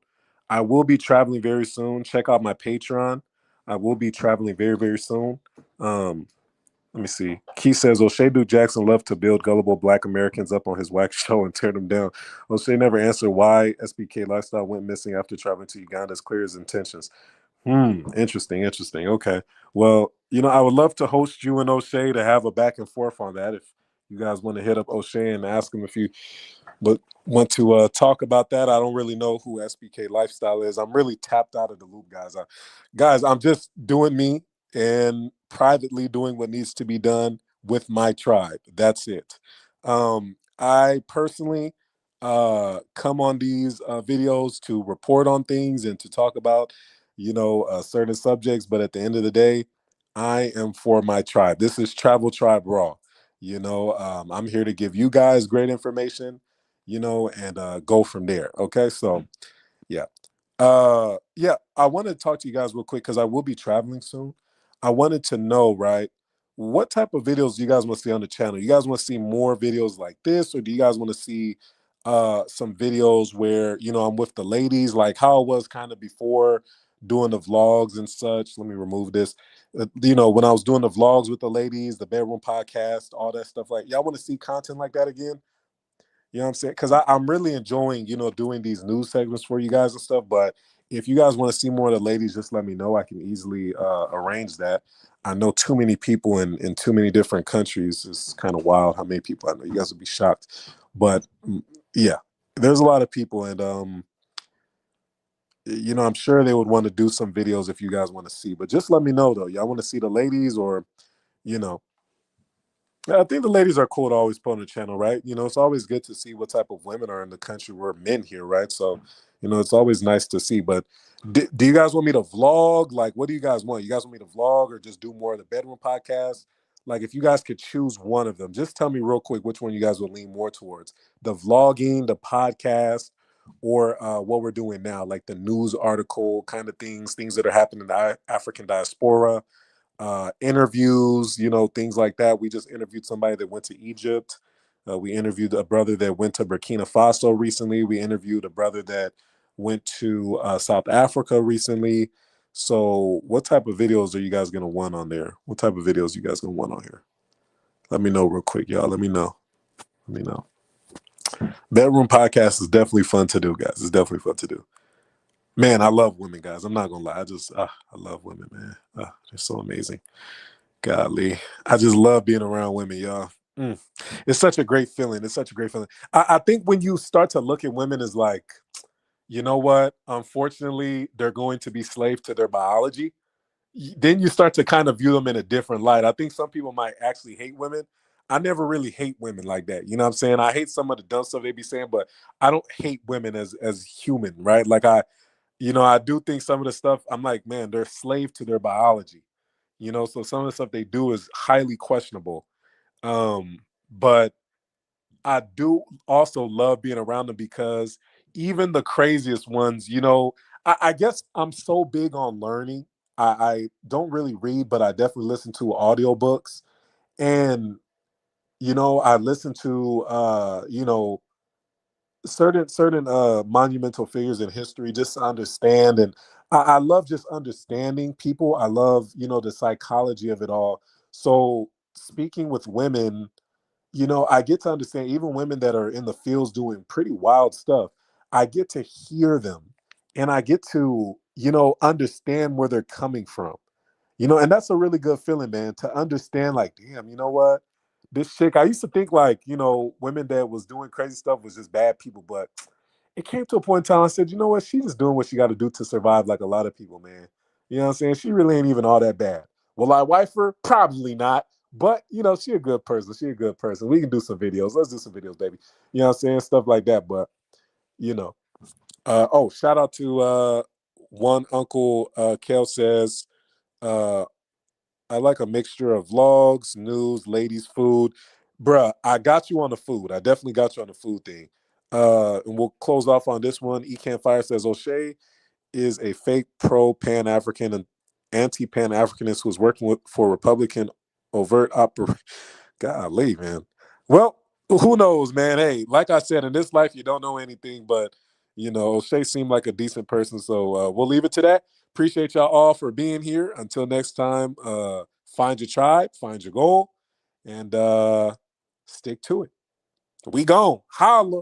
I will be traveling very soon. Check out my Patreon. I will be traveling very, very soon. Let me see. Keith says, O'Shea Duke Jackson loved to build gullible Black Americans up on his wax show and tear them down. O'Shea never answered why SBK Lifestyle went missing after traveling to Uganda. It's clear his intentions. Interesting, interesting. Okay. Well, I would love to host you and O'Shea to have a back and forth on that. If you guys want to hit up O'Shea and ask him if you want to talk about that. I don't really know who SBK Lifestyle is. I'm really tapped out of the loop, guys. I'm just doing me and privately doing what needs to be done with my tribe. That's it. I personally come on these videos to report on things and to talk about certain subjects, but at the end of the day, I am for my tribe. This is Traveltriberaw. I'm here to give you guys great information, and go from there. Okay, so yeah. I wanted to talk to you guys real quick because I will be traveling soon. I wanted to know, right, what type of videos do you guys want to see on the channel? You guys want to see more videos like this, or do you guys want to see some videos where I'm with the ladies, like how it was kind of before doing the vlogs and such? Let me remove this. When I was doing the vlogs with the ladies, the bedroom podcast, all that stuff, like, y'all want to see content like that again? You know what I'm saying? Because I'm really enjoying, doing these news segments for you guys and stuff. But if you guys want to see more of the ladies, just let me know. I can easily arrange that. I know too many people in too many different countries. It's kind of wild how many people I know. You guys would be shocked. But yeah, there's a lot of people. And, I'm sure they would want to do some videos if you guys want to see. But just let me know, though. Y'all want to see the ladies or, you know. I think the ladies are cool to always put on the channel, right? You know, it's always good to see what type of women are in the country. We're men here, right? So, you know, it's always nice to see. But do you guys want me to vlog? Like, what do you guys want? You guys want me to vlog or just do more of the bedroom podcast? Like, if you guys could choose one of them, just tell me real quick which one you guys would lean more towards: the vlogging, the podcast, or what we're doing now, like the news article kind of things that are happening in the African diaspora, interviews, you know, things like that. We just interviewed somebody that went to Egypt. We interviewed a brother that went to Burkina Faso recently. We interviewed a brother that went to South Africa recently. So what type of videos are you guys going to want on there? What type of videos you guys going to want on here? Let me know real quick, y'all. Let me know. Let me know. Bedroom podcast is definitely fun to do, guys. It's definitely fun to do. Man, I love women, guys. I'm not going to lie. I love women, man. They're so amazing. Golly, I just love being around women, y'all. It's such a great feeling. It's such a great feeling. I think when you start to look at women as like, you know what? Unfortunately, they're going to be slaves to their biology. Then you start to kind of view them in a different light. I think some people might actually hate women. I never really hate women like that. You know what I'm saying? I hate some of the dumb stuff they be saying, but I don't hate women as human, right? Like I do think some of the stuff, I'm like, man, they're slave to their biology. You know, so some of the stuff they do is highly questionable. But I do also love being around them because even the craziest ones, you know, I guess I'm so big on learning. I don't really read, but I definitely listen to audiobooks. And, you know, I listen to certain monumental figures in history just to understand. And I love just understanding people. I love, you know, the psychology of it all. So speaking with women, you know, I get to understand even women that are in the fields doing pretty wild stuff. I get to hear them and I get to, you know, understand where they're coming from. You know, and that's a really good feeling, man, to understand, like, damn, you know what? This chick, I used to think like, you know, women that was doing crazy stuff was just bad people, but it came to a point in time I said, you know what? She's just doing what she got to do to survive like a lot of people, man. You know what I'm saying? She really ain't even all that bad. Will I wife her? Probably not. But, you know, she a good person. She a good person. We can do some videos. Let's do some videos, baby. You know what I'm saying? Stuff like that. But, you know. Shout out to one uncle, Kel says, uh, I like a mixture of vlogs, news, ladies, food. Bruh, I got you on the food. I definitely got you on the food thing. And we'll close off on this one. Ecan Fire says O'Shea is a fake pro-Pan African and anti-Pan Africanist who's working for Republican overt operation. Golly, man. Well, who knows, man? Hey, like I said, in this life, you don't know anything, but you know, O'Shea seemed like a decent person, so we'll leave it to that. Appreciate y'all all for being here. Until next time, find your tribe, find your goal, and stick to it. We gone. Holla.